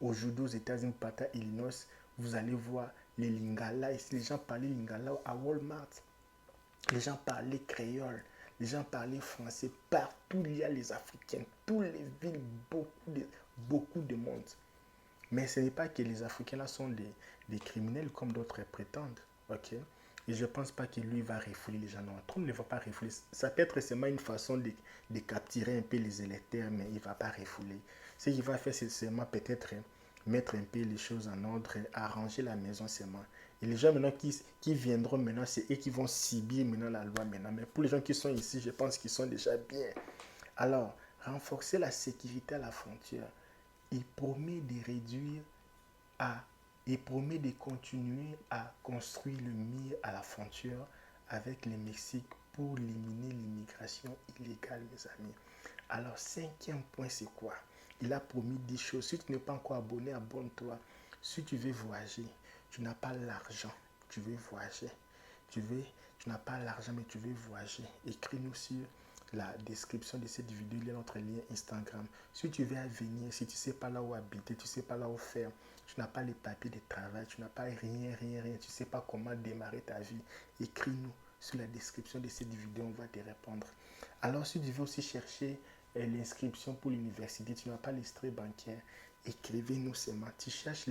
aujourd'hui aux États-Unis, partez à Illinois, vous allez voir les Lingala. Ici, les gens parlaient Lingala à Walmart. Les gens parlaient créole. Les gens parlaient français. Partout, il y a les Africains. Toutes les villes, beaucoup de monde. Mais ce n'est pas que les Africains là sont des criminels comme d'autres prétendent. Ok? Et je ne pense pas que lui va refouler les gens. Non, Trump ne va pas refouler. Ça peut être seulement une façon de capturer un peu les électeurs, mais il ne va pas refouler. Ce qu'il va faire, c'est seulement peut-être mettre un peu les choses en ordre, arranger la maison seulement. Et les gens maintenant qui viendront maintenant, c'est eux qui vont subir maintenant la loi maintenant. Mais pour les gens qui sont ici, je pense qu'ils sont déjà bien. Alors, renforcer la sécurité à la frontière. Il promet de réduire il promet de continuer à construire le mur à la frontière avec le Mexique pour éliminer l'immigration illégale, mes amis. Alors, cinquième point, c'est quoi? Il a promis 10 choses. Si tu n'es pas encore abonné, abonne-toi. Si tu veux voyager, tu n'as pas l'argent, tu veux voyager. Tu n'as pas l'argent, mais tu veux voyager. Écris-nous sur la description de cette vidéo, il y a notre lien Instagram. Si tu veux venir, si tu ne sais pas là où habiter, tu ne sais pas là où faire, tu n'as pas les papiers de travail, tu n'as pas rien, tu ne sais pas comment démarrer ta vie, écris-nous sur la description de cette vidéo, on va te répondre. Alors, si tu veux aussi chercher l'inscription pour l'université, tu n'as pas l'extrait bancaire, écrivez-nous seulement. Tu cherches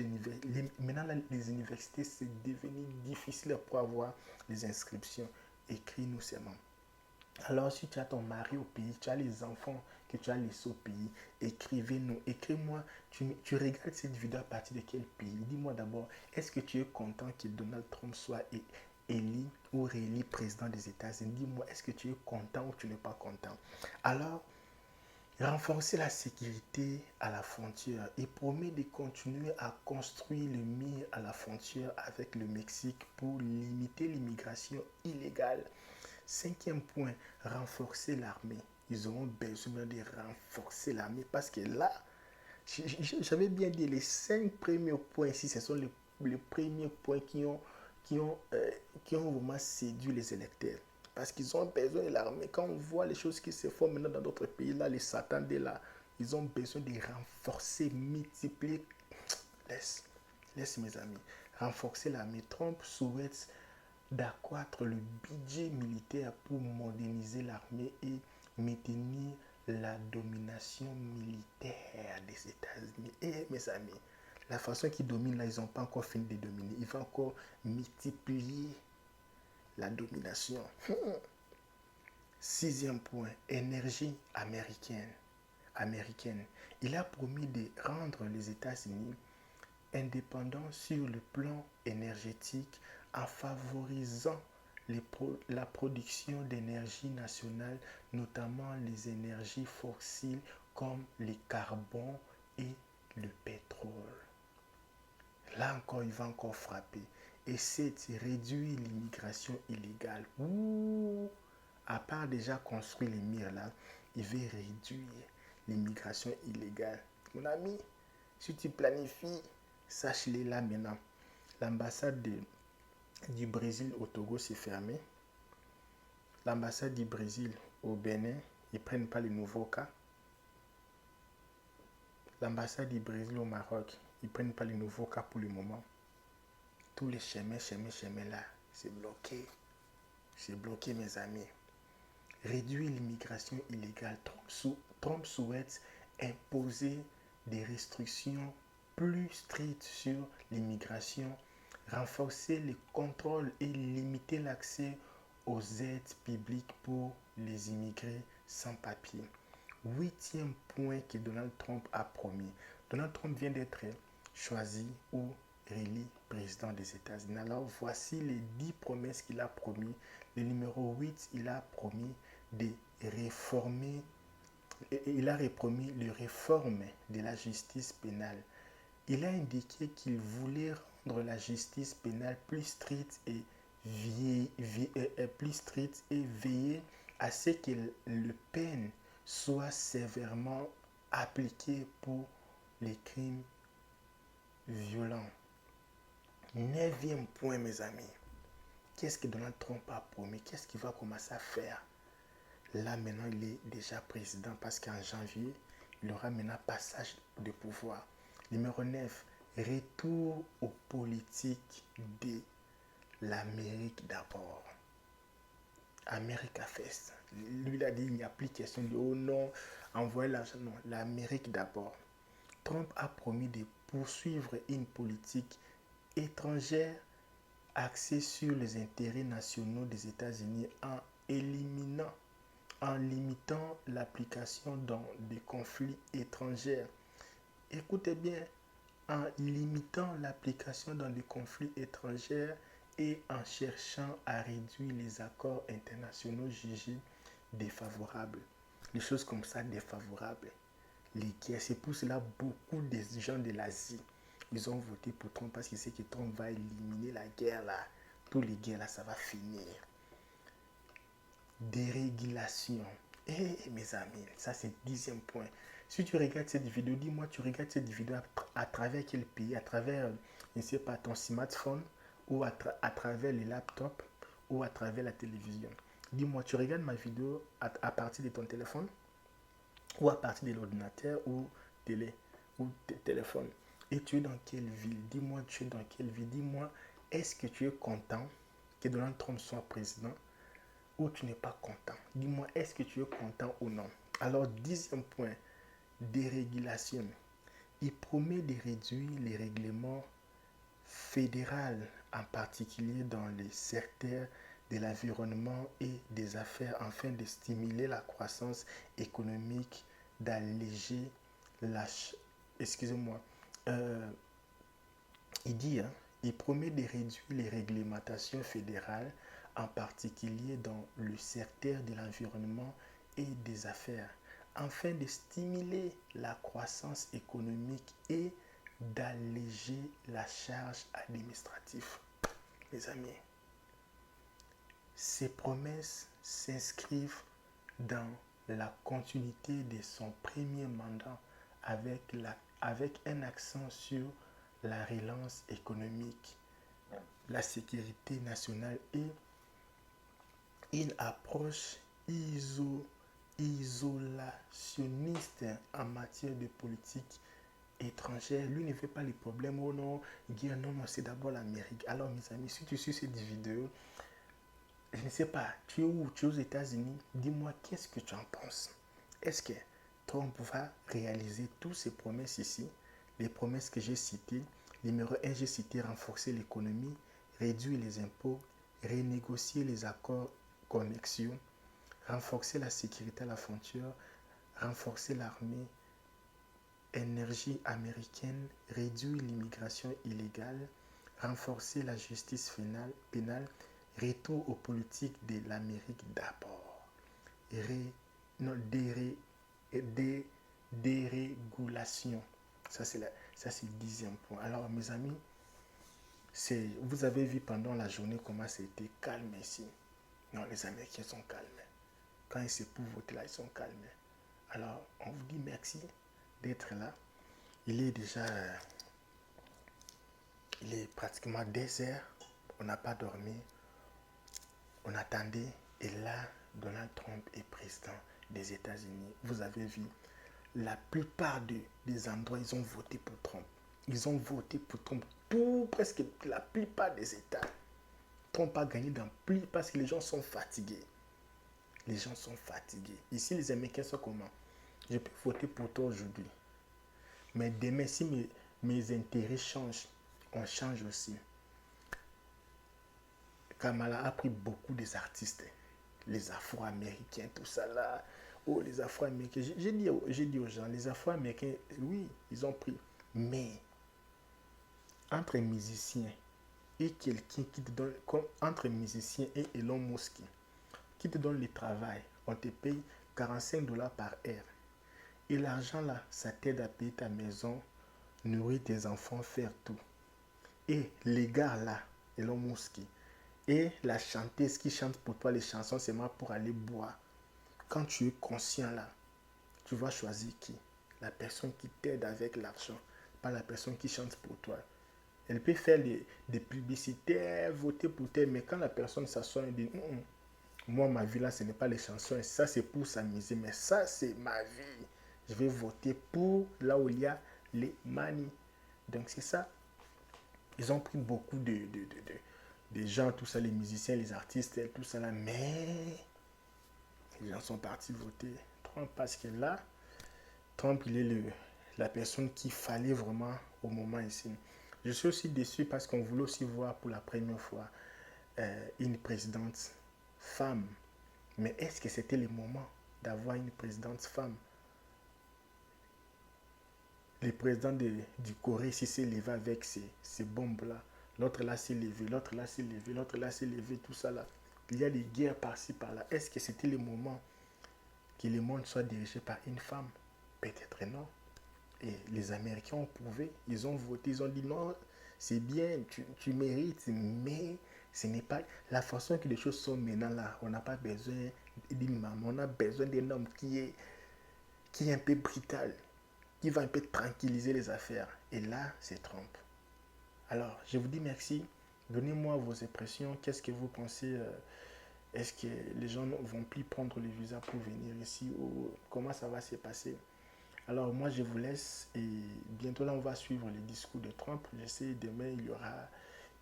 maintenant les universités, c'est devenu difficile pour avoir les inscriptions. Écris-nous seulement. Alors, si tu as ton mari au pays, tu as les enfants que tu as laissés au pays, écrivez-nous. Écris-moi, tu regardes cette vidéo à partir de quel pays? Dis-moi d'abord, est-ce que tu es content que Donald Trump soit élu ou réélu président des États-Unis? Dis-moi, est-ce que tu es content ou tu n'es pas content? Alors, renforcer la sécurité à la frontière et promet de continuer à construire le mur à la frontière avec le Mexique pour limiter l'immigration illégale. Cinquième point, renforcer l'armée. Ils auront besoin de renforcer l'armée parce que là, j'avais bien dit les 5 premiers points ici, ce sont les premiers points qui ont vraiment séduit les électeurs. Parce qu'ils ont besoin de l'armée. Quand on voit les choses qui se font maintenant dans d'autres pays, là, les satandés, là, ils ont besoin de renforcer, multiplier. Laisse mes amis. Renforcer l'armée. Trump souhaite d'accroître le budget militaire pour moderniser l'armée et maintenir la domination militaire des États-Unis. Et mes amis, la façon qu'ils dominent là, ils n'ont pas encore fini de dominer. Ils vont encore multiplier la domination. Sixième point, énergie américaine. Il a promis de rendre les États-Unis indépendants sur le plan énergétique en favorisant la production d'énergie nationale, notamment les énergies fossiles comme le carbone et le pétrole. Là encore, il va encore frapper. Et c'est réduire l'immigration illégale. À part déjà construire les murs là, il veut réduire l'immigration illégale. Mon ami, si tu planifies, sache-le là maintenant. L'ambassade du Brésil au Togo s'est fermée. L'ambassade du Brésil au Bénin, ils ne prennent pas les nouveaux cas. L'ambassade du Brésil au Maroc, ils ne prennent pas les nouveaux cas pour le moment. Tous les chemins là, c'est bloqué. C'est bloqué, mes amis. Réduire l'immigration illégale. Trump souhaite imposer des restrictions plus strictes sur l'immigration, renforcer les contrôles et limiter l'accès aux aides publiques pour les immigrés sans papier. Huitième point que Donald Trump a promis. Donald Trump vient d'être choisi ou réélu président des États-Unis. Alors voici les 10 promesses qu'il a promis. Le numéro 8, il a promis de réformer, il a promis les réformes de la justice pénale. Il a indiqué qu'il voulait rendre la justice pénale plus stricte et veiller à ce que le peine soit sévèrement appliquée pour les crimes violents. Neuvième point, mes amis. Qu'est-ce que Donald Trump a promis? Qu'est-ce qu'il va commencer à faire? Là, maintenant, il est déjà président parce qu'en janvier, il aura maintenant passage de pouvoir. Numéro 9, retour aux politiques de l'Amérique d'abord. America First. Lui, il a dit, il n'y a plus question de oh non, envoyer l'argent. Non, l'Amérique d'abord. Trump a promis de poursuivre une politique étrangère axée sur les intérêts nationaux des États-Unis en limitant l'application dans des conflits étrangers. Écoutez bien, en limitant l'application dans des conflits étrangers et en cherchant à réduire les accords internationaux jugés défavorables. Les choses comme ça défavorables. Les guerres, c'est pour cela beaucoup de gens de l'Asie, ils ont voté pour Trump parce qu'ils savent que Trump va éliminer la guerre là. Tous les guerres là, ça va finir. Dérégulation. Mes amis, ça c'est le 10e point. Si tu regardes cette vidéo, dis-moi, tu regardes cette vidéo à travers quel pays? À travers, je ne sais pas, ton smartphone ou à travers les laptops ou à travers la télévision. Dis-moi, tu regardes ma vidéo à partir de ton téléphone ou à partir de l'ordinateur ou téléphone. Et tu es dans quelle ville? Dis-moi, tu es dans quelle ville? Dis-moi, est-ce que tu es content que Donald Trump soit président ou tu n'es pas content? Dis-moi, est-ce que tu es content ou non? Alors, 10e point, dérégulation. Il promet de réduire les règlements fédéraux, en particulier dans les secteurs de l'environnement et des affaires, afin de stimuler la croissance économique, d'alléger la... Excusez-moi. Il promet de réduire les réglementations fédérales, en particulier dans le secteur de l'environnement et des affaires, afin de stimuler la croissance économique et d'alléger la charge administrative. Mes amis, ces promesses s'inscrivent dans la continuité de son premier mandat avec un accent sur la relance économique, la sécurité nationale et une approche isolationniste en matière de politique étrangère. Lui ne fait pas les problèmes. Oh non, guerre, non, c'est d'abord l'Amérique. Alors mes amis, si tu suis cette vidéo, je ne sais pas, tu es où? Tu es aux États-Unis? Dis-moi, qu'est-ce que tu en penses? Est-ce que Trump va réaliser toutes ces promesses ici? Les promesses que j'ai citées. Numéro 1, j'ai cité renforcer l'économie, réduire les impôts, renégocier les accords commerciaux, renforcer la sécurité à la frontière, renforcer l'armée, énergie américaine, réduire l'immigration illégale, renforcer la justice pénale, retour aux politiques de l'Amérique d'abord, dérégulation. Ça, c'est le 10e point. Alors, mes amis, vous avez vu pendant la journée comment c'était calme ici. Non, les Américains sont calmes. Quand ils se pour voter là, ils sont calmes. Alors, on vous dit merci d'être là. Il est pratiquement 2 heures. On n'a pas dormi. On attendait. Et là, Donald Trump est président des États-Unis. Vous avez vu, la plupart des endroits, ils ont voté pour Trump. Ils ont voté pour Trump. Presque la plupart des États. Trump a gagné dans plus parce que les gens sont fatigués. Les gens sont fatigués. Ici, les Américains sont comment? Je peux voter pour toi aujourd'hui. Mais demain, si mes intérêts changent, on change aussi. Kamala a pris beaucoup des artistes, les Afro-Américains, tout ça là. Oh, les Afro-Américains. J'ai dit aux gens, les Afro-Américains, oui, ils ont pris. Mais entre un musicien et quelqu'un qui te donne, comme entre un musicien et Elon Musk, qui te donne le travail, on te paye 45 dollars par heure. Et l'argent là, ça t'aide à payer ta maison, nourrir tes enfants, faire tout. Et les gars là, Elon Musk, et la chanteuse qui chante pour toi les chansons seulement pour aller boire. Quand tu es conscient là, tu vas choisir qui? La personne qui t'aide avec l'argent, pas la personne qui chante pour toi. Elle peut faire des publicités, voter pour toi, mais quand la personne s'assoit et dit moi, ma vie là, ce n'est pas les chansons, ça c'est pour s'amuser, mais ça c'est ma vie. Je vais voter pour là où il y a les manies. Donc c'est ça. Ils ont pris beaucoup de gens, tout ça, les musiciens, les artistes, tout ça là, mais les gens sont partis voter Trump parce que là, Trump, il est la personne qu'il fallait vraiment au moment ici. Je suis aussi déçu parce qu'on voulait aussi voir pour la première fois une présidente femme. Mais est-ce que c'était le moment d'avoir une présidente femme? Le président du Corée s'est levé avec ces bombes-là. L'autre là s'est levé, l'autre là s'est levé, l'autre là s'est levé, tout ça là. Il y a des guerres par-ci, par-là. Est-ce que c'était le moment que le monde soit dirigé par une femme? Peut-être non. Et les Américains ont prouvé, ils ont voté, ils ont dit non, c'est bien, tu mérites, mais ce n'est pas la façon que les choses sont maintenant là. On n'a pas besoin d'une maman, on a besoin d'un homme qui est un peu brutal, qui va un peu tranquilliser les affaires. Et là, c'est Trump. Alors, je vous dis merci. Donnez-moi vos impressions. Qu'est-ce que vous pensez? Est-ce que les gens vont plus prendre le visa pour venir ici ou comment ça va se passer? Alors moi je vous laisse et bientôt là on va suivre les discours de Trump. Je sais demain il y aura,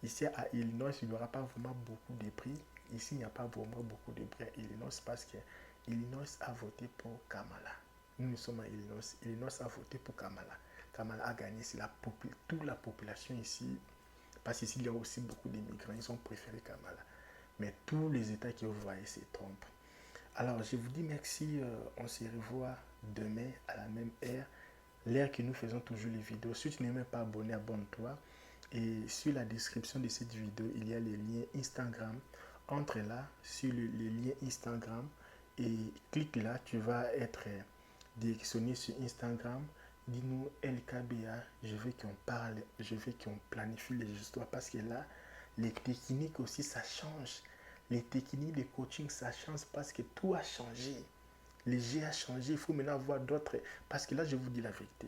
ici à Illinois il n'y aura pas vraiment beaucoup de prix. Ici il n'y a pas vraiment beaucoup de prix à Illinois parce que Illinois a voté pour Kamala. Nous sommes à Illinois. Illinois a voté pour Kamala. Kamala a gagné, c'est toute la population ici. Parce qu'ici il y a aussi beaucoup d'immigrants, ils ont préféré Kamala. Mais tous les États que vous voyez c'est Trump. Alors, je vous dis merci. On se revoit demain à la même heure. L'heure que nous faisons toujours les vidéos. Si tu n'es même pas abonné, abonne-toi. Et sur la description de cette vidéo, il y a les liens Instagram. Entre là, sur les liens Instagram. Et clique là, tu vas être directionné sur Instagram. Dis-nous LKBA, je veux qu'on parle, je veux qu'on planifie les histoires. Parce que là, les techniques aussi, ça change. Les techniques de coaching, ça change parce que tout a changé. Les jeux a changé. Il faut maintenant voir d'autres. Parce que là, je vous dis la vérité.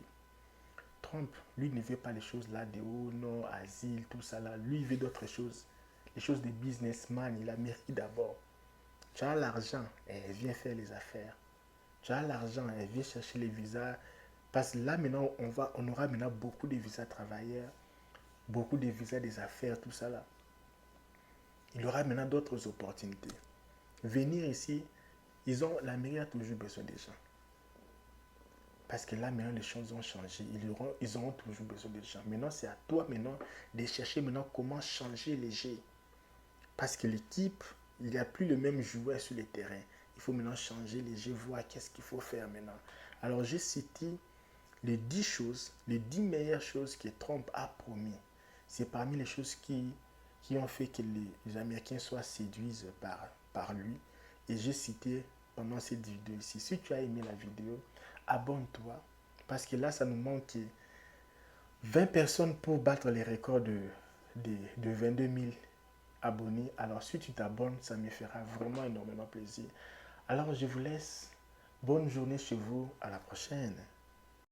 Trump, lui, ne veut pas les choses là de haut, non, asile, tout ça là. Lui, il veut d'autres choses. Les choses de businessman. Il a mérité d'abord. Tu as l'argent, elle vient faire les affaires. Tu as l'argent, elle vient chercher les visas. Parce que là, maintenant, on aura maintenant beaucoup de visas travailleurs, beaucoup de visas des affaires, tout ça là. Il y aura maintenant d'autres opportunités. Venir ici, l'Amérique a toujours besoin des gens. Parce que là, maintenant, les choses ont changé. Ils auront toujours besoin des gens. Maintenant, c'est à toi maintenant de chercher maintenant comment changer les jeux. Parce que l'équipe, il n'y a plus le même joueur sur le terrain. Il faut maintenant changer les jeux, voir qu'est-ce qu'il faut faire maintenant. Alors, j'ai cité les 10 choses, les 10 meilleures choses que Trump a promis. C'est parmi les choses qui ont fait que les Américains soient séduits par lui. Et j'ai cité pendant cette vidéo ici. Si tu as aimé la vidéo, abonne-toi. Parce que là, ça nous manque 20 personnes pour battre les records de 22 000 abonnés. Alors, si tu t'abonnes, ça me fera vraiment énormément plaisir. Alors, je vous laisse. Bonne journée chez vous. À la prochaine.